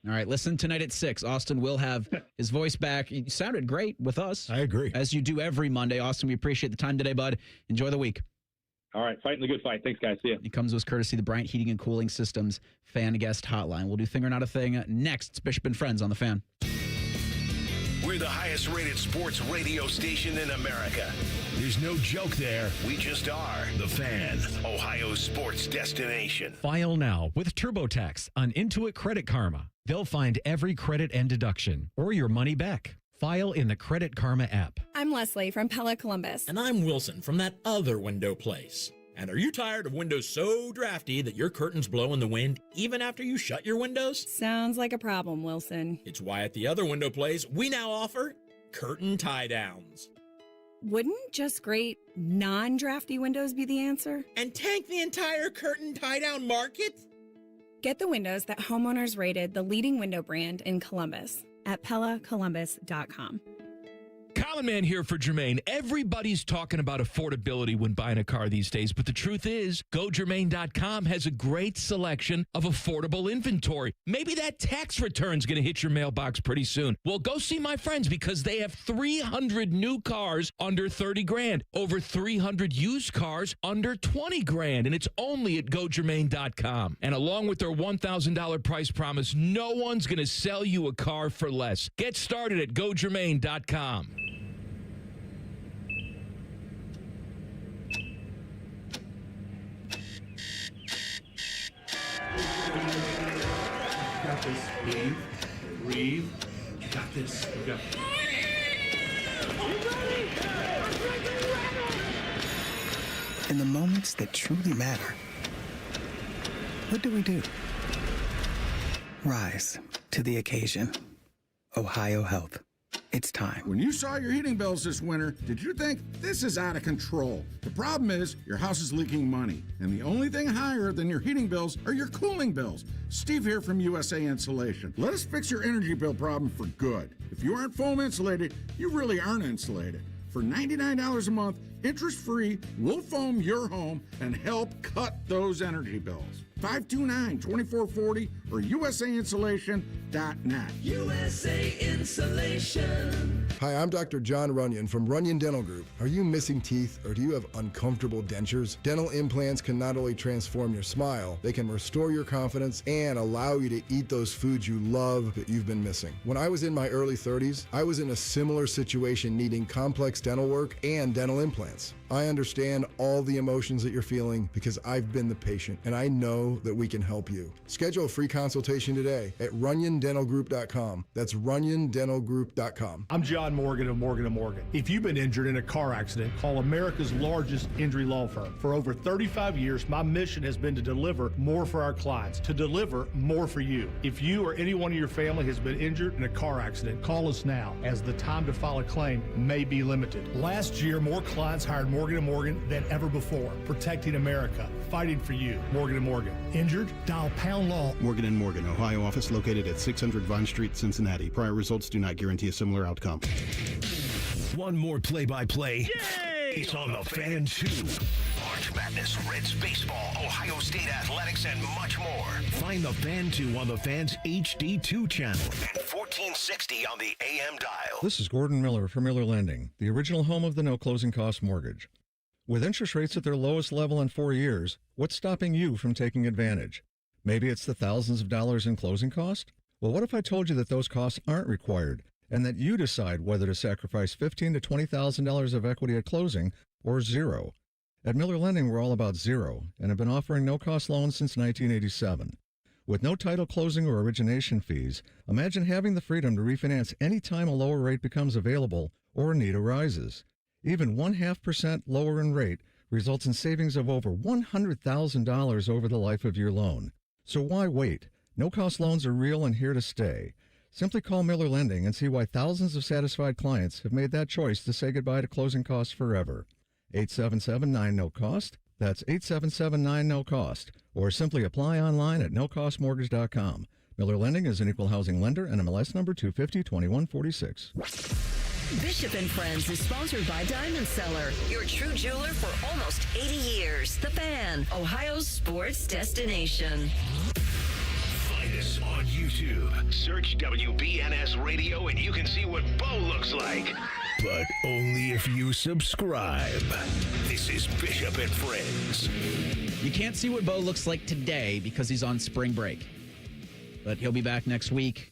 [SPEAKER 1] All right, listen tonight at 6. Austin will have his voice back. You sounded great with us.
[SPEAKER 8] I agree.
[SPEAKER 1] As you do every Monday. Austin, we appreciate the time today, bud. Enjoy the week.
[SPEAKER 17] All right, fighting the good fight. Thanks, guys. See ya.
[SPEAKER 1] He comes to us courtesy of the Bryant Heating and Cooling Systems Fan Guest Hotline. We'll do Thing or Not a Thing next. It's Bishop and Friends on The Fan.
[SPEAKER 2] We're the highest rated sports radio station in America. There's no joke there. We just are. The Fan, Ohio's sports destination.
[SPEAKER 3] File now with TurboTax on Intuit Credit Karma. They'll find every credit and deduction or your money back. File in the Credit Karma app.
[SPEAKER 15] I'm Leslie from Pella Columbus.
[SPEAKER 18] And I'm Wilson from that other window place. And are you tired of windows so drafty that your curtains blow in the wind even after you shut your windows?
[SPEAKER 15] Sounds like a problem, Wilson.
[SPEAKER 18] It's why at the other window place, we now offer curtain tie-downs.
[SPEAKER 15] Wouldn't just great non-drafty windows be the answer?
[SPEAKER 18] And tank the entire curtain tie-down market?
[SPEAKER 15] Get the windows that homeowners rated the leading window brand in Columbus at PellaColumbus.com.
[SPEAKER 21] Common Man here for Jermaine. Everybody's talking about affordability when buying a car these days, but the truth is, GoJermaine.com has a great selection of affordable inventory. Maybe that tax return's going to hit your mailbox pretty soon. Well, go see my friends because they have 300 new cars under 30 grand, over 300 used cars under 20 grand, and it's only at GoJermaine.com. And along with their $1,000 price promise, no one's going to sell you a car for less. Get started at GoJermaine.com.
[SPEAKER 19] Got this. Breathe. You got this. You got this.
[SPEAKER 25] In the moments that truly matter, what do? Rise to the occasion. Ohio Health. It's time.
[SPEAKER 26] When you saw your heating bills this winter, did you think this is out of control? The problem is your house is leaking money, and the only thing higher than your heating bills are your cooling bills. Steve here from USA Insulation. Let us fix your energy bill problem for good. If you aren't foam insulated, you really aren't insulated. For $99 a month, Interest-free, we'll foam your home and help cut those energy bills. 529-2440 or USAinsulation.net.
[SPEAKER 6] USA Insulation.
[SPEAKER 4] Hi, I'm Dr. John Runyon from Runyon Dental Group. Are you missing teeth or do you have uncomfortable dentures? Dental implants can not only transform your smile, they can restore your confidence and allow you to eat those foods you love that you've been missing. When I was in my early 30s, I was in a similar situation needing complex dental work and dental implants. I understand all the emotions that you're feeling because I've been the patient and I know that we can help you. Schedule a free consultation today at runyondentalgroup.com. That's runyondentalgroup.com.
[SPEAKER 9] I'm John Morgan of Morgan & Morgan. If you've been injured in a car accident, call America's largest injury law firm. For over 35 years, my mission has been to deliver more for our clients, to deliver more for you. If you or anyone in your family has been injured in a car accident, call us now, as the time to file a claim may be limited. Last year, more clients hired Morgan & Morgan than ever before, protecting America, fighting for you. Morgan & Morgan. Injured? Dial pound law.
[SPEAKER 10] Morgan & Morgan, Ohio office located at 600 Vine Street, Cincinnati. Prior results do not guarantee a similar outcome.
[SPEAKER 2] One more play-by-play. It's on the Fan 2. March Madness, Reds baseball, Ohio State athletics, and much more. Find the Fan 2 on the Fan's HD2 channel and 1460 on the AM dial.
[SPEAKER 11] This is Gordon Miller from Miller Lending, the original home of the no closing cost mortgage. With interest rates at their lowest level in 4 years, what's stopping you from taking advantage? Maybe it's the thousands of dollars in closing cost? Well, what if I told you that those costs aren't required and that you decide whether to sacrifice $15,000 to $20,000 of equity at closing or zero? At Miller Lending, we're all about zero and have been offering no-cost loans since 1987. With no title closing or origination fees, imagine having the freedom to refinance any time a lower rate becomes available or a need arises. Even 0.5% lower in rate results in savings of over $100,000 over the life of your loan. So why wait? No-cost loans are real and here to stay. Simply call Miller Lending and see why thousands of satisfied clients have made that choice to say goodbye to closing costs forever. 877-9-NO-COST. That's 877-9-NO-COST. Or simply apply online at nocostmortgage.com. Miller Lending is an equal housing lender and MLS number 250-2146.
[SPEAKER 16] Bishop and Friends is sponsored by Diamond Seller, your true jeweler for almost 80 years. The Fan, Ohio's sports destination.
[SPEAKER 2] Find us on YouTube. Search WBNS Radio and you can see what Bo looks like. But only if you subscribe. This is Bishop and Friends.
[SPEAKER 1] You can't see what Bo looks like today because he's on spring break. But he'll be back next week.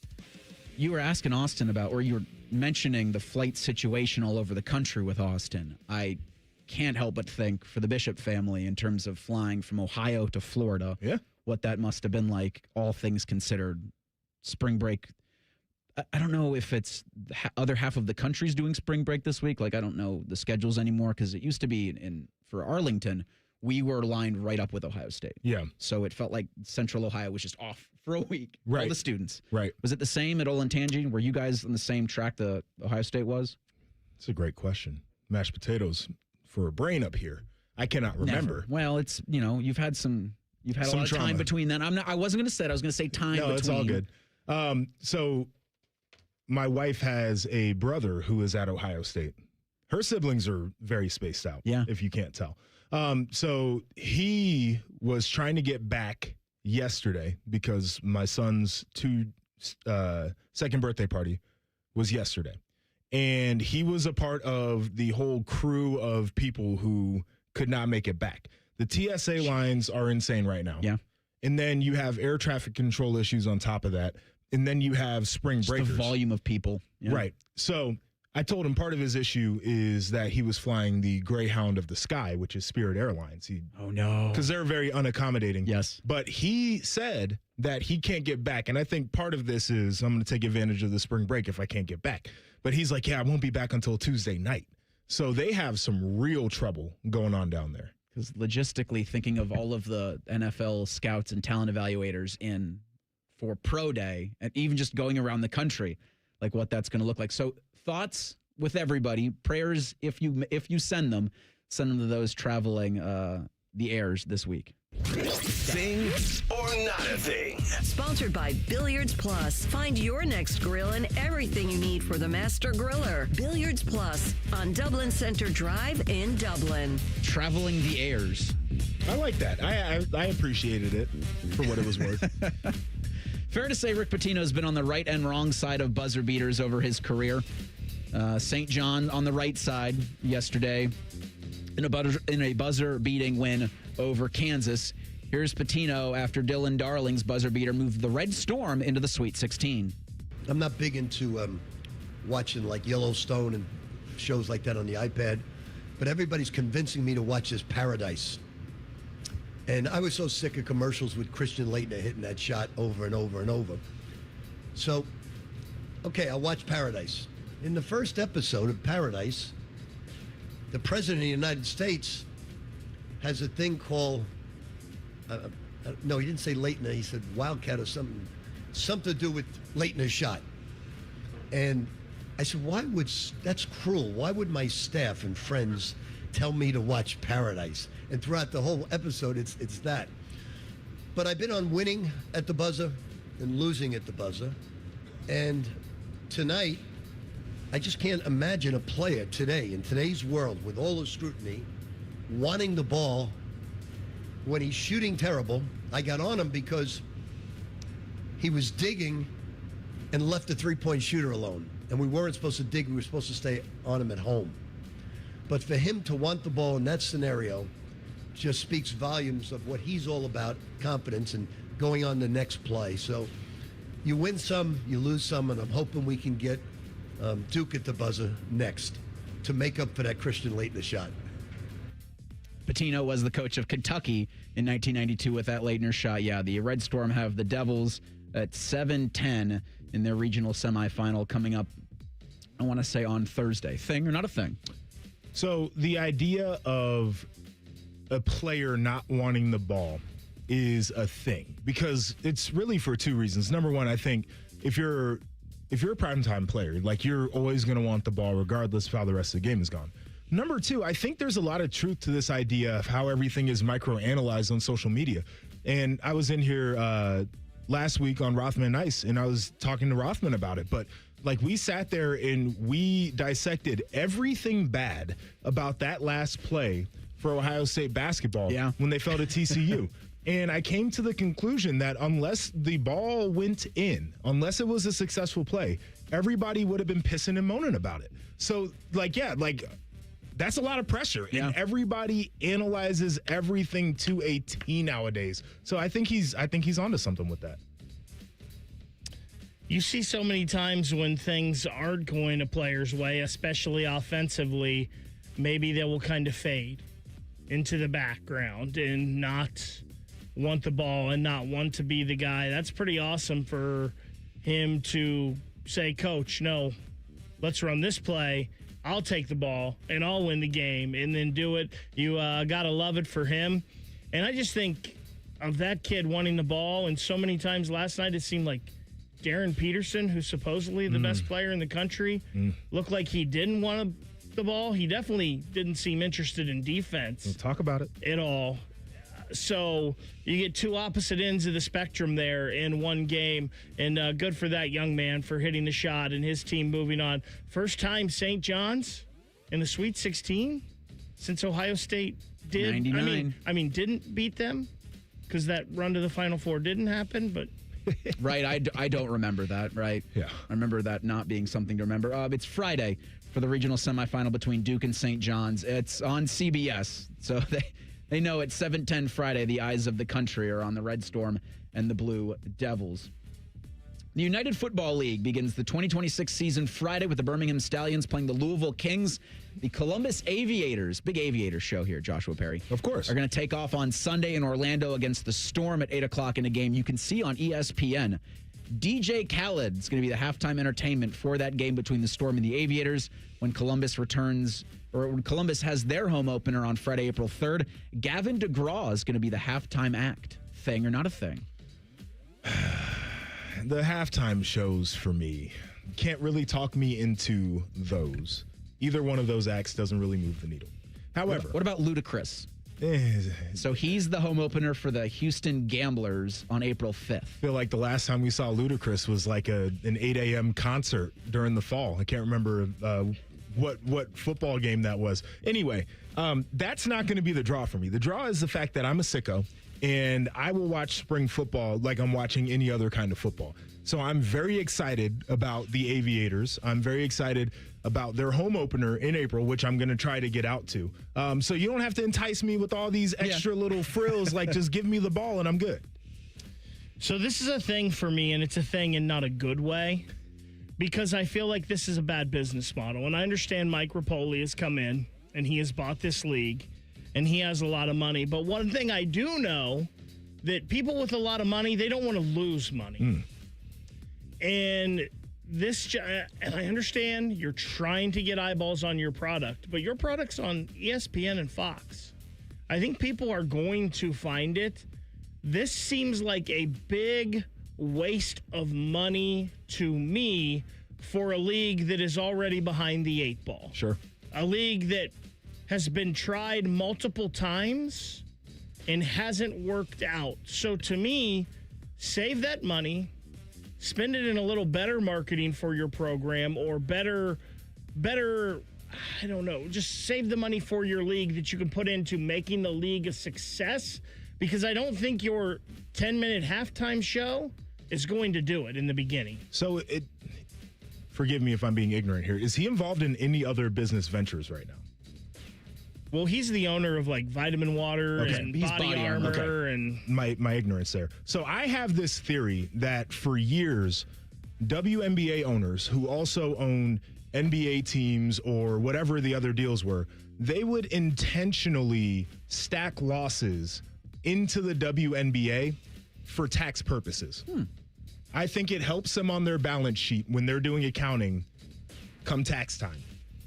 [SPEAKER 1] You were asking Austin about, or you were mentioning the flight situation all over the country with Austin. I can't help but think for the Bishop family in terms of flying from Ohio to Florida, what that must have been like, all things considered. Spring break. I don't know if it's the other half of the country's doing spring break this week. Like, I don't know the schedules anymore because it used to be for Arlington, we were lined right up with Ohio State.
[SPEAKER 8] Yeah.
[SPEAKER 1] So it felt like Central Ohio was just off for a week.
[SPEAKER 8] Right.
[SPEAKER 1] All the students.
[SPEAKER 8] Right.
[SPEAKER 1] Was it the same at Olentangy? Were you guys on the same track that Ohio State was?
[SPEAKER 8] It's a great question. Mashed potatoes for a brain up here. I cannot remember.
[SPEAKER 1] Never. Well, it's, you've had a lot of
[SPEAKER 8] trauma.
[SPEAKER 1] time between then. I wasn't going to say it. I was going to say time between.
[SPEAKER 8] No, it's all good. So my wife has a brother who is at Ohio State. Her siblings are very spaced out, if you can't tell. So he was trying to get back yesterday because my son's second birthday party was yesterday. And he was a part of the whole crew of people who could not make it back. The TSA lines are insane right now.
[SPEAKER 1] Yeah.
[SPEAKER 8] And then you have air traffic control issues on top of that. And then you have spring breakers.
[SPEAKER 1] The volume of people. Yeah.
[SPEAKER 8] Right. So I told him part of his issue is that he was flying the Greyhound of the Sky, which is Spirit Airlines.
[SPEAKER 1] Oh, no.
[SPEAKER 8] Because they're very unaccommodating.
[SPEAKER 1] Yes.
[SPEAKER 8] But he said that he can't get back. And I think part of this is I'm going to take advantage of the spring break if I can't get back. But he's like, yeah, I won't be back until Tuesday night. So they have some real trouble going on down there.
[SPEAKER 1] Because logistically, thinking of all of the NFL scouts and talent evaluators in for pro day, and even just going around the country, like what that's going to look like. So thoughts with everybody, prayers if you send them to those traveling the airs this week.
[SPEAKER 2] Thing or not a thing?
[SPEAKER 16] Sponsored by Billiards Plus. Find your next grill and everything you need for the master griller. Billiards Plus on Dublin Center Drive in Dublin.
[SPEAKER 1] Traveling the airs.
[SPEAKER 8] I like that. I appreciated it for what it was worth.
[SPEAKER 1] Fair to say Rick Pitino's been on the right and wrong side of buzzer beaters over his career. St. John on the right side yesterday in a buzzer-beating win over Kansas. Here's Patino after Dylan Darling's buzzer beater moved the Red Storm into the Sweet 16.
[SPEAKER 12] I'm not big into watching like Yellowstone and shows like that on the iPad, but everybody's convincing me to watch this Paradise. And I was so sick of commercials with Christian Laettner hitting that shot over and over and over. So, okay, I'll watch Paradise. In the first episode of Paradise, the President of the United States has a thing called, no, he didn't say Laettner, he said Wildcat or something to do with Laettner's shot. And I said, that's cruel. Why would my staff and friends tell me to watch Paradise? And throughout the whole episode, it's that. But I've been on winning at the buzzer and losing at the buzzer. And tonight, I just can't imagine a player today, in today's world, with all the scrutiny, wanting the ball when he's shooting terrible. I got on him because he was digging and left the three-point shooter alone. And we weren't supposed to dig. We were supposed to stay on him at home. But for him to want the ball in that scenario just speaks volumes of what he's all about, confidence and going on the next play. So you win some, you lose some, and I'm hoping we can get Duke at the buzzer next to make up for that Christian Laettner shot.
[SPEAKER 1] Patino was the coach of Kentucky in 1992 with that Laettner shot. Yeah, the Red Storm have the Devils at 7-10 in their regional semifinal coming up, I want to say, on Thursday. Thing or not a thing?
[SPEAKER 8] So the idea of a player not wanting the ball is a thing because it's really for two reasons. Number one, I think if you're a primetime player, like you're always going to want the ball regardless of how the rest of the game is gone. Number two, I think there's a lot of truth to this idea of how everything is microanalyzed on social media. And I was in here last week on Rothman Ice, and I was talking to Rothman about it. But like we sat there and we dissected everything bad about that last play for Ohio State basketball when they fell to TCU. And I came to the conclusion that unless the ball went in, unless it was a successful play, everybody would have been pissing and moaning about it. So, that's a lot of pressure. Yeah. And everybody analyzes everything to a T nowadays. So I think he's onto something with that.
[SPEAKER 5] You see so many times when things aren't going a player's way, especially offensively, maybe they will kind of fade into the background and not want the ball and not want to be the guy. That's pretty awesome for him to say, Coach, no, let's run this play. I'll take the ball and I'll win the game and then do it. You got to love it for him. And I just think of that kid wanting the ball. And so many times last night, it seemed like Darren Peterson, who's supposedly the best player in the country, looked like he didn't want the ball. He definitely didn't seem interested in defense.
[SPEAKER 8] We'll talk about it.
[SPEAKER 5] At all. So you get two opposite ends of the spectrum there in one game, and good for that young man for hitting the shot and his team moving on. First time St. John's in the Sweet 16 since Ohio State did.
[SPEAKER 1] 99.
[SPEAKER 5] I mean, didn't beat them because that run to the Final Four didn't happen, but.
[SPEAKER 1] Right, I don't remember that, right?
[SPEAKER 8] Yeah.
[SPEAKER 1] I remember that not being something to remember. It's Friday for the regional semifinal between Duke and St. John's. It's on CBS, so they know it's 7:10 Friday. The eyes of the country are on the Red Storm and the Blue Devils. The United Football League begins the 2026 season Friday with the Birmingham Stallions playing the Louisville Kings. The Columbus Aviators, big Aviator show here, Joshua Perry.
[SPEAKER 8] Of course.
[SPEAKER 1] Are going to take off on Sunday in Orlando against the Storm at 8 o'clock in a game you can see on ESPN. DJ Khaled is going to be the halftime entertainment for that game between the Storm and the Aviators when Columbus returns, or when Columbus has their home opener on Friday, April 3rd. Gavin DeGraw is going to be the halftime act. Thing or not a thing?
[SPEAKER 8] The halftime shows for me can't really talk me into those. Either one of those acts doesn't really move the needle. However,
[SPEAKER 1] what about Ludacris? So he's the home opener for the Houston Gamblers on April 5th.
[SPEAKER 8] I feel like the last time we saw Ludacris was like an 8 a.m. concert during the fall. I can't remember what football game that was. Anyway, that's not going to be the draw for me. The draw is the fact that I'm a sicko, and I will watch spring football like I'm watching any other kind of football. So I'm very excited about the Aviators. I'm very excited about their home opener in April, which I'm going to try to get out to. So you don't have to entice me with all these extra little frills. Like, just give me the ball and I'm good.
[SPEAKER 5] So this is a thing for me, and it's a thing in not a good way, because I feel like this is a bad business model. And I understand Mike Rapoli has come in, and he has bought this league, and he has a lot of money. But one thing I do know, that people with a lot of money, they don't want to lose money. And and I understand you're trying to get eyeballs on your product, but your product's on ESPN and Fox. I think people are going to find it. This seems like a big waste of money to me for a league that is already behind the 8 ball.
[SPEAKER 8] Sure.
[SPEAKER 5] A league that has been tried multiple times and hasn't worked out. So to me, save that money, spend it in a little better marketing for your program, or better, I don't know, just save the money for your league that you can put into making the league a success, because I don't think your 10-minute halftime show is going to do it in the beginning.
[SPEAKER 8] So forgive me if I'm being ignorant here. Is he involved in any other business ventures right now?
[SPEAKER 5] Well, he's the owner of like Vitamin Water and Body Armor and
[SPEAKER 8] my ignorance there. So I have this theory that for years, WNBA owners who also own NBA teams or whatever the other deals were, they would intentionally stack losses into the WNBA for tax purposes. I think it helps them on their balance sheet when they're doing accounting come tax time.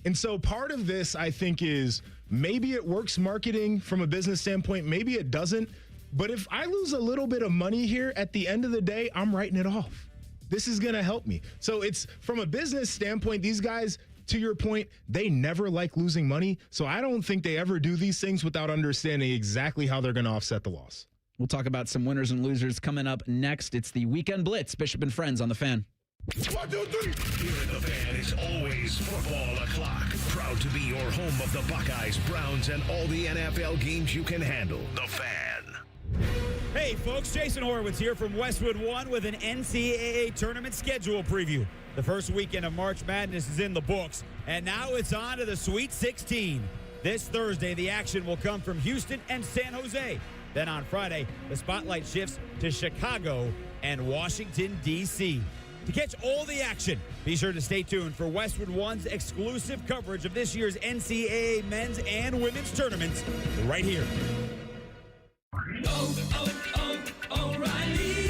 [SPEAKER 8] And so part of this, I think, is maybe it works marketing from a business standpoint. Maybe it doesn't. But if I lose a little bit of money here, at the end of the day, I'm writing it off. This is going to help me. So it's from a business standpoint, these guys, to your point, they never like losing money. So I don't think they ever do these things without understanding exactly how they're going to offset the loss.
[SPEAKER 1] We'll talk about some winners and losers coming up next. It's the Weekend Blitz. Bishop and Friends on The Fan.
[SPEAKER 2] 1, 2, 3. Here at The Fan is always football o'clock. Proud to be your home of the Buckeyes, Browns, and all the NFL games you can handle. The Fan.
[SPEAKER 13] Hey, folks. Jason Horowitz here from Westwood One with an NCAA tournament schedule preview. The first weekend of March Madness is in the books, and now it's on to the Sweet 16. This Thursday, the action will come from Houston and San Jose. Then on Friday, the spotlight shifts to Chicago and Washington, D.C. To catch all the action, be sure to stay tuned for Westwood One's exclusive coverage of this year's NCAA men's and women's tournaments right here.
[SPEAKER 14] O'Reilly.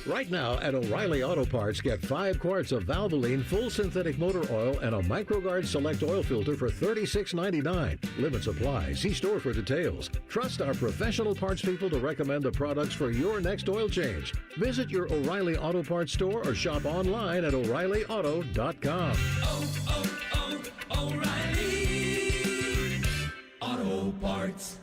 [SPEAKER 14] Right now at O'Reilly Auto Parts, get 5 quarts of Valvoline full synthetic motor oil and a MicroGuard Select oil filter for $36.99. Limits apply. See store for details. Trust our professional parts people to recommend the products for your next oil change. Visit your O'Reilly Auto Parts store or shop online at O'ReillyAuto.com. O'Reilly Auto Parts.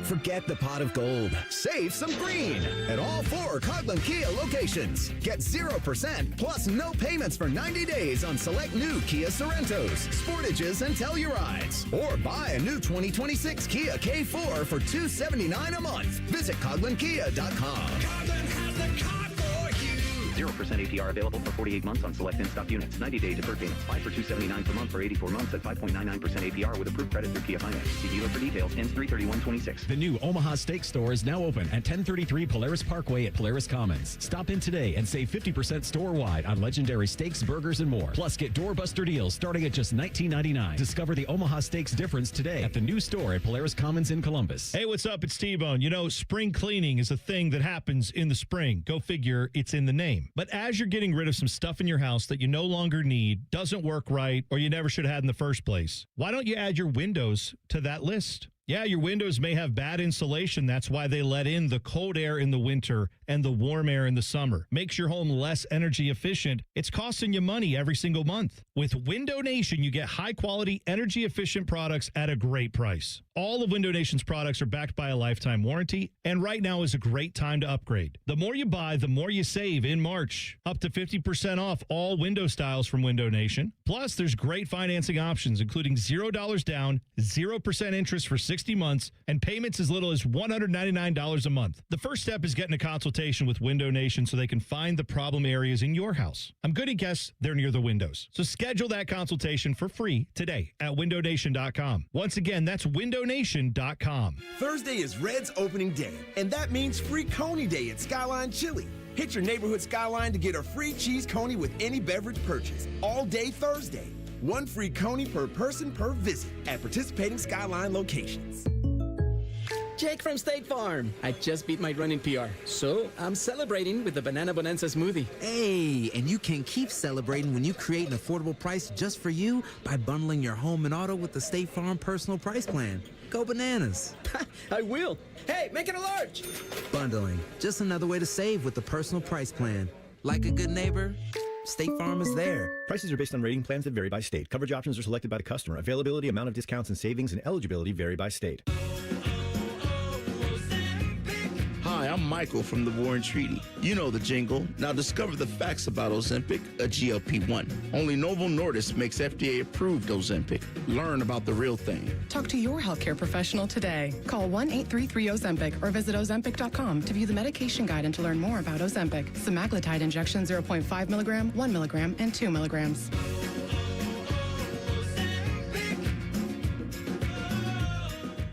[SPEAKER 20] Forget the pot of gold. Save some green at all 4 Coghlan Kia locations. Get 0% plus no payments for 90 days on select new Kia Sorentos, Sportages, and Tellurides. Or buy a new 2026 Kia K4 for $279 a month. Visit CoglanKia.com.
[SPEAKER 14] Coghlan has the car for you.
[SPEAKER 22] 0% APR available for 48 months on select in-stock units. 90-day deferred payments. 5 for $279 per month for 84 months at 5.99% APR with approved credit through Kia Finance. See dealer for details. Ends 3/31/26.
[SPEAKER 3] The new Omaha Steak Store is now open at 1033 Polaris Parkway at Polaris Commons. Stop in today and save 50% store-wide on legendary steaks, burgers, and more. Plus, get doorbuster deals starting at just $19.99. Discover the Omaha Steaks difference today at the new store at Polaris Commons in Columbus.
[SPEAKER 23] Hey, what's up? It's T-Bone. You know, spring cleaning is a thing that happens in the spring. Go figure, it's in the name. But as you're getting rid of some stuff in your house that you no longer need, doesn't work right, or you never should have had in the first place, why don't you add your windows to that list? Yeah, your windows may have bad insulation. That's why they let in the cold air in the winter and the warm air in the summer. Makes your home less energy efficient. It's costing you money every single month. With Window Nation, you get high-quality, energy-efficient products at a great price. All of Window Nation's products are backed by a lifetime warranty, and right now is a great time to upgrade. The more you buy, the more you save in March. Up to 50% off all window styles from Window Nation. Plus, there's great financing options, including $0 down, 0% interest for 60 months, and payments as little as $199 a month. The first step is getting a consultation with Window Nation so they can find the problem areas in your house. I'm going to guess they're near the windows. So schedule that consultation for free today at windownation.com. Once again, that's windownation.com.
[SPEAKER 7] Thursday is Red's opening day, and that means free Coney Day at Skyline Chili. Hit your neighborhood Skyline to get a free cheese coney with any beverage purchase all day Thursday. One free coney per person per visit at participating Skyline locations.
[SPEAKER 15] Jake from State Farm. I just beat my running PR, so I'm celebrating with the Banana Bonanza smoothie.
[SPEAKER 17] Hey, and you can keep celebrating when you create an affordable price just for you by bundling your home and auto with the State Farm Personal Price Plan. Go bananas.
[SPEAKER 15] I will. Hey, make it a large.
[SPEAKER 17] Bundling, just another way to save with the Personal Price Plan. Like a good neighbor, State Farm is there.
[SPEAKER 18] Prices are based on rating plans that vary by state. Coverage options are selected by the customer. Availability, amount of discounts and savings, and eligibility vary by state.
[SPEAKER 21] Hi, I'm Michael from the Warren Treaty. You know the jingle. Now discover the facts about Ozempic, a GLP-1. Only Novo Nordisk makes FDA-approved Ozempic. Learn about the real thing.
[SPEAKER 24] Talk to your healthcare professional today. Call 1-833-OZEMPIC or visit Ozempic.com to view the medication guide and to learn more about Ozempic. Semaglutide injection 0.5 milligram, 1 milligram, and 2 milligrams.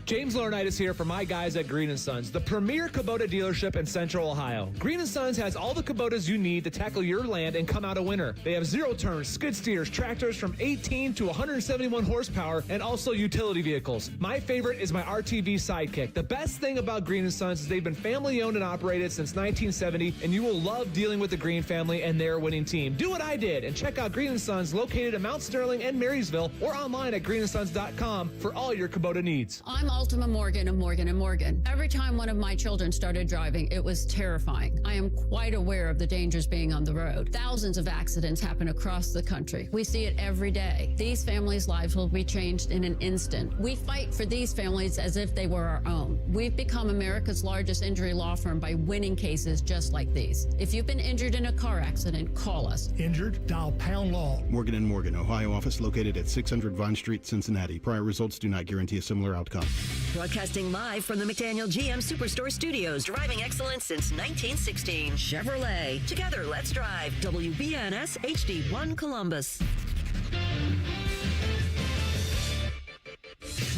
[SPEAKER 27] James Laurinaitis here for my guys at Green & Sons, the premier Kubota dealership in Central Ohio. Green & Sons has all the Kubotas you need to tackle your land and come out a winner. They have zero-turn, skid steers, tractors from 18 to 171 horsepower, and also utility vehicles. My favorite is my RTV Sidekick. The best thing about Green & Sons is they've been family-owned and operated since 1970, and you will love dealing with the Green family and their winning team. Do what I did and check out Green & Sons located in Mount Sterling and Marysville or online at greenandsons.com for all your Kubota needs.
[SPEAKER 28] I'm Ultima Morgan of Morgan & Morgan. Every time one of my children started driving, it was terrifying. I am quite aware of the dangers being on the road. Thousands of accidents happen across the country. We see it every day. These families' lives will be changed in an instant. We fight for these families as if they were our own. We've become America's largest injury law firm by winning cases just like these. If you've been injured in a car accident, call us.
[SPEAKER 9] Injured? Dial pound law.
[SPEAKER 10] Morgan & Morgan, Ohio office located at 600 Vine Street, Cincinnati. Prior results do not guarantee a similar outcome.
[SPEAKER 16] Broadcasting live from the McDaniel GM Superstore Studios. Driving excellence since 1916. Chevrolet. Together, let's drive. WBNS HD1 Columbus.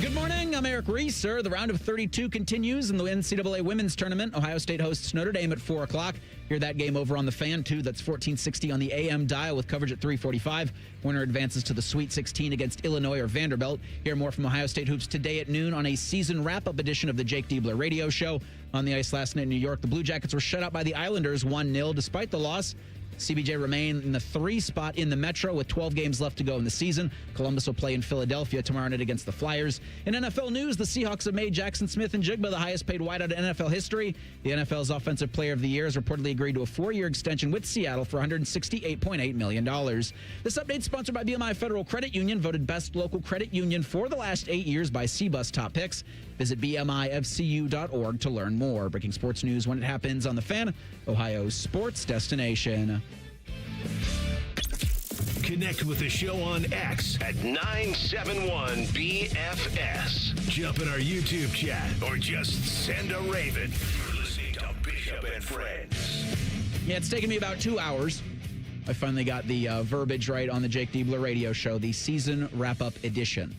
[SPEAKER 1] Good morning. I'm Eric Reeser. The round of 32 continues in the NCAA women's tournament. Ohio State hosts Notre Dame at 4 o'clock. Hear that game over on the Fan, too. That's 1460 on the AM dial with coverage at 3:45. Winner advances to the Sweet 16 against Illinois or Vanderbilt. Hear more from Ohio State hoops today at noon on a season wrap-up edition of the Jake Diebler Radio Show. On the ice last night in New York, the Blue Jackets were shut out by the Islanders 1-0. Despite the loss, CBJ remain in the 3 spot in the Metro with 12 games left to go in the season. Columbus will play in Philadelphia tomorrow night against the Flyers. In NFL news, the Seahawks have made Jackson Smith-Njigba the highest paid wideout in NFL history. The NFL's Offensive Player of the Year has reportedly agreed to a 4-year extension with Seattle for $168.8 million. This update sponsored by BMI Federal Credit Union, voted best local credit union for the last 8 years by CBUS Top Picks. Visit bmifcu.org to learn more. Breaking sports news when it happens on the Fan, Ohio's sports destination.
[SPEAKER 2] Connect with the show on X at 971BFS. Jump in our YouTube chat or just send a raven. You're listening to Bishop and Friends.
[SPEAKER 1] Yeah, it's taken me about 2 hours. I finally got the verbiage right on the Jake Diebler Radio Show, the season wrap-up edition.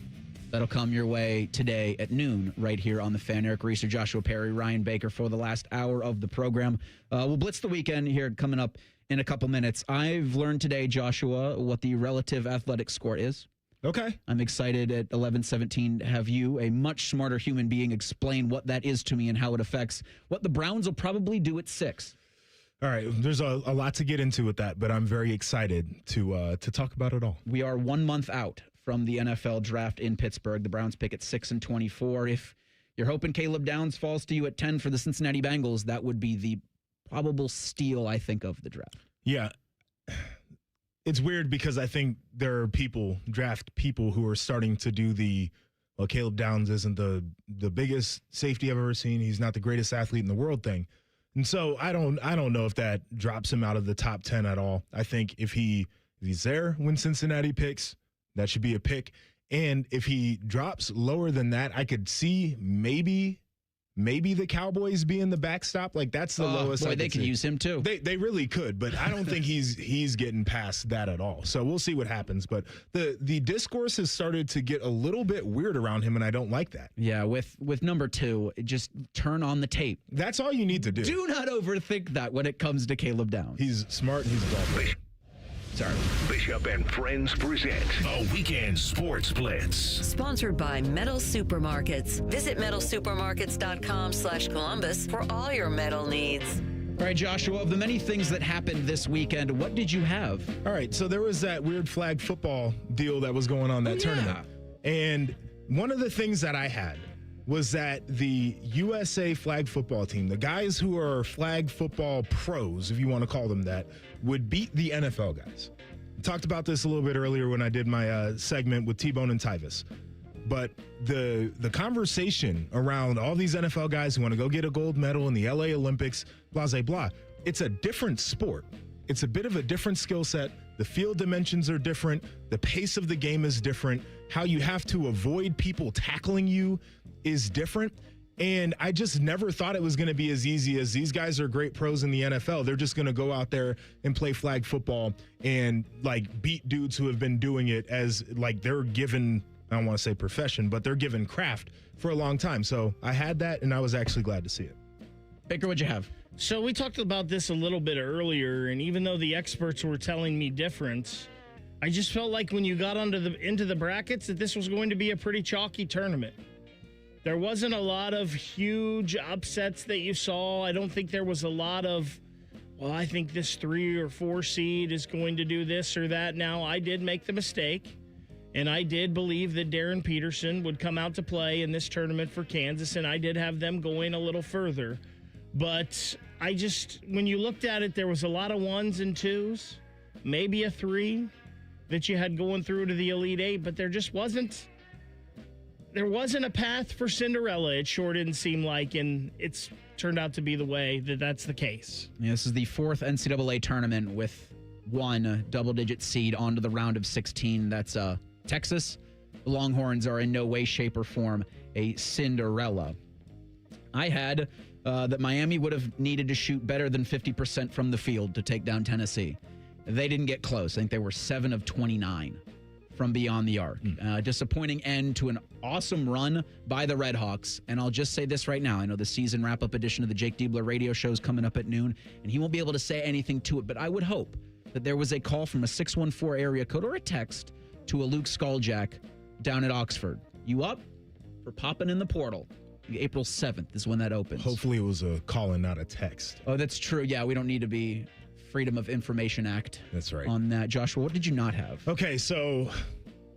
[SPEAKER 1] That'll come your way today at noon right here on the Fan. Eric Reeser, Joshua Perry, Ryan Baker for the last hour of the program. We'll blitz the weekend here coming up in a couple minutes. I've learned today, Joshua, what the relative athletic score is.
[SPEAKER 8] Okay.
[SPEAKER 1] I'm excited at 11:17 to have you, a much smarter human being, explain what that is to me and how it affects what the Browns will probably do at 6.
[SPEAKER 8] All right, there's a lot to get into with that, but I'm very excited to talk about it all.
[SPEAKER 1] We are 1 month out from the NFL draft in Pittsburgh. The Browns pick at 6 and 24. If You're hoping Caleb Downs falls to you at 10 for the Cincinnati Bengals. That would be the probable steal, I think, of the draft.
[SPEAKER 8] Yeah. It's weird because I think there are draft people who are starting to do well, Caleb Downs isn't the biggest safety I've ever seen. He's not the greatest athlete in the world thing. And so I don't know if that drops him out of the top 10 at all. I think if he's there when Cincinnati picks, that should be a pick. And if he drops lower than that, I could see maybe the Cowboys being the backstop. Like, that's the lowest.
[SPEAKER 1] Boy, they could use him too.
[SPEAKER 8] They really could, but I don't think he's getting past that at all. So we'll see what happens. But the discourse has started to get a little bit weird around him, and I don't like that.
[SPEAKER 1] Yeah, with number 2, just turn on the tape.
[SPEAKER 8] That's all you need to do.
[SPEAKER 1] Do not overthink that when it comes to Caleb Downs.
[SPEAKER 8] He's smart and he's a golfer.
[SPEAKER 1] Sorry.
[SPEAKER 2] Bishop and Friends present a weekend sports blitz.
[SPEAKER 16] Sponsored by Metal Supermarkets. Visit metalsupermarkets.com/Columbus for all your metal needs.
[SPEAKER 1] All right, Joshua, of the many things that happened this weekend, what did you have?
[SPEAKER 8] All right, so there was that weird flag football deal that was going on that tournament. And one of the things that I had was that the USA flag football team, the guys who are flag football pros, if you want to call them that, would beat the NFL guys. I talked about this a little bit earlier when I did my segment with T-Bone and Tyvis. But the conversation around all these NFL guys who want to go get a gold medal in the LA Olympics, blah, blah, blah, it's a different sport. It's a bit of a different skill set. The field dimensions are different. The pace of the game is different. How you have to avoid people tackling you is different. And I just never thought it was going to be as easy as these guys are great pros in the NFL. They're just going to go out there and play flag football and like beat dudes who have been doing it as like they're given, I don't want to say profession, but they're given craft for a long time. So I had that and I was actually glad to see it.
[SPEAKER 1] Baker, what'd you have?
[SPEAKER 4] So we talked about this a little bit earlier, and even though the experts were telling me different, I just felt like when you got into the brackets that this was going to be a pretty chalky tournament. There wasn't a lot of huge upsets that you saw. I don't think there was a lot of, well, I think this 3 or 4 seed is going to do this or that. Now, I did make the mistake, and I did believe that Darren Peterson would come out to play in this tournament for Kansas, and I did have them going a little further. But when you looked at it, there was a lot of 1s and 2s, maybe a 3 that you had going through to the Elite 8, but there wasn't a path for Cinderella. It sure didn't seem like, and it's turned out to be the way that's the case.
[SPEAKER 1] Yeah, this is the 4th NCAA tournament with 1 double-digit seed onto the round of 16. That's Texas. The Longhorns are in no way, shape, or form a Cinderella. I had that Miami would have needed to shoot better than 50% from the field to take down Tennessee. They didn't get close. I think they were 7 of 29 from beyond the arc. Disappointing end to an awesome run by the Red Hawks. And I'll just say this right now. I know the season wrap-up edition of the Jake Diebler radio show is coming up at noon, and he won't be able to say anything to it, but I would hope that there was a call from a 614 area code or a text to a Luke Skulljack down at Oxford. You up for popping in the portal? April 7th is when that opens.
[SPEAKER 8] Hopefully it was a call and not a text.
[SPEAKER 1] Oh, that's true. Yeah, we don't need to be Freedom of Information Act.
[SPEAKER 8] That's right.
[SPEAKER 1] On that. Joshua, what did you not have?
[SPEAKER 8] Okay, so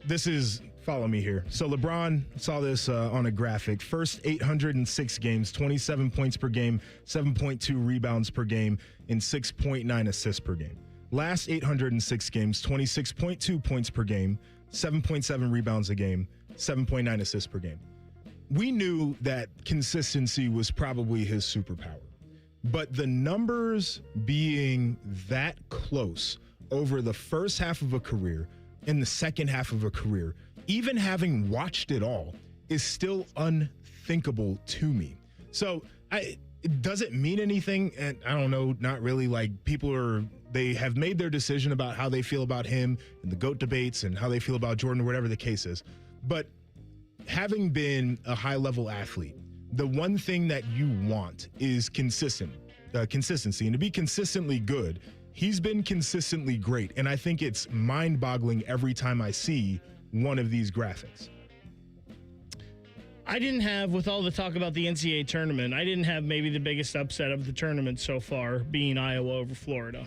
[SPEAKER 8] this is, follow me here. So LeBron, saw this on a graphic. First 806 games, 27 points per game, 7.2 rebounds per game, and 6.9 assists per game. Last 806 games, 26.2 points per game, 7.7 rebounds a game, 7.9 assists per game. We knew that consistency was probably his superpower. But the numbers being that close over the first half of a career and the second half of a career, even having watched it all, is still unthinkable to me. So does it mean anything? And I don't know, not really. Like, they have made their decision about how they feel about him and the GOAT debates and how they feel about Jordan or whatever the case is. But having been a high-level athlete, the one thing that you want is consistency. And to be consistently good, he's been consistently great. And I think it's mind-boggling every time I see one of these graphics.
[SPEAKER 4] I didn't have, with all the talk about the NCAA tournament, I didn't have maybe the biggest upset of the tournament so far being Iowa over Florida.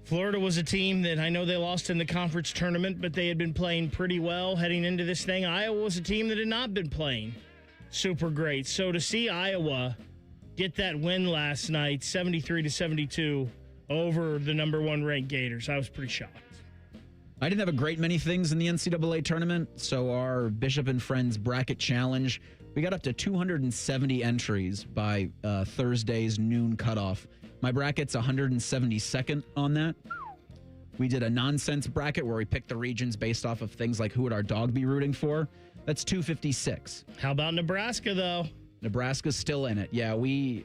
[SPEAKER 4] Florida was a team that I know they lost in the conference tournament, but they had been playing pretty well heading into this thing. Iowa was a team that had not been playing super great. So to see Iowa get that win last night, 73-72 over the number 1 ranked Gators, I was pretty shocked.
[SPEAKER 1] I didn't have a great many things in the NCAA tournament, so our Bishop and Friends Bracket Challenge, we got up to 270 entries by Thursday's noon cutoff. My bracket's 172nd on that. We did a nonsense bracket where we picked the regions based off of things like who would our dog be rooting for. That's 256.
[SPEAKER 4] How about Nebraska, though?
[SPEAKER 1] Nebraska's still in it. Yeah, we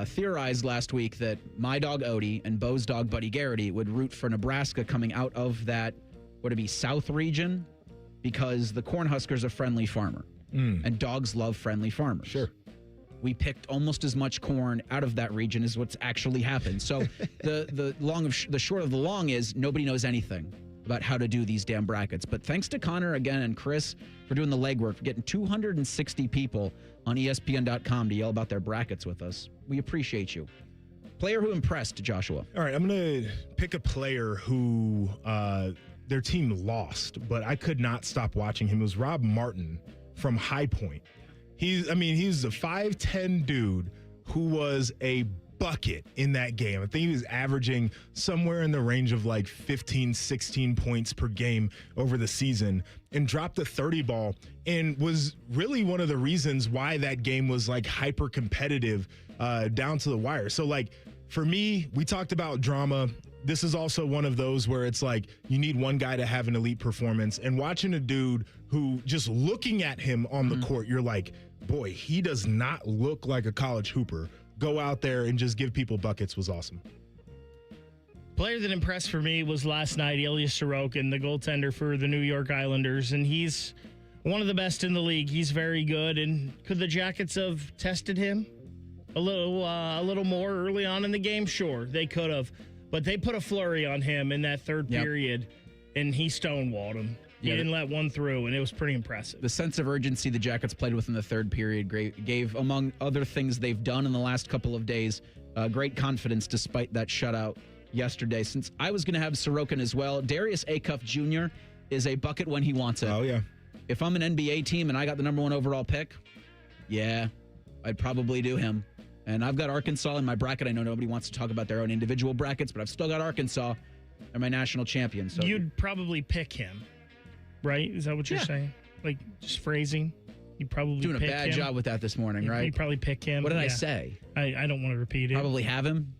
[SPEAKER 1] theorized last week that my dog Odie and Bo's dog Buddy Garrity would root for Nebraska coming out of that, would it be South region? Because the Cornhuskers are friendly farmer. And dogs love friendly farmers.
[SPEAKER 8] Sure.
[SPEAKER 1] We picked almost as much corn out of that region as what's actually happened. So the short of the long is nobody knows anything about how to do these damn brackets. But thanks to Connor again and Chris for doing the legwork, for getting 260 people on ESPN.com to yell about their brackets with us. We appreciate you. Player who impressed, Joshua.
[SPEAKER 8] All right, I'm going to pick a player who their team lost, but I could not stop watching him. It was Rob Martin from High Point. He's a 5'10" dude who was a bucket in that game. I think he was averaging somewhere in the range of like 15, 16 points per game over the season and dropped a 30 ball and was really one of the reasons why that game was like hyper competitive down to the wire. So like for me, we talked about drama. This is also one of those where it's like you need one guy to have an elite performance, and watching a dude who just looking at him on the court, you're like, boy, he does not look like a college hooper. Go out there and just give people buckets was awesome.
[SPEAKER 4] Player that impressed for me was last night, Ilya Sorokin, the goaltender for the New York Islanders, and he's one of the best in the league. He's very good, and could the Jackets have tested him a little more early on in the game? Sure, they could have, but they put a flurry on him in that third period, and he stonewalled him. He didn't let one through, and it was pretty impressive.
[SPEAKER 1] The sense of urgency the Jackets played with in the third period gave, among other things they've done in the last couple of days, great confidence despite that shutout yesterday. Since I was going to have Sorokin as well, Darius Acuff Jr. is a bucket when he wants it.
[SPEAKER 8] Oh, yeah.
[SPEAKER 1] If I'm an NBA team and I got the number 1 overall pick, yeah, I'd probably do him. And I've got Arkansas in my bracket. I know nobody wants to talk about their own individual brackets, but I've still got Arkansas. They're my national champions. So
[SPEAKER 4] you'd probably pick him. Right? Is that what you're saying? Like, just phrasing? You probably
[SPEAKER 1] doing
[SPEAKER 4] pick
[SPEAKER 1] a bad
[SPEAKER 4] him.
[SPEAKER 1] job with that this morning, right?
[SPEAKER 4] You probably pick him.
[SPEAKER 1] What did I say?
[SPEAKER 4] I don't want to repeat it.
[SPEAKER 1] Probably have him?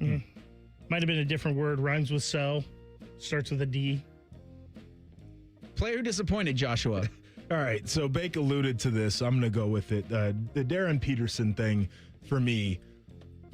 [SPEAKER 4] Might have been a different word. Rhymes with so. Starts with a D.
[SPEAKER 1] Player who disappointed, Joshua.
[SPEAKER 8] All right, so Bake alluded to this. I'm going to go with it. The Darren Peterson thing for me.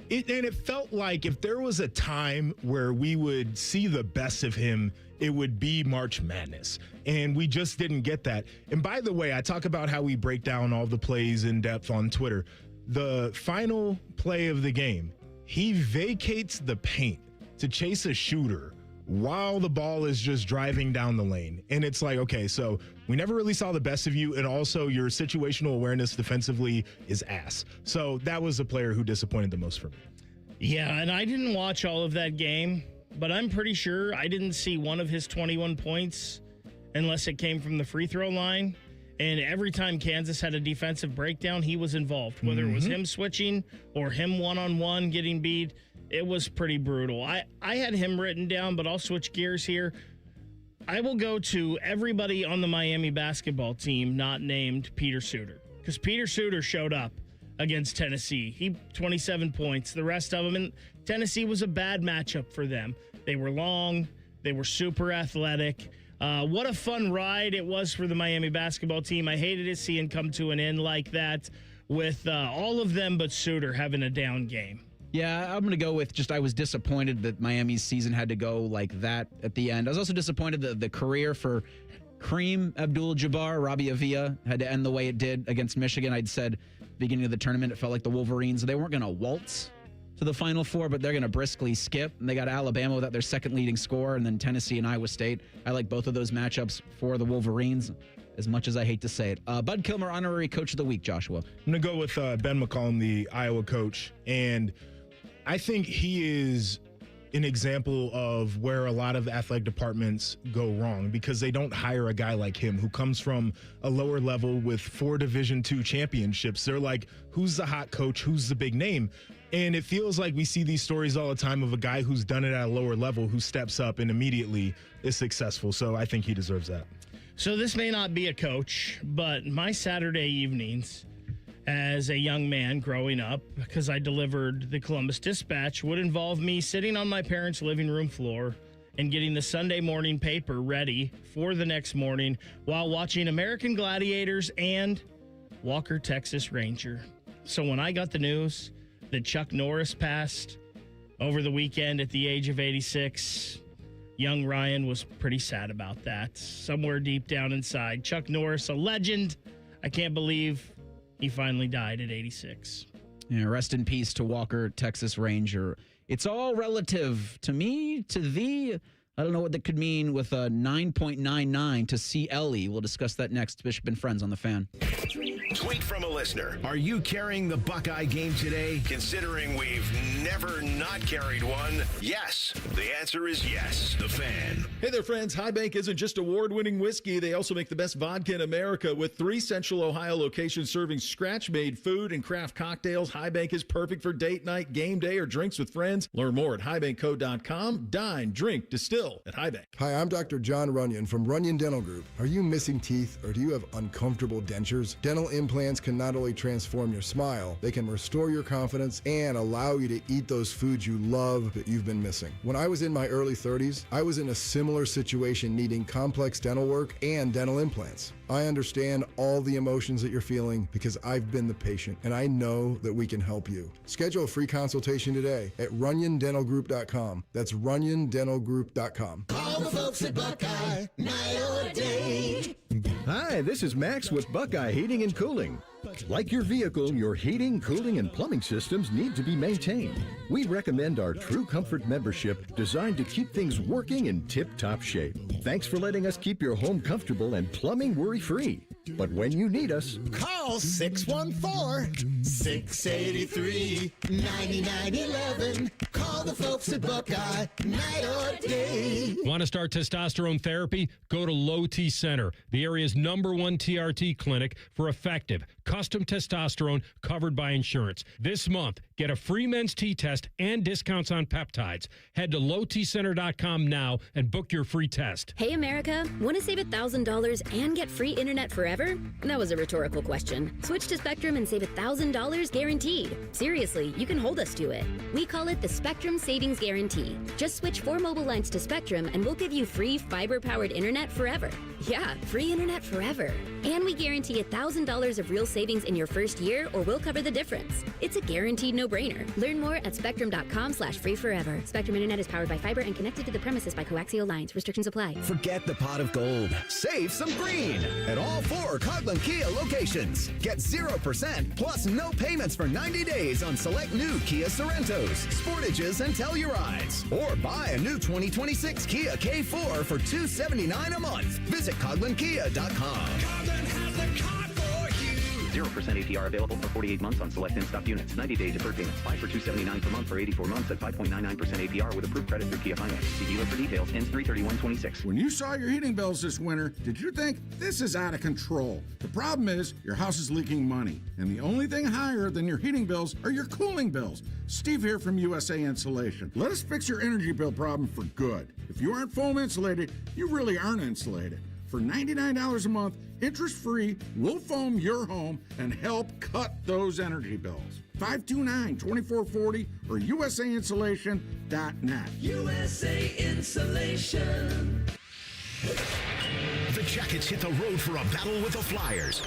[SPEAKER 8] It felt like if there was a time where we would see the best of him, it would be March Madness. And we just didn't get that. And by the way, I talk about how we break down all the plays in depth on Twitter. The final play of the game, he vacates the paint to chase a shooter while the ball is just driving down the lane. And it's like, okay, so we never really saw the best of you, and also your situational awareness defensively is ass. So that was the player who disappointed the most for me.
[SPEAKER 4] Yeah, and I didn't watch all of that game, but I'm pretty sure I didn't see one of his 21 points unless it came from the free throw line. And every time Kansas had a defensive breakdown, he was involved, whether it was him switching or him one-on-one getting beat. It was pretty brutal. I had him written down, but I'll switch gears here. I will go to everybody on the Miami basketball team not named Peter Suter, because Peter Suter showed up against Tennessee. He 27 points. The rest of them, and Tennessee was a bad matchup for them. They were long. They were super athletic. What a fun ride it was for the Miami basketball team. I hated to see it come to an end like that with all of them but Suter having a down game.
[SPEAKER 1] Yeah, I'm going to go with just I was disappointed that Miami's season had to go like that at the end. I was also disappointed that the career for Kareem Abdul-Jabbar, Robbie Avila, had to end the way it did against Michigan. I'd said at the beginning of the tournament, it felt like the Wolverines, they weren't going to waltz to the Final Four, but they're going to briskly skip. And they got Alabama without their second leading scorer, and then Tennessee and Iowa State. I like both of those matchups for the Wolverines, as much as I hate to say it. Bud Kilmer, honorary coach of the week, Joshua.
[SPEAKER 8] I'm going to go with Ben McCollum, the Iowa coach, and I think he is an example of where a lot of athletic departments go wrong, because they don't hire a guy like him who comes from a lower level with 4 Division II championships. They're like, who's the hot coach? Who's the big name? And it feels like we see these stories all the time of a guy who's done it at a lower level who steps up and immediately is successful. So I think he deserves that.
[SPEAKER 4] So this may not be a coach, but my Saturday evenings as a young man growing up, because I delivered the Columbus Dispatch, would involve me sitting on my parents' living room floor and getting the Sunday morning paper ready for the next morning while watching American Gladiators and Walker, Texas Ranger. So when I got the news that Chuck Norris passed over the weekend at the age of 86, young Ryan was pretty sad about that. Somewhere deep down inside, Chuck Norris, a legend. I can't believe he finally died at 86.
[SPEAKER 1] Yeah, rest in peace to Walker, Texas Ranger. It's all relative to me, to thee. I don't know what that could mean with a 9.99 to CLE. We'll discuss that next. Bishop and Friends on the Fan.
[SPEAKER 2] Tweet from a listener. Are you carrying the Buckeye game today? Considering we've never not carried one, yes. The answer is yes. The Fan.
[SPEAKER 5] Hey there, friends. High Bank isn't just award-winning whiskey. They also make the best vodka in America. With 3 Central Ohio locations serving scratch-made food and craft cocktails, High Bank is perfect for date night, game day, or drinks with friends. Learn more at highbankco.com. Dine, drink, distill at High Bank.
[SPEAKER 6] Hi, I'm Dr. John Runyon from Runyon Dental Group. Are you missing teeth, or do you have uncomfortable dentures? Dental implants can not only transform your smile, they can restore your confidence and allow you to eat those foods you love that you've been missing. When I was in my early 30s, I was in a similar situation needing complex dental work and dental implants. I understand all the emotions that you're feeling because I've been the patient and I know that we can help you. Schedule a free consultation today at runyondentalgroup.com. That's runyondentalgroup.com.
[SPEAKER 11] Call the folks at Buckeye, night or day.
[SPEAKER 18] Hi, this is Max with Buckeye Heating and Cooling. Like your vehicle, your heating, cooling, and plumbing systems need to be maintained. We recommend our True Comfort membership designed to keep things working in tip-top shape. Thanks for letting us keep your home comfortable and plumbing worry-free. But when you need us,
[SPEAKER 11] call 614-683-9911. Call the folks at Buckeye, night or day.
[SPEAKER 12] Want to start testosterone therapy? Go to Low T Center, the area's #1 TRT clinic for effective, custom testosterone covered by insurance. This month, get a free men's T-test and discounts on peptides. Head to lowtcenter.com now and book your free test.
[SPEAKER 13] Hey, America, want to save $1,000 and get free internet forever? That was a rhetorical question. Switch to Spectrum and save $1,000 guaranteed. Seriously, you can hold us to it. We call it the Spectrum Savings Guarantee. Just switch 4 mobile lines to Spectrum and we'll give you free fiber-powered internet forever. Yeah, free internet forever. And we guarantee $1,000 of real savings in your first year, or we'll cover the difference. It's a guaranteed no-brainer. Learn more at spectrum.com/free forever. Spectrum Internet is powered by fiber and connected to the premises by coaxial lines. Restrictions apply.
[SPEAKER 20] Forget the pot of gold. Save some green at all 4 Coghlan Kia locations. Get 0% plus no payments for 90 days on select new Kia Sorentos, Sportages, and Tellurides. Or buy a new 2026 Kia K4 for $279 a month. Visit CoglanKia.com.
[SPEAKER 22] 0% APR available for 48 months on select in-stock units. 90-day deferred payments. 5 for $279 per month for 84 months at 5.99% APR with approved credit through Kia Finance. See dealer for details. Ends 3/31/26.
[SPEAKER 19] When you saw your heating bills this winter, did you think this is out of control? The problem is your house is leaking money, and the only thing higher than your heating bills are your cooling bills. Steve here from USA Insulation. Let us fix your energy bill problem for good. If you aren't foam insulated, you really aren't insulated. For $99 a month, interest-free, we'll foam your home and help cut those energy bills. 529-2440 or usainsulation.net.
[SPEAKER 11] USA Insulation.
[SPEAKER 2] The Jackets hit the road for a battle with the Flyers.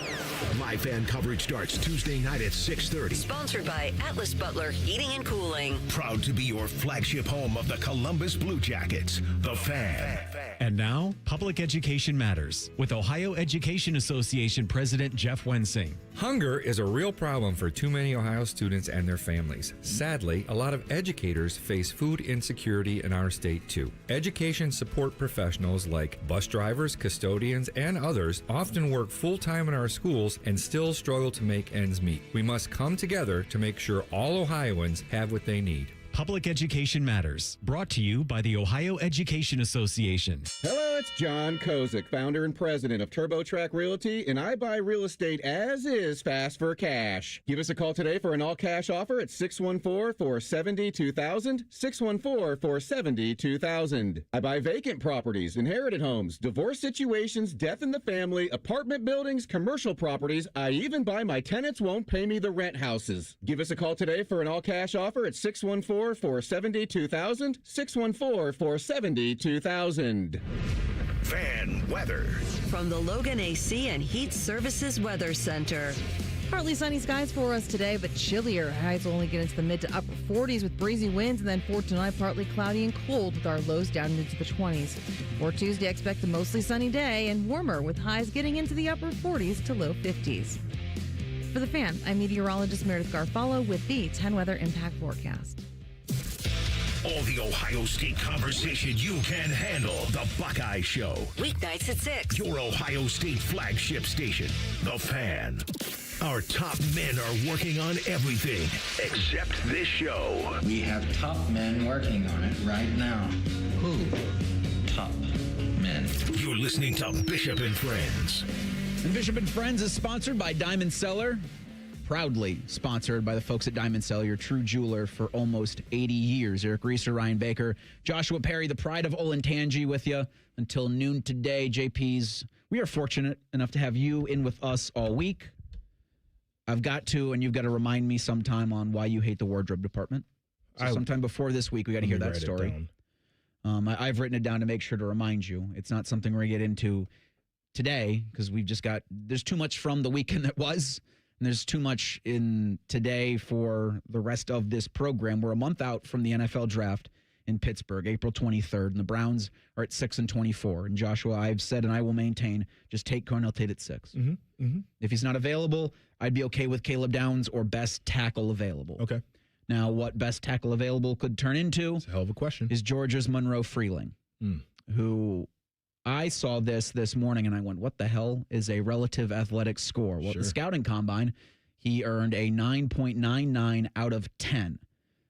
[SPEAKER 2] Live fan coverage starts Tuesday night at 6:30.
[SPEAKER 16] Sponsored by Atlas Butler Heating and Cooling.
[SPEAKER 2] Proud to be your flagship home of the Columbus Blue Jackets. The Fan.
[SPEAKER 3] And now, Public Education Matters with Ohio Education Association President Jeff Wensing.
[SPEAKER 25] Hunger is a real problem for too many Ohio students and their families. Sadly, a lot of educators face food insecurity in our state too. Education support professionals like bus drivers, custodians, and others often work full-time in our schools and still struggle to make ends meet. We must come together to make sure all Ohioans have what they need.
[SPEAKER 3] Public Education Matters, brought to you by the Ohio Education Association.
[SPEAKER 7] Hello, it's John Kozik, founder and president of TurboTrack Realty, and I buy real estate as is, fast for cash. Give us a call today for an all-cash offer at 614-470-2000, 614-470-2000. I buy vacant properties, inherited homes, divorce situations, death in the family, apartment buildings, commercial properties. I even buy my tenants won't pay me the rent houses. Give us a call today for an all-cash offer at 614-470-2000, 614-470-2000.
[SPEAKER 2] Fan weather.
[SPEAKER 16] From the Logan AC and Heat Services Weather Center.
[SPEAKER 14] Partly sunny skies for us today, but chillier. Highs will only get into the mid to upper 40s with breezy winds, and then for tonight, partly cloudy and cold with our lows down into the 20s. For Tuesday, expect a mostly sunny day and warmer with highs getting into the upper 40s to low 50s. For The Fan, I'm meteorologist Meredith Garfalo with the 10 Weather Impact Forecast.
[SPEAKER 2] All the Ohio State conversation you can handle. The Buckeye Show.
[SPEAKER 16] Weeknights at 6.
[SPEAKER 2] Your Ohio State flagship station. The Fan. Our top men are working on everything except this show.
[SPEAKER 15] We have top men working on it right now. Who? Top men.
[SPEAKER 2] You're listening to Bishop and Friends.
[SPEAKER 1] And Bishop and Friends is sponsored by Diamond Cellar. Proudly sponsored by the folks at Diamond Cellar, your true jeweler for almost 80 years. Eric Reeser, Ryan Baker, Joshua Perry, the pride of Olentangy with you until noon today. JP's, we are fortunate enough to have you in with us all week. I've got to, and you've got to remind me sometime on why you hate the wardrobe department. So sometime before this week, we got to hear that story. I've written it down to make sure to remind you. It's not something we're going to get into today because we've just got, there's too much from the weekend that was. And there's too much in today for the rest of this program. We're a month out from the NFL draft in Pittsburgh, April 23rd, and the Browns are at 6-24. And Joshua, I've said, and I will maintain, just take Cornell Tate at 6. If he's not available, I'd be okay with Caleb Downs or best tackle available.
[SPEAKER 8] Okay.
[SPEAKER 1] Now, what best tackle available could turn into?
[SPEAKER 8] It's a hell of a question.
[SPEAKER 1] Is Georgia's Monroe Freeling, who I saw this morning and I went, what the hell is a relative athletic score? Well, the scouting combine, he earned a 9.99 out of 10.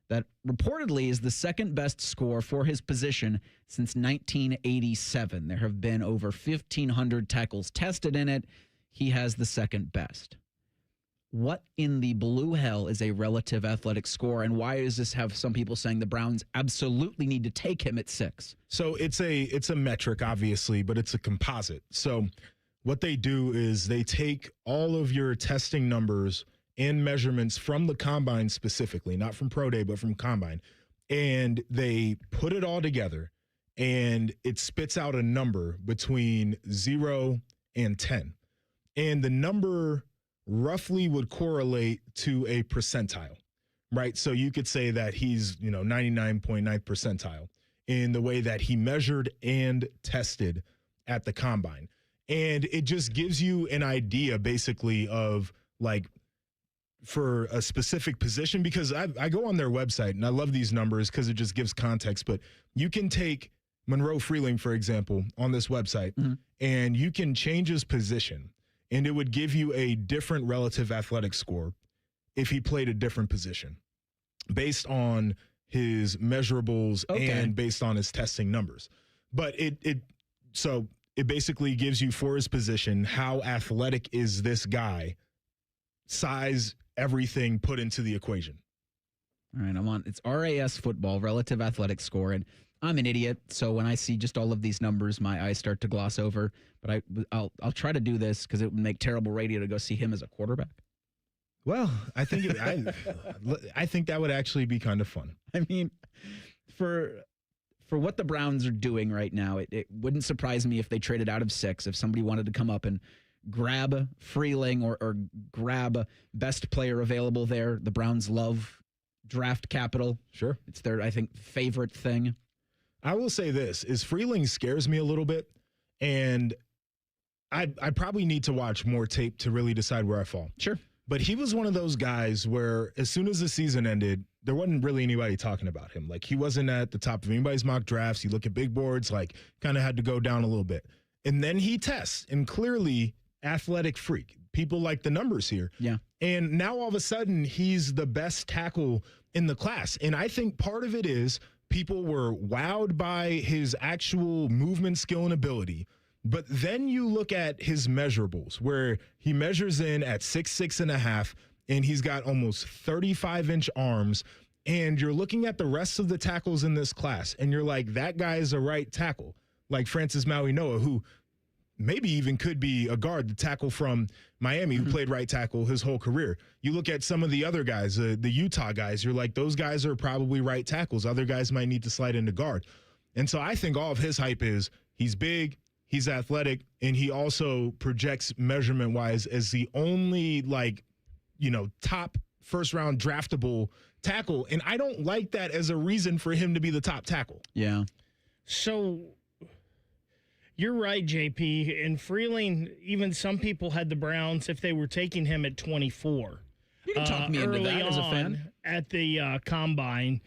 [SPEAKER 1] That reportedly is the second best score for his position since 1987. There have been over 1,500 tackles tested in it. He has the second best. What in the blue hell is a relative athletic score, and why does this have some people saying the Browns absolutely need to take him at 6?
[SPEAKER 8] So it's a metric, obviously, but it's a composite. So what they do is they take all of your testing numbers and measurements from the combine specifically, not from Pro Day, but from combine, and they put it all together, and it spits out a number between 0 and 10. And the number roughly would correlate to a percentile, right? So you could say that he's, 99.9 percentile in the way that he measured and tested at the combine. And it just gives you an idea basically of like for a specific position, because I go on their website and I love these numbers because it just gives context, but you can take Monroe Freeling, for example, on this website, and you can change his position. And it would give you a different relative athletic score if he played a different position based on his measurables and based on his testing numbers. But it basically gives you for his position, how athletic is this guy, size, everything put into the equation.
[SPEAKER 1] All right, I'm on. It's RAS football, relative athletic score. And I'm an idiot, so when I see just all of these numbers, my eyes start to gloss over. But I'll try to do this because it would make terrible radio to go see him as a quarterback.
[SPEAKER 8] Well, I think I think that would actually be kind of fun.
[SPEAKER 1] I mean, for what the Browns are doing right now, it wouldn't surprise me if they traded out of 6. If somebody wanted to come up and grab Freeling or grab best player available there, the Browns love draft capital.
[SPEAKER 8] Sure,
[SPEAKER 1] it's their, I think, favorite thing.
[SPEAKER 8] I will say this, is Freeling scares me a little bit, and I probably need to watch more tape to really decide where I fall.
[SPEAKER 1] Sure.
[SPEAKER 8] But he was one of those guys where as soon as the season ended, there wasn't really anybody talking about him. Like, he wasn't at the top of anybody's mock drafts. You look at big boards, like, kind of had to go down a little bit. And then he tests, and clearly athletic freak. People like the numbers here.
[SPEAKER 1] Yeah.
[SPEAKER 8] And now all of a sudden, he's the best tackle in the class. And I think part of it is people were wowed by his actual movement skill and ability. But then you look at his measurables, where he measures in at 6'6.5", and he's got almost 35-inch arms. And you're looking at the rest of the tackles in this class, and you're like, that guy is a right tackle, like Francis Maui-Noa, who maybe even could be a guard, the tackle from Miami who played right tackle his whole career. You look at some of the other guys, the Utah guys, you're like, those guys are probably right tackles. Other guys might need to slide into guard. And so I think all of his hype is he's big, he's athletic, and he also projects measurement-wise as the only, top first-round draftable tackle. And I don't like that as a reason for him to be the top tackle.
[SPEAKER 1] Yeah.
[SPEAKER 4] So you're right, JP. In Freeling, even some people had the Browns if they were taking him at 24.
[SPEAKER 1] You can talk me into that as a fan.
[SPEAKER 4] At the combine,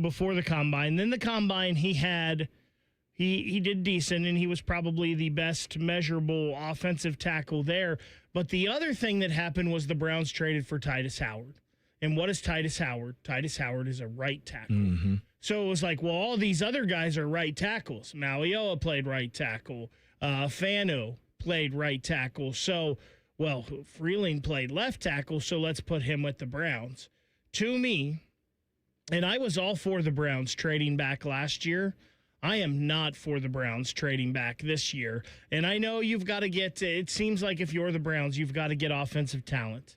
[SPEAKER 4] before the combine. Then the combine, he did decent, and he was probably the best measurable offensive tackle there. But the other thing that happened was the Browns traded for Titus Howard. And what is Titus Howard? Titus Howard is a right tackle.
[SPEAKER 8] Mm-hmm.
[SPEAKER 4] So it was like, well, all these other guys are right tackles. Maui-Noa played right tackle. Fanu played right tackle. So, well, Freeling played left tackle, so let's put him with the Browns. To me, and I was all for the Browns trading back last year, I am not for the Browns trading back this year. And I know you've got to it seems like if you're the Browns, you've got to get offensive talent.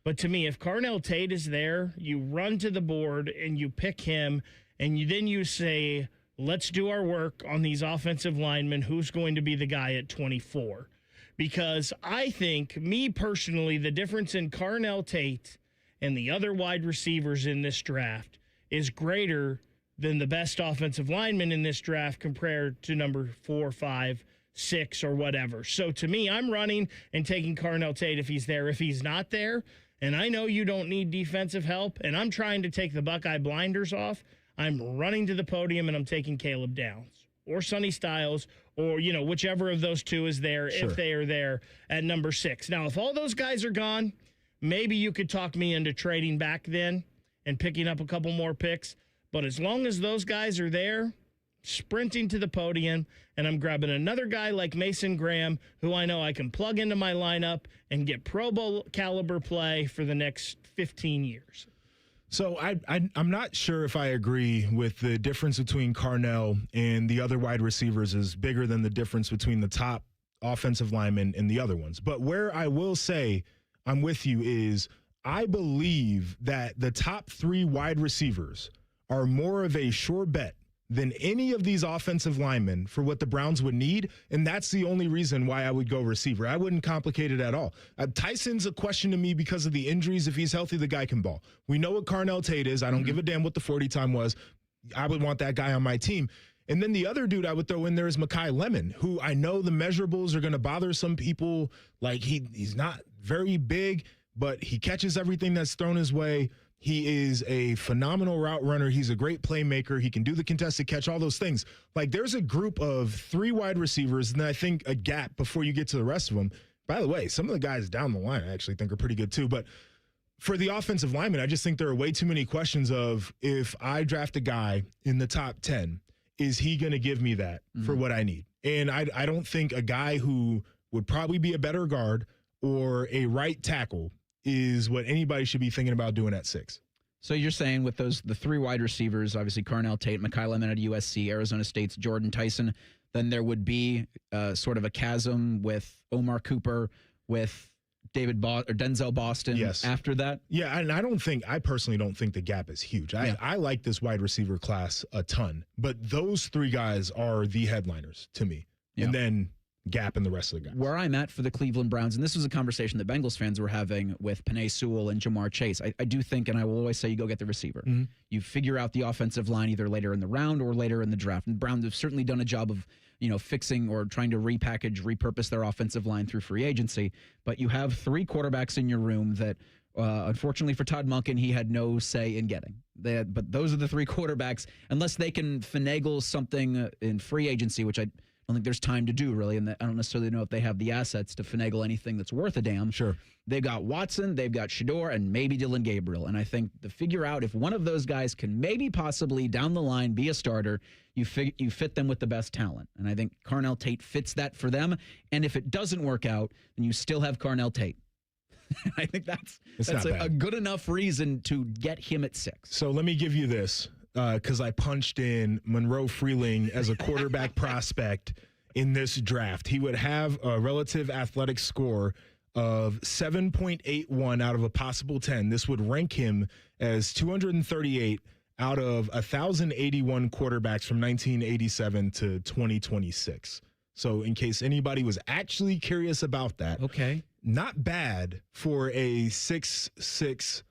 [SPEAKER 4] But to me, if Carnell Tate is there, you run to the board and you pick him, and then you say, let's do our work on these offensive linemen. Who's going to be the guy at 24? Because I think, me personally, the difference in Carnell Tate and the other wide receivers in this draft is greater than the best offensive lineman in this draft compared to number 4, 5, 6, or whatever. So to me, I'm running and taking Carnell Tate if he's there. If he's not there, and I know you don't need defensive help, and I'm trying to take the Buckeye blinders off, I'm running to the podium and I'm taking Caleb Downs or Sonny Styles or, whichever of those two is there,
[SPEAKER 8] Sure.
[SPEAKER 4] if they are there at number 6. Now, if all those guys are gone, maybe you could talk me into trading back then and picking up a couple more picks. But as long as those guys are there, sprinting to the podium, and I'm grabbing another guy like Mason Graham, who I know I can plug into my lineup and get Pro Bowl caliber play for the next 15 years.
[SPEAKER 8] So I'm not sure if I agree with the difference between Carnell and the other wide receivers is bigger than the difference between the top offensive linemen and the other ones. But where I will say I'm with you is I believe that the top 3 wide receivers are more of a sure bet than any of these offensive linemen for what the Browns would need, and that's the only reason why I would go receiver. I wouldn't complicate it at all. Tyson's a question to me because of the injuries. If he's healthy, the guy can ball. We know what Carnell Tate is. I don't give a damn what the 40 time was. I would want that guy on my team. And then the other dude I would throw in there is Mekhi Lemon, who I know the measurables are going to bother some people. Like he's not very big, but he catches everything that's thrown his way. He is a phenomenal route runner. He's a great playmaker. He can do the contested catch, all those things. Like, there's a group of 3 wide receivers, and then I think a gap before you get to the rest of them. By the way, some of the guys down the line I actually think are pretty good too. But for the offensive linemen, I just think there are way too many questions of, if I draft a guy in the top 10, is he going to give me that for what I need? And I don't think a guy who would probably be a better guard or a right tackle is what anybody should be thinking about doing at 6.
[SPEAKER 1] So you're saying with the 3 wide receivers, obviously Carnell Tate, Mekhi Lemon at USC, Arizona State's Jordan Tyson, then there would be sort of a chasm with Omar Cooper, with Denzel Boston after that?
[SPEAKER 8] Yeah, and I personally don't think the gap is huge. I like this wide receiver class a ton, but those 3 guys are the headliners to me. Yeah. And then gap in the rest of the guys.
[SPEAKER 1] Where I'm at for the Cleveland Browns, and this was a conversation that Bengals fans were having with Penei Sewell and Jamar Chase. I do think, and I will always say, you go get the receiver. Mm-hmm. You figure out the offensive line either later in the round or later in the draft. And the Browns have certainly done a job of, fixing or trying to repurpose their offensive line through free agency. But you have 3 quarterbacks in your room that, unfortunately for Todd Monken, he had no say in getting. But those are the 3 quarterbacks, unless they can finagle something in free agency, which don't think there's time to do, really, and I don't necessarily know if they have the assets to finagle anything that's worth a damn.
[SPEAKER 8] Sure.
[SPEAKER 1] They've got Watson, they've got Shedeur, and maybe Dylan Gabriel. And I think to figure out if one of those guys can maybe possibly down the line be a starter, you fit them with the best talent. And I think Carnell Tate fits that for them. And if it doesn't work out, then you still have Carnell Tate. I think that's a good enough reason to get him at 6.
[SPEAKER 8] So let me give you this, because I punched in Monroe Freeling as a quarterback prospect in this draft. He would have a relative athletic score of 7.81 out of a possible 10. This would rank him as 238 out of 1,081 quarterbacks from 1987 to 2026. So in case anybody was actually curious about that.
[SPEAKER 1] Okay.
[SPEAKER 8] Not bad for a 6'6",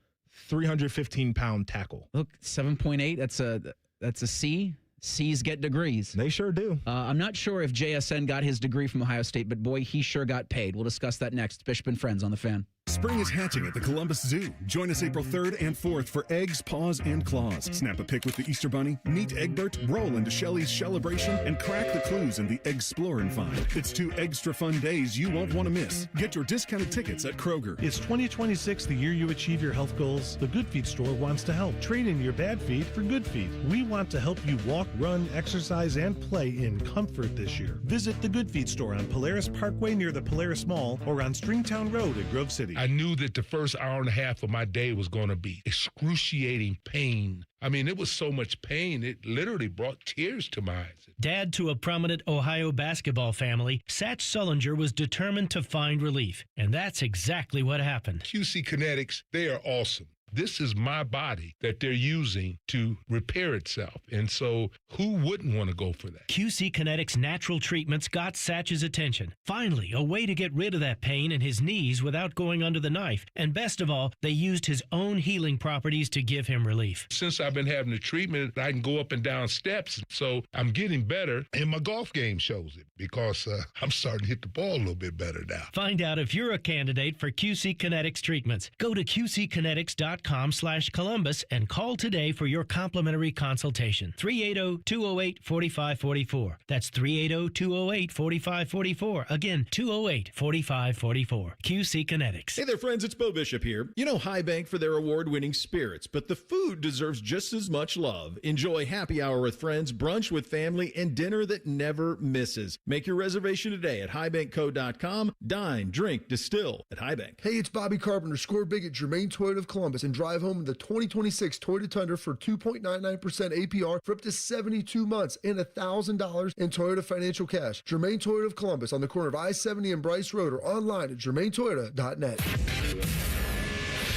[SPEAKER 8] 315-pound tackle.
[SPEAKER 1] Look, 7.8, that's a C. C's get degrees.
[SPEAKER 8] They sure do.
[SPEAKER 1] I'm not sure if JSN got his degree from Ohio State, but boy, he sure got paid. We'll discuss that next. Bishop and Friends on the Fan.
[SPEAKER 9] Spring is hatching at the Columbus Zoo. Join us April 3rd and 4th for Eggs, Paws, and Claws. Snap a pic with the Easter Bunny, meet Egbert, roll into Shelley's Shellebration, and crack the clues in the Explore and Find. It's 2 extra fun days you won't want to miss. Get your discounted tickets at Kroger.
[SPEAKER 17] It's 2026, the year you achieve your health goals. The Good Feet store wants to help. Trade in your bad feet for good feet. We want to help you walk, run, exercise, and play in comfort this year. Visit the Good Feet store on Polaris Parkway near the Polaris Mall or on Stringtown Road in Grove City.
[SPEAKER 21] I knew that the first hour and a half of my day was going to be excruciating pain. I mean, it was so much pain, it literally brought tears to my eyes.
[SPEAKER 23] Dad to a prominent Ohio basketball family, Satch Sullinger was determined to find relief. And that's exactly what happened.
[SPEAKER 21] QC Kinetics, they are awesome. This is my body that they're using to repair itself. And so who wouldn't want to go for that?
[SPEAKER 23] QC Kinetics natural treatments got Satch's attention. Finally, a way to get rid of that pain in his knees without going under the knife. And best of all, they used his own healing properties to give him relief.
[SPEAKER 21] Since I've been having the treatment, I can go up and down steps. So I'm getting better. And my golf game shows it because I'm starting to hit the ball a little bit better now.
[SPEAKER 23] Find out if you're a candidate for QC Kinetics treatments. Go to qckinetics.com/Columbus and call today for your complimentary consultation. 380-208-4544. That's 380-208-4544. Again, 208-4544. QC Kinetics.
[SPEAKER 5] Hey there, friends. It's Bo Bishop here. You know High Bank for their award-winning spirits, but the food deserves just as much love. Enjoy happy hour with friends, brunch with family, and dinner that never misses. Make your reservation today at highbankco.com. Dine, drink, distill at High Bank.
[SPEAKER 6] Hey, it's Bobby Carpenter. Score big at Germain Toyota of Columbus and drive home in the 2026 Toyota Tundra for 2.99% APR for up to 72 months and $1,000 in Toyota financial cash. Germain Toyota of Columbus on the corner of I-70 and Bryce Road or online at germaintoyota.net.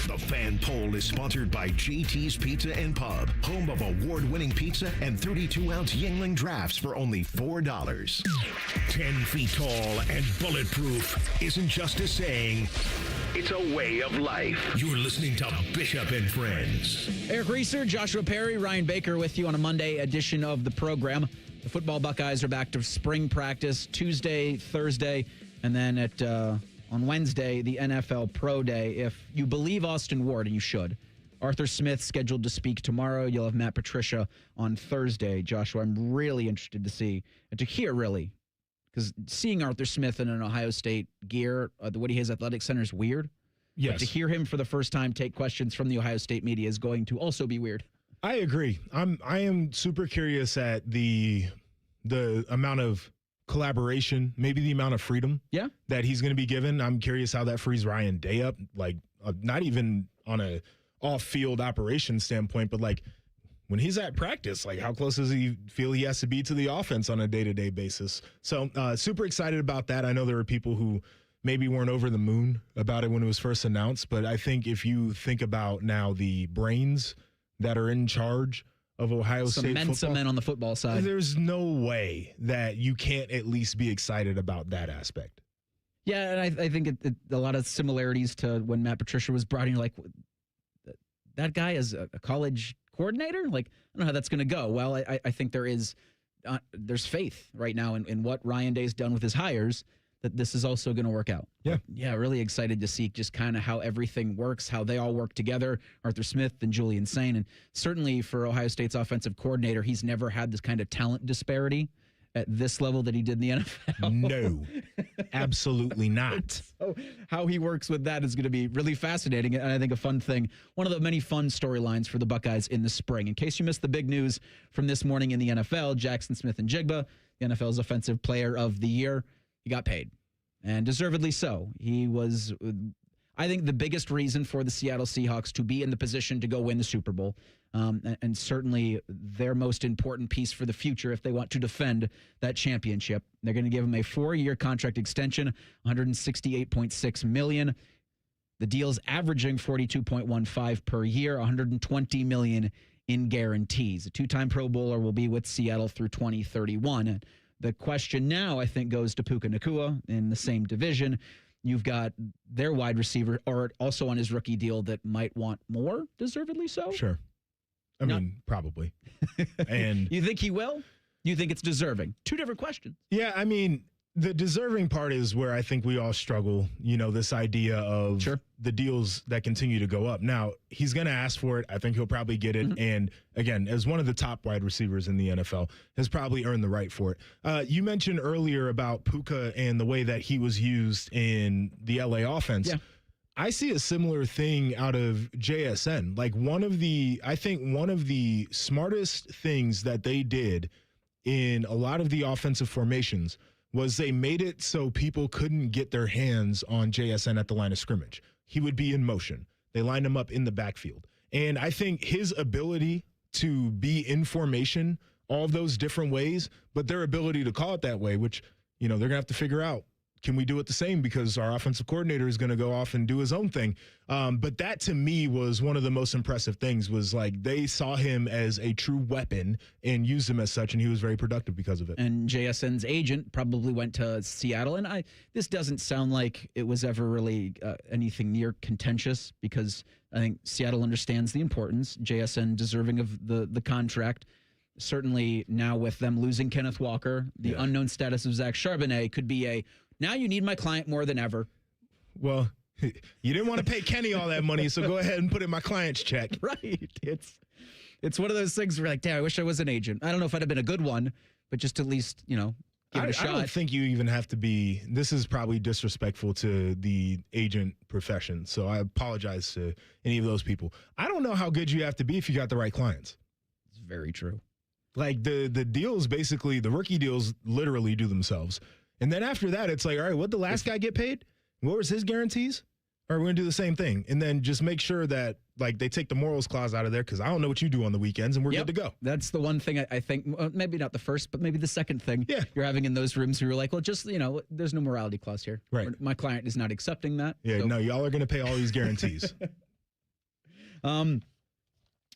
[SPEAKER 2] The Fan Poll is sponsored by JT's Pizza and Pub, home of award-winning pizza and 32-ounce Yingling drafts for only $4. 10 feet tall and bulletproof isn't just a saying, it's a way of life. You're listening to Bishop and Friends.
[SPEAKER 1] Eric Reeser, Joshua Perry, Ryan Baker with you on a Monday edition of the program. The football Buckeyes are back to spring practice Tuesday, Thursday, and then on Wednesday, the NFL Pro Day. If you believe Austin Ward, and you should, Arthur Smith scheduled to speak tomorrow. You'll have Matt Patricia on Thursday. Joshua, I'm really interested to see, and to hear really, because seeing Arthur Smith in an Ohio State gear, the Woody Hayes Athletic Center is weird.
[SPEAKER 8] Yes.
[SPEAKER 1] But to hear him for the first time take questions from the Ohio State media is going to also be weird.
[SPEAKER 8] I agree. I am super curious at the amount of collaboration, maybe the amount of freedom that he's going to be given. I'm curious how that frees Ryan Day up, like not even on a off-field operation standpoint, but like when he's at practice, like how close does he feel he has to be to the offense on a day-to-day basis? So super excited about that. I know there were people who maybe weren't over the moon about it when it was first announced, but I think if you think about now the brains that are in charge of Ohio State football,
[SPEAKER 1] men on the football side,
[SPEAKER 8] there's no way that you can't at least be excited about that aspect.
[SPEAKER 1] Yeah, and I think it a lot of similarities to when Matt Patricia was brought in. Like, that guy is a college coordinator? Like, I don't know how that's going to go. Well, I think there's faith right now in what Ryan Day's done with his hires, that this is also going to work out.
[SPEAKER 8] Yeah.
[SPEAKER 1] Yeah, really excited to see just kind of how everything works, how they all work together, Arthur Smith and Julian Sain. And certainly for Ohio State's offensive coordinator, he's never had this kind of talent disparity at this level that he did in the NFL?
[SPEAKER 8] No, absolutely not.
[SPEAKER 1] So how he works with that is going to be really fascinating, and I think a fun thing. One of the many fun storylines for the Buckeyes in the spring. In case you missed the big news from this morning in the NFL, Jackson Smith-Njigba, the NFL's Offensive Player of the Year, he got paid, and deservedly so. He was, I think, the biggest reason for the Seattle Seahawks to be in the position to go win the Super Bowl, and certainly their most important piece for the future if they want to defend that championship. They're going to give him a 4-year contract extension, $168.6 million. The deal's averaging $42.15 per year, $120 million in guarantees. A 2-time Pro Bowler will be with Seattle through 2031. And the question now, I think, goes to Puka Nacua in the same division. You've got their wide receiver, or also on his rookie deal, that might want more, deservedly so.
[SPEAKER 8] Sure. I mean, probably. And
[SPEAKER 1] you think he will? You think it's deserving? Two different questions.
[SPEAKER 8] Yeah, I mean, the deserving part is where I think we all struggle, this idea of the deals that continue to go up. Now, he's going to ask for it. I think he'll probably get it. And again, as one of the top wide receivers in the NFL, has probably earned the right for it. You mentioned earlier about Puka and the way that he was used in the LA offense. Yeah. I see a similar thing out of JSN. Like I think one of the smartest things that they did in a lot of the offensive formations was they made it so people couldn't get their hands on JSN at the line of scrimmage. He would be in motion. They lined him up in the backfield. And I think his ability to be in formation all of those different ways, but their ability to call it that way, which, they're going to have to figure out. Can we do it the same? Because our offensive coordinator is going to go off and do his own thing. But that, to me, was one of the most impressive things, was like they saw him as a true weapon and used him as such, and he was very productive because of it.
[SPEAKER 1] And JSN's agent probably went to Seattle. And this doesn't sound like it was ever really anything near contentious, because I think Seattle understands the importance. JSN deserving of the contract. Certainly now with them losing Kenneth Walker, the unknown status of Zach Charbonnet could be now you need my client more than ever.
[SPEAKER 8] Well, you didn't want to pay Kenny all that money, so go ahead and put in my client's check.
[SPEAKER 1] Right. It's one of those things where, like, damn, I wish I was an agent. I don't know if I'd have been a good one, but just at least, give it a shot.
[SPEAKER 8] I don't think you even have to be. This is probably disrespectful to the agent profession, so I apologize to any of those people. I don't know how good you have to be if you got the right clients.
[SPEAKER 1] It's very true.
[SPEAKER 8] Like the deals, basically, the rookie deals literally do themselves. And then after that, it's like, all right, what did the last guy get paid? What was his guarantees? Or we're going to do the same thing. And then just make sure that, like, they take the morals clause out of there, because I don't know what you do on the weekends, and we're good to go.
[SPEAKER 1] That's the one thing I think, maybe not the first, but maybe the second thing you're having in those rooms where you're like, well, just, there's no morality clause here.
[SPEAKER 8] Right.
[SPEAKER 1] My client is not accepting that.
[SPEAKER 8] Yeah,
[SPEAKER 1] so.
[SPEAKER 8] No, y'all are going to pay all these guarantees.
[SPEAKER 1] Talking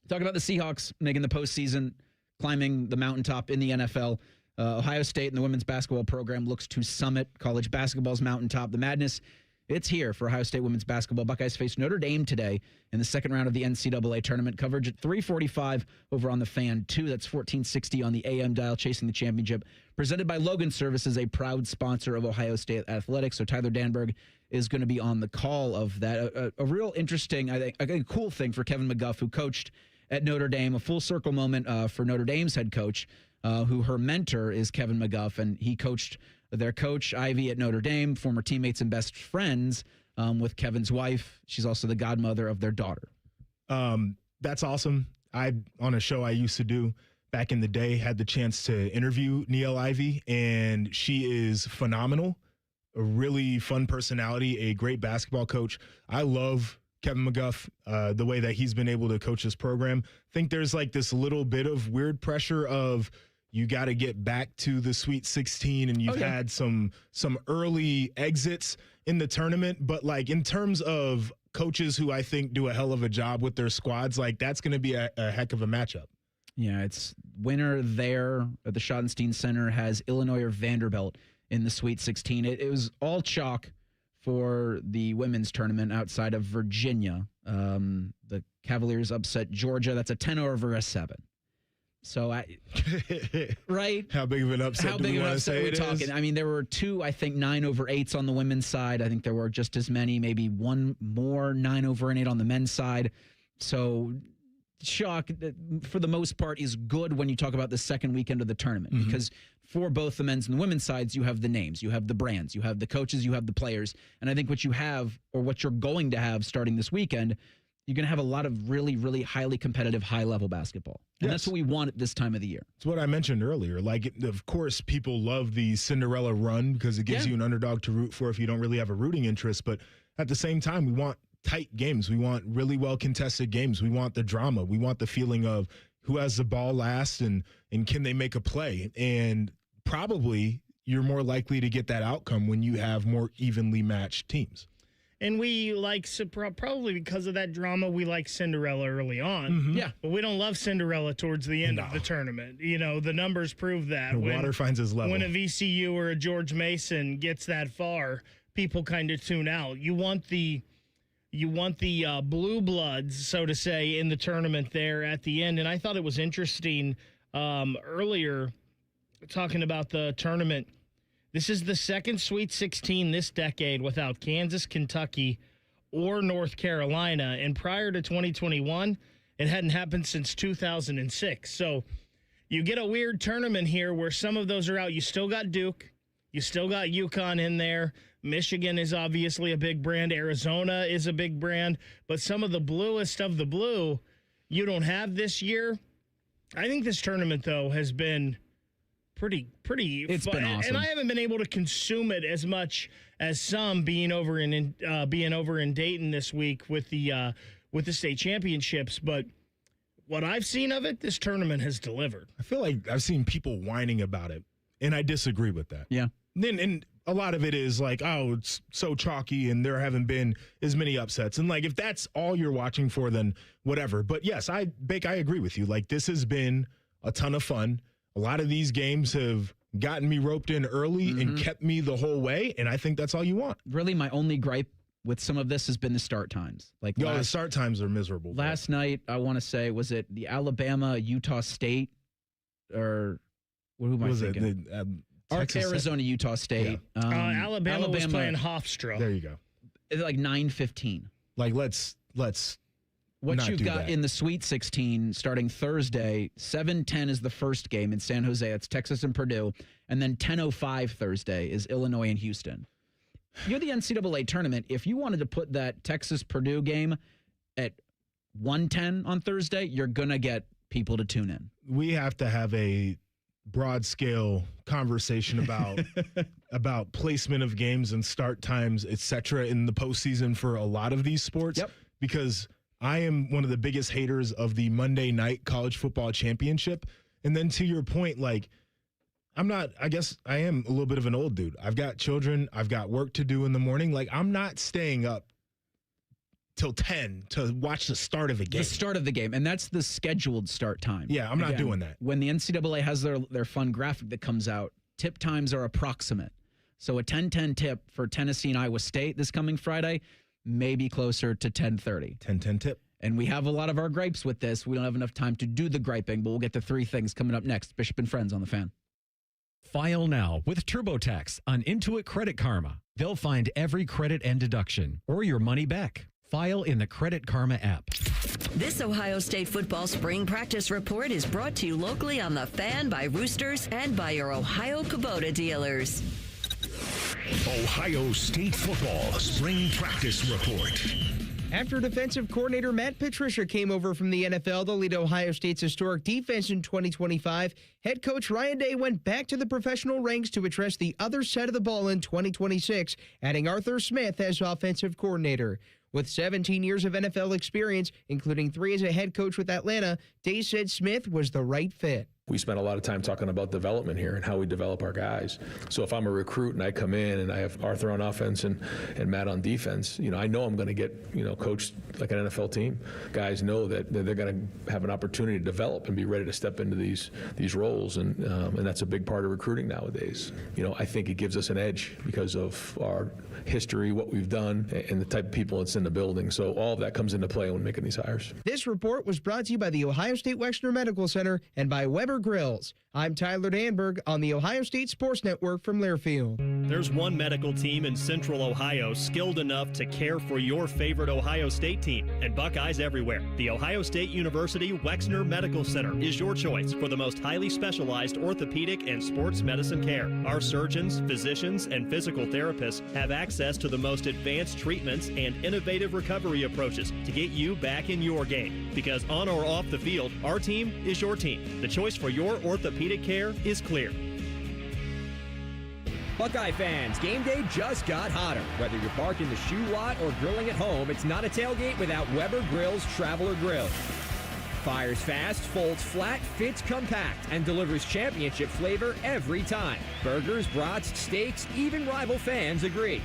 [SPEAKER 1] about the Seahawks making the postseason, climbing the mountaintop in the NFL. Ohio State and the women's basketball program looks to summit college basketball's mountaintop. The madness, it's here for Ohio State women's basketball. Buckeyes face Notre Dame today in the second round of the NCAA tournament. Coverage at 3:45 over on the Fan 2. That's 1460 on the AM dial, chasing the championship. Presented by Logan Services, a proud sponsor of Ohio State athletics. So Tyler Danberg is going to be on the call of that. A real interesting, I think, a cool thing for Kevin McGuff, who coached at Notre Dame. A full circle moment for Notre Dame's head coach, who her mentor is Kevin McGuff, and he coached their coach, Ivy, at Notre Dame, former teammates and best friends with Kevin's wife. She's also the godmother of their daughter.
[SPEAKER 8] That's awesome. On a show I used to do back in the day, had the chance to interview Niele Ivy, and she is phenomenal, a really fun personality, a great basketball coach. I love Kevin McGuff, the way that he's been able to coach this program. I think there's like this little bit of weird pressure of you got to get back to the Sweet 16, and you've had some early exits in the tournament. But like in terms of coaches who I think do a hell of a job with their squads, like that's going to be a heck of a matchup.
[SPEAKER 1] Yeah, it's winner there at the Schottenstein Center has Illinois or Vanderbilt in the Sweet 16. It was all chalk for the women's tournament outside of Virginia. The Cavaliers upset Georgia. That's a 10 over a 7. So, right?
[SPEAKER 8] How big of an upset do we want to say it is? How big of an upset are we talking?
[SPEAKER 1] I mean, there were 2, I think, 9 over 8s on the women's side. I think there were just as many, maybe one more 9 over an 8 on the men's side. So chalk, for the most part, is good when you talk about the second weekend of the tournament because for both the men's and the women's sides, you have the names, you have the brands, you have the coaches, you have the players. And I think what you have, or what you're going to have starting this weekend, you're going to have a lot of really, really highly competitive, high-level basketball. And that's what we want at this time of the year.
[SPEAKER 8] It's what I mentioned earlier. Like, of course, people love the Cinderella run because it gives you an underdog to root for if you don't really have a rooting interest. But at the same time, we want tight games. We want really well-contested games. We want the drama. We want the feeling of who has the ball last and can they make a play. And probably you're more likely to get that outcome when you have more evenly matched teams.
[SPEAKER 4] And we like, probably because of that drama, we like Cinderella early on.
[SPEAKER 1] Yeah.
[SPEAKER 4] But we don't love Cinderella towards the end of the tournament. You know, the numbers prove that.
[SPEAKER 8] The water finds its level.
[SPEAKER 4] When a VCU or a George Mason gets that far, people kind of tune out. You want the blue bloods, so to say, in the tournament there at the end. And I thought it was interesting earlier talking about the tournament. This is the second Sweet 16 this decade without Kansas, Kentucky, or North Carolina. And prior to 2021, it hadn't happened since 2006. So you get a weird tournament here where some of those are out. You still got Duke. You still got UConn in there. Michigan is obviously a big brand. Arizona is a big brand. But some of the bluest of the blue you don't have this year. I think this tournament, though, has been pretty
[SPEAKER 1] it's
[SPEAKER 4] fun.
[SPEAKER 1] Been awesome.
[SPEAKER 4] And I haven't been able to consume it as much as some being over in Dayton this week with the state championships. But what I've seen of it, this tournament has delivered.
[SPEAKER 8] I feel like I've seen people whining about it, and I disagree with that.
[SPEAKER 1] Yeah.
[SPEAKER 8] And a lot of it is like, oh, it's so chalky and there haven't been as many upsets. And like, if that's all you're watching for, then whatever. But yes, I agree with you. Like, this has been a ton of fun. A lot of these games have gotten me roped in early and kept me the whole way, and I think that's all you want.
[SPEAKER 1] Really, my only gripe with some of this has been the start times. Like,
[SPEAKER 8] the start times are miserable.
[SPEAKER 1] Last night, I want to say, was it the Alabama, Utah State, or who am I thinking? Arizona, Utah State.
[SPEAKER 8] Yeah.
[SPEAKER 4] Alabama was playing Hofstra.
[SPEAKER 8] There you go.
[SPEAKER 1] It's like 9:15.
[SPEAKER 8] Like, let's
[SPEAKER 1] what you've got in the Sweet 16 starting Thursday, 7:10 is the first game in San Jose. It's Texas and Purdue. And then 10:05 Thursday is Illinois and Houston. You're the NCAA tournament. If you wanted to put that Texas-Purdue game at 1:10 on Thursday, you're going to get people to tune in.
[SPEAKER 8] We have to have a broad-scale conversation about placement of games and start times, et cetera, in the postseason for a lot of these sports.
[SPEAKER 1] Yep.
[SPEAKER 8] Because I am one of the biggest haters of the Monday night college football championship. And then to your point, like, I guess I am a little bit of an old dude. I've got children. I've got work to do in the morning. Like, I'm not staying up till 10 to watch the start of the game.
[SPEAKER 1] The start of the game, and that's the scheduled start time.
[SPEAKER 8] Yeah, I'm not doing that.
[SPEAKER 1] When the NCAA has their fun graphic that comes out, tip times are approximate. So a 10-10 tip for Tennessee and Iowa State this coming Friday, maybe closer to 10:30.
[SPEAKER 8] 10-10 tip.
[SPEAKER 1] And we have a lot of our gripes with this. We don't have enough time to do the griping, but we'll get to three things coming up next. Bishop and Friends on the Fan.
[SPEAKER 3] File now with TurboTax on Intuit Credit Karma. They'll find every credit and deduction or your money back. File in the Credit Karma app.
[SPEAKER 16] This Ohio State football spring practice report is brought to you locally on The Fan by Roosters and by your Ohio Kubota dealers.
[SPEAKER 2] Ohio State football spring practice report.
[SPEAKER 10] After defensive coordinator Matt Patricia came over from the NFL to lead Ohio State's historic defense in 2025, head coach Ryan Day went back to the professional ranks to address the other side of the ball in 2026, adding Arthur Smith as offensive coordinator. With 17 years of NFL experience, including 3 as a head coach with Atlanta, Day said Smith was the right fit.
[SPEAKER 12] We spent a lot of time talking about development here and how we develop our guys. So if I'm a recruit and I come in and I have Arthur on offense and Matt on defense, I know I'm going to get, coached like an NFL team. Guys know that they're going to have an opportunity to develop and be ready to step into these roles, and that's a big part of recruiting nowadays. I think it gives us an edge because of our history, what we've done, and the type of people that's in the building. So all of that comes into play when making these hires.
[SPEAKER 10] This report was brought to you by the Ohio State Wexner Medical Center and by Weber Weber Grills. I'm Tyler Danberg on the Ohio State Sports Network from Learfield.
[SPEAKER 13] There's one medical team in Central Ohio skilled enough to care for your favorite Ohio State team, and Buckeyes everywhere. The Ohio State University Wexner Medical Center is your choice for the most highly specialized orthopedic and sports medicine care. Our surgeons, physicians, and physical therapists have access to the most advanced treatments and innovative recovery approaches to get you back in your game. Because on or off the field, our team is your team. The choice for your orthopedic care is clear.
[SPEAKER 18] Buckeye fans, game day just got hotter. Whether you're parking the shoe lot or grilling at home, it's not a tailgate without Weber Grill's Traveler Grill. Fires fast, folds flat, fits compact, and delivers championship flavor every time. Burgers, brats, steaks, even rival fans agree.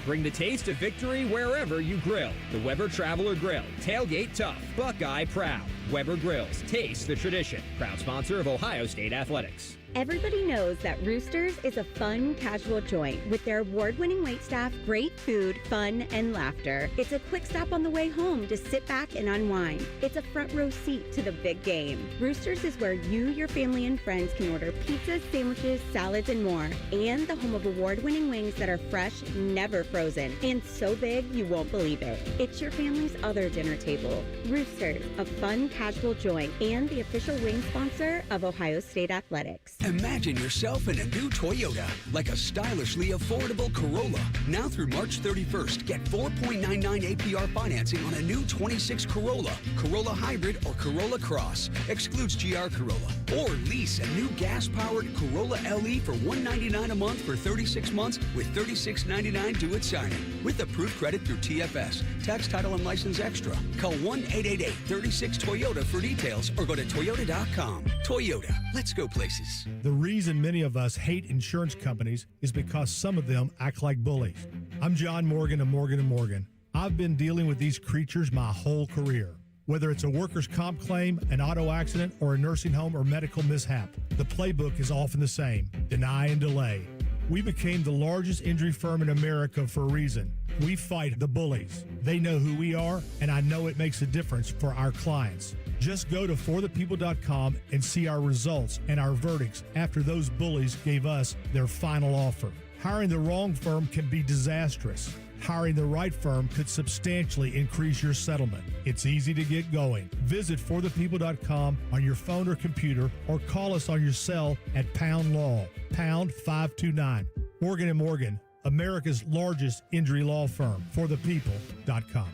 [SPEAKER 18] Bring the taste of victory wherever you grill. The Weber Traveler Grill. Tailgate tough. Buckeye proud. Weber Grills. Taste the tradition. Proud sponsor of Ohio State Athletics.
[SPEAKER 20] Everybody knows that Roosters is a fun, casual joint with their award-winning waitstaff, great food, fun, and laughter. It's a quick stop on the way home to sit back and unwind. It's a front row seat to the big game. Roosters is where you, your family, and friends can order pizzas, sandwiches, salads, and more. And the home of award-winning wings that are fresh, never frozen, and so big you won't believe it. It's your family's other dinner table. Roosters, a fun, casual joint, and the official wing sponsor of Ohio State Athletics.
[SPEAKER 22] Imagine yourself in a new Toyota, like a stylishly affordable Corolla. Now through March 31st, get 4.99 APR financing on a new 26 Corolla, Corolla Hybrid, or Corolla Cross. Excludes GR Corolla. Or lease a new gas-powered Corolla LE for $199 a month for 36 months with $36.99 due at signing. With approved credit through TFS. Tax, title, and license extra. Call 1-888-36-TOYOTA for details or go to Toyota.com. Toyota, let's go places.
[SPEAKER 24] The reason many of us hate insurance companies is because some of them act like bullies. I'm John Morgan of Morgan & Morgan. I've been dealing with these creatures my whole career. Whether it's a workers' comp claim, an auto accident, or a nursing home or medical mishap, the playbook is often the same: deny and delay. We became the largest injury firm in America for a reason. We fight the bullies. They know who we are, and I know it makes a difference for our clients. Just go to forthepeople.com and see our results and our verdicts after those bullies gave us their final offer. Hiring the wrong firm can be disastrous. Hiring the right firm could substantially increase your settlement. It's easy to get going. Visit forthepeople.com on your phone or computer, or call us on your cell at pound law, pound 529. Morgan & Morgan, America's largest injury law firm. forthepeople.com.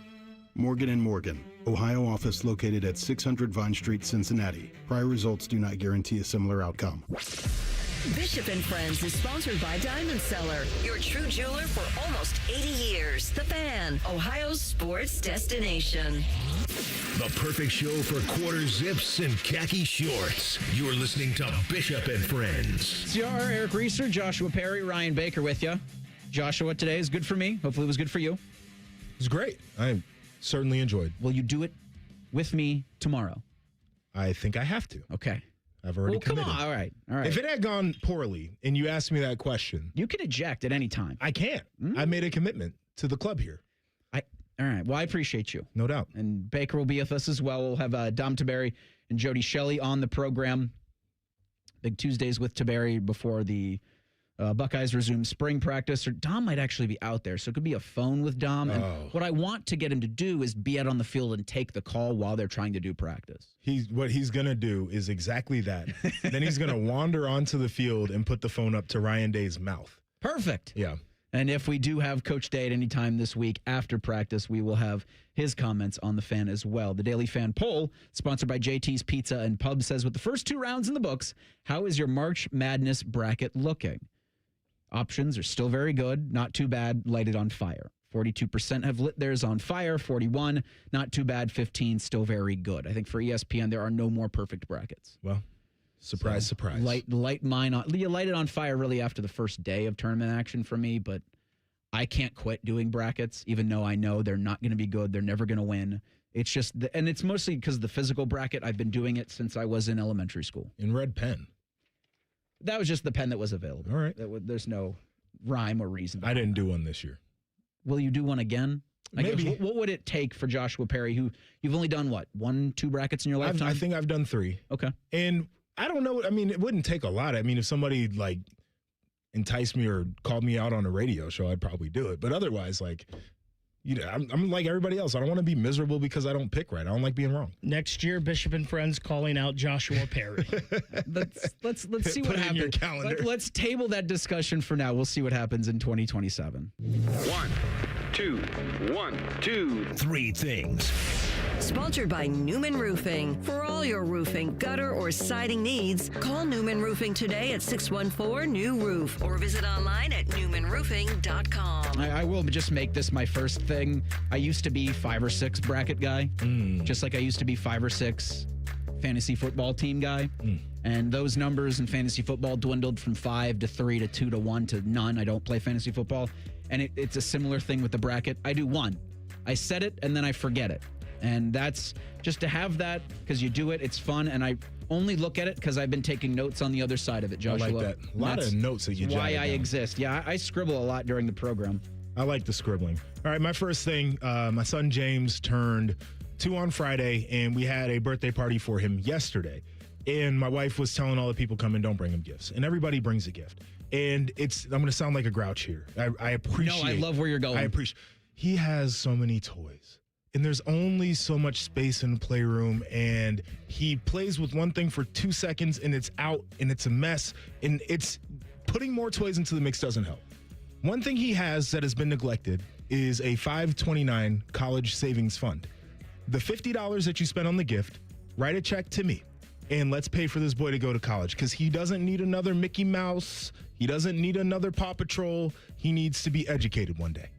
[SPEAKER 26] Morgan & Morgan, Ohio office located at 600 Vine Street, Cincinnati. Prior results do not guarantee a similar outcome.
[SPEAKER 16] Bishop and Friends is sponsored by Diamond Seller, your true jeweler for almost 80 years. The Fan, Ohio's sports destination.
[SPEAKER 2] The perfect show for quarter zips and khaki shorts. You're listening to Bishop and Friends.
[SPEAKER 1] CR, Eric Reeser, Joshua Perry, Ryan Baker with you. Joshua, today is good for me. Hopefully it was good for you.
[SPEAKER 8] It was great. I certainly enjoyed.
[SPEAKER 1] Will you do it with me tomorrow?
[SPEAKER 8] I think I have to.
[SPEAKER 1] Okay.
[SPEAKER 8] I've already committed.
[SPEAKER 1] Come on. All right.
[SPEAKER 8] If it had gone poorly and you asked me that question,
[SPEAKER 1] you can eject at any time.
[SPEAKER 8] I can't. I made a commitment to the club here.
[SPEAKER 1] All right. Well, I appreciate you.
[SPEAKER 8] No doubt.
[SPEAKER 1] And Baker will be with us as well. We'll have Dom Taberry and Jody Shelley on the program. Big Tuesdays with Taberry before the Buckeyes resume spring practice. Or Dom might actually be out there, so it could be a phone with Dom. And what I want to get him to do is be out on the field and take the call while they're trying to do practice.
[SPEAKER 8] What he's going to do is exactly that. Then he's going to wander onto the field and put the phone up to Ryan Day's mouth.
[SPEAKER 1] Perfect.
[SPEAKER 8] Yeah.
[SPEAKER 1] And if we do have Coach Day at any time this week after practice, we will have his comments on the Fan as well. The Daily Fan poll, sponsored by JT's Pizza and Pub, says with the first 2 rounds in the books, how is your March Madness bracket looking? Options are still very good, not too bad, lighted on fire. 42% have lit theirs on fire, 41, not too bad, 15, still very good. I think for ESPN, there are no more perfect brackets.
[SPEAKER 8] Well, surprise.
[SPEAKER 1] Light mine on. You light it on fire really after the first day of tournament action for me, but I can't quit doing brackets, even though I know they're not going to be good. They're never going to win. It's just, and it's mostly because of the physical bracket. I've been doing it since I was in elementary school.
[SPEAKER 8] In red pen.
[SPEAKER 1] That was just the pen that was available.
[SPEAKER 8] All right.
[SPEAKER 1] There's no rhyme or reason.
[SPEAKER 8] I didn't do one this year.
[SPEAKER 1] Will you do one again?
[SPEAKER 8] Maybe.
[SPEAKER 1] What would it take for Joshua Perry, who you've only done, 1-2 brackets in your lifetime?
[SPEAKER 8] I think I've done 3.
[SPEAKER 1] Okay.
[SPEAKER 8] And I don't know. I mean, it wouldn't take a lot. I mean, if somebody like enticed me or called me out on a radio show, I'd probably do it. But otherwise, like, I'm like everybody else. I don't want to be miserable because I don't pick right. I don't like being wrong.
[SPEAKER 4] Next year, Bishop and Friends calling out Joshua Perry.
[SPEAKER 1] Let's see what
[SPEAKER 8] Put it in your
[SPEAKER 1] happens.
[SPEAKER 8] calendar.
[SPEAKER 1] Let's table that discussion for now. We'll see what happens in 2027.
[SPEAKER 2] 1, 2, 1, 2, 3 things.
[SPEAKER 16] Sponsored by Newman Roofing. For all your roofing, gutter, or siding needs, call Newman Roofing today at 614-NEW-ROOF or visit online at newmanroofing.com.
[SPEAKER 1] I will just make this my first thing. I used to be 5 or 6 bracket guy, just like I used to be 5 or 6 fantasy football team guy. And those numbers in fantasy football dwindled from 5 to 3 to 2 to 1 to none. I don't play fantasy football. And it's a similar thing with the bracket. I do 1. I set it and then I forget it. And that's just to have that, because you do it, it's fun, and I only look at it because I've been taking notes on the other side of it, Joshua.
[SPEAKER 8] I like that. A lot of notes that you jot
[SPEAKER 1] why
[SPEAKER 8] down.
[SPEAKER 1] I exist. Yeah, I scribble a lot during the program.
[SPEAKER 8] I like the scribbling. All right, my first thing, my son James turned 2 on Friday, and we had a birthday party for him yesterday. And my wife was telling all the people coming, don't bring him gifts. And everybody brings a gift. And I'm going to sound like a grouch here. I appreciate.
[SPEAKER 1] No, I love where you're going.
[SPEAKER 8] I appreciate. He has so many toys. And there's only so much space in the playroom, and he plays with one thing for 2 seconds, and it's out, and it's a mess, and it's putting more toys into the mix doesn't help. One thing he has that has been neglected is a $529 college savings fund. The $50 that you spend on the gift, write a check to me, and let's pay for this boy to go to college, because he doesn't need another Mickey Mouse. He doesn't need another Paw Patrol. He needs to be educated one day.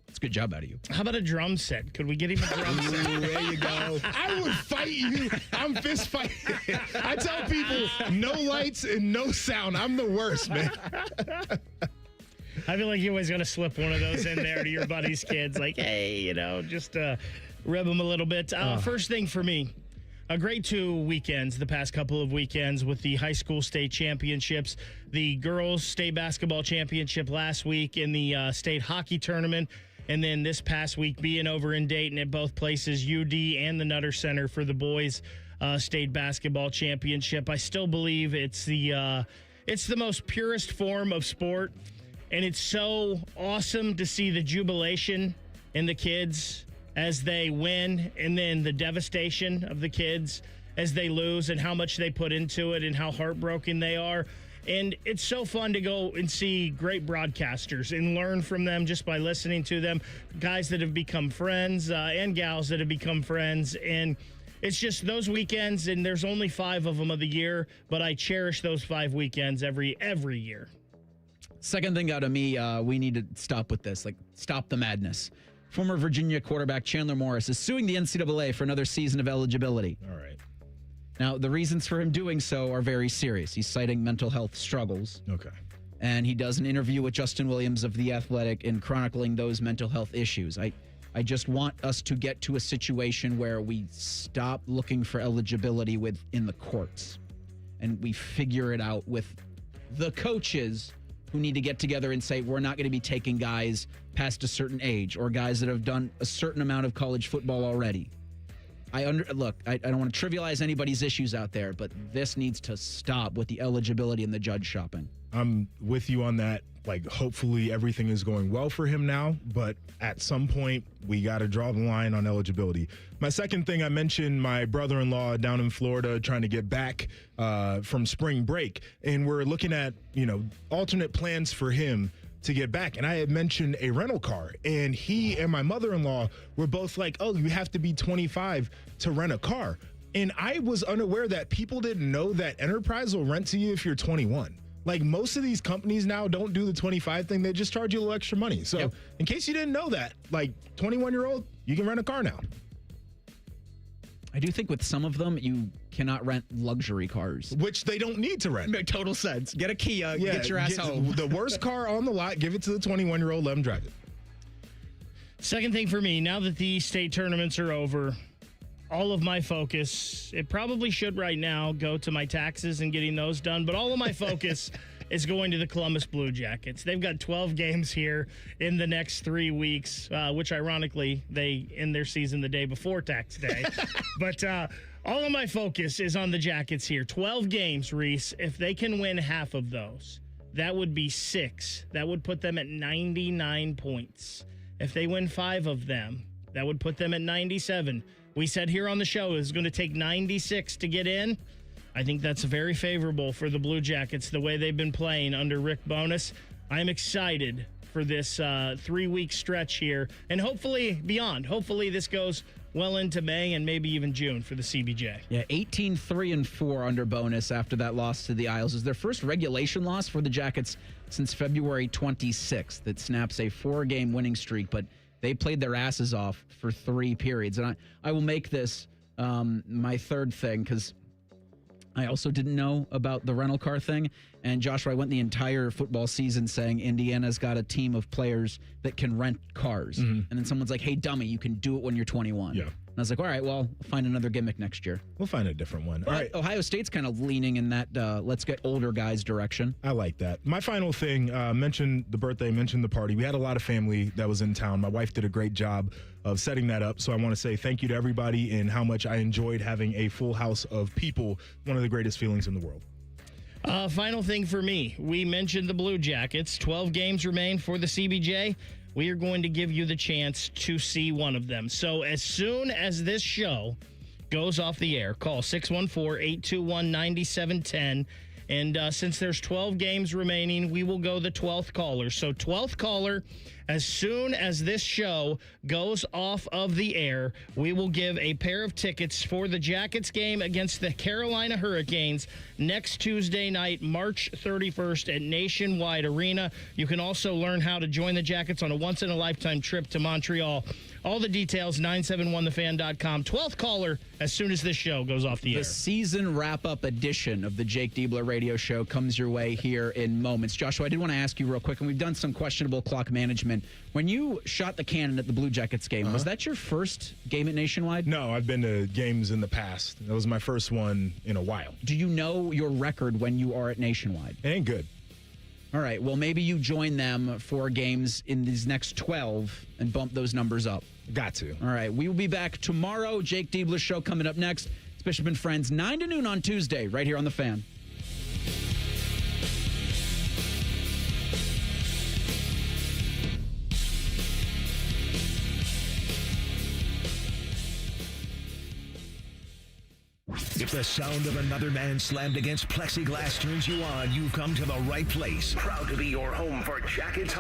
[SPEAKER 1] It's a good job out of you.
[SPEAKER 4] How about a drum set? Could we get him a drum set?
[SPEAKER 8] There you go. I would fight you. I'm fist fighting. I tell people no lights and no sound. I'm the worst, man.
[SPEAKER 4] I feel like you always got to slip one of those in there to your buddy's kids. Like, hey, just rub them a little bit. First thing for me, a great 2 weekends, the past couple of weekends with the high school state championships, the girls state basketball championship last week, in the state hockey tournament. And then this past week, being over in Dayton at both places, UD and the Nutter Center for the boys state basketball championship. I still believe it's the most purest form of sport, and it's so awesome to see the jubilation in the kids as they win, and then the devastation of the kids as they lose, and how much they put into it, and how heartbroken they are. And it's so fun to go and see great broadcasters and learn from them just by listening to them, guys that have become friends and gals that have become friends. And it's just those weekends, and there's only 5 of them of the year, but I cherish those 5 weekends every year.
[SPEAKER 1] Second thing out of me, we need to stop with this, stop the madness. Former Virginia quarterback Chandler Morris is suing the NCAA for another season of eligibility.
[SPEAKER 8] All right.
[SPEAKER 1] Now, the reasons for him doing so are very serious. He's citing mental health struggles.
[SPEAKER 8] Okay.
[SPEAKER 1] And he does an interview with Justin Williams of The Athletic in chronicling those mental health issues. I just want us to get to a situation where we stop looking for eligibility in the courts, and we figure it out with the coaches who need to get together and say, we're not going to be taking guys past a certain age or guys that have done a certain amount of college football already. Look, I don't want to trivialize anybody's issues out there, but this needs to stop with the eligibility and the judge shopping.
[SPEAKER 8] I'm with you on that. Hopefully everything is going well for him now, but at some point we got to draw the line on eligibility. My second thing, I mentioned my brother-in-law down in Florida trying to get back from spring break, and we're looking at, alternate plans for him to get back. And I had mentioned a rental car, and he and my mother-in-law were both like, oh, you have to be 25 to rent a car. And I was unaware that people didn't know that Enterprise will rent to you if you're 21. Most of these companies now don't do the 25 thing. They just charge you a little extra money. So in case you didn't know that, 21-year-old, you can rent a car now.
[SPEAKER 1] I do think with some of them, you cannot rent luxury cars.
[SPEAKER 8] Which they don't need to rent.
[SPEAKER 1] Makes total sense. Get a Kia, get your ass home.
[SPEAKER 8] The worst car on the lot, give it to the 21-year-old, let him drive it.
[SPEAKER 4] Second thing for me, now that the state tournaments are over, all of my focus, it probably should right now go to my taxes and getting those done, but all of my focus is going to the Columbus Blue Jackets. They've got 12 games here in the next 3 weeks, which ironically, they end their season the day before tax day. But all of my focus is on the Jackets here. 12 games, Reese. If they can win half of those, that would be 6. That would put them at 99 points. If they win 5 of them, that would put them at 97. We said here on the show it's going to take 96 to get in. I think that's very favorable for the Blue Jackets, the way they've been playing under Rick Bowness. I'm excited for this 3-week stretch here, and hopefully beyond. Hopefully this goes well into May and maybe even June for the CBJ.
[SPEAKER 1] Yeah, 18-3-4 under Bowness after that loss to the Isles. Is their first regulation loss for the Jackets since February 26th. That snaps a 4-game winning streak, but they played their asses off for 3 periods. And I will make this my third thing, because I also didn't know about the rental car thing. And Joshua, I went the entire football season saying Indiana's got a team of players that can rent cars. And then someone's like, hey, dummy, you can do it when you're 21.
[SPEAKER 8] Yeah.
[SPEAKER 1] And I was like, all right, well, I'll find another gimmick next year.
[SPEAKER 8] We'll find a different one.
[SPEAKER 1] All right. Ohio State's kind of leaning in that let's get older guys direction.
[SPEAKER 8] I like that. My final thing, mentioned the birthday, mentioned the party. We had a lot of family that was in town. My wife did a great job of setting that up. So I want to say thank you to everybody and how much I enjoyed having a full house of people. One of the greatest feelings in the world.
[SPEAKER 4] Final thing for me. We mentioned the Blue Jackets. 12 games remain for the CBJ. We are going to give you the chance to see one of them. So as soon as this show goes off the air, call 614-821-9710. And since there's 12 games remaining, we will go the 12th caller. So 12th caller, as soon as this show goes off of the air, we will give a pair of tickets for the Jackets game against the Carolina Hurricanes next Tuesday night, March 31st at Nationwide Arena. You can also learn how to join the Jackets on a once-in-a-lifetime trip to Montreal. All the details, 971thefan.com. 12th caller as soon as this show goes off the air.
[SPEAKER 1] The season wrap-up edition of the Jake Diebler Radio Show comes your way here in moments. Joshua, I did want to ask you real quick, and we've done some questionable clock management. When you shot the cannon at the Blue Jackets game, was that your first game at Nationwide?
[SPEAKER 8] No, I've been to games in the past. That was my first one in a while.
[SPEAKER 1] Do you know your record when you are at Nationwide?
[SPEAKER 8] It ain't good.
[SPEAKER 1] All right, well, maybe you join them for games in these next 12 and bump those numbers up.
[SPEAKER 8] Got to.
[SPEAKER 1] All right, we will be back tomorrow. Jake Diebler's show coming up next. It's Bishop and Friends, 9 to noon on Tuesday, right here on The Fan.
[SPEAKER 2] If the sound of another man slammed against plexiglass turns you on, you've come to the right place. Proud to be your home for Jackets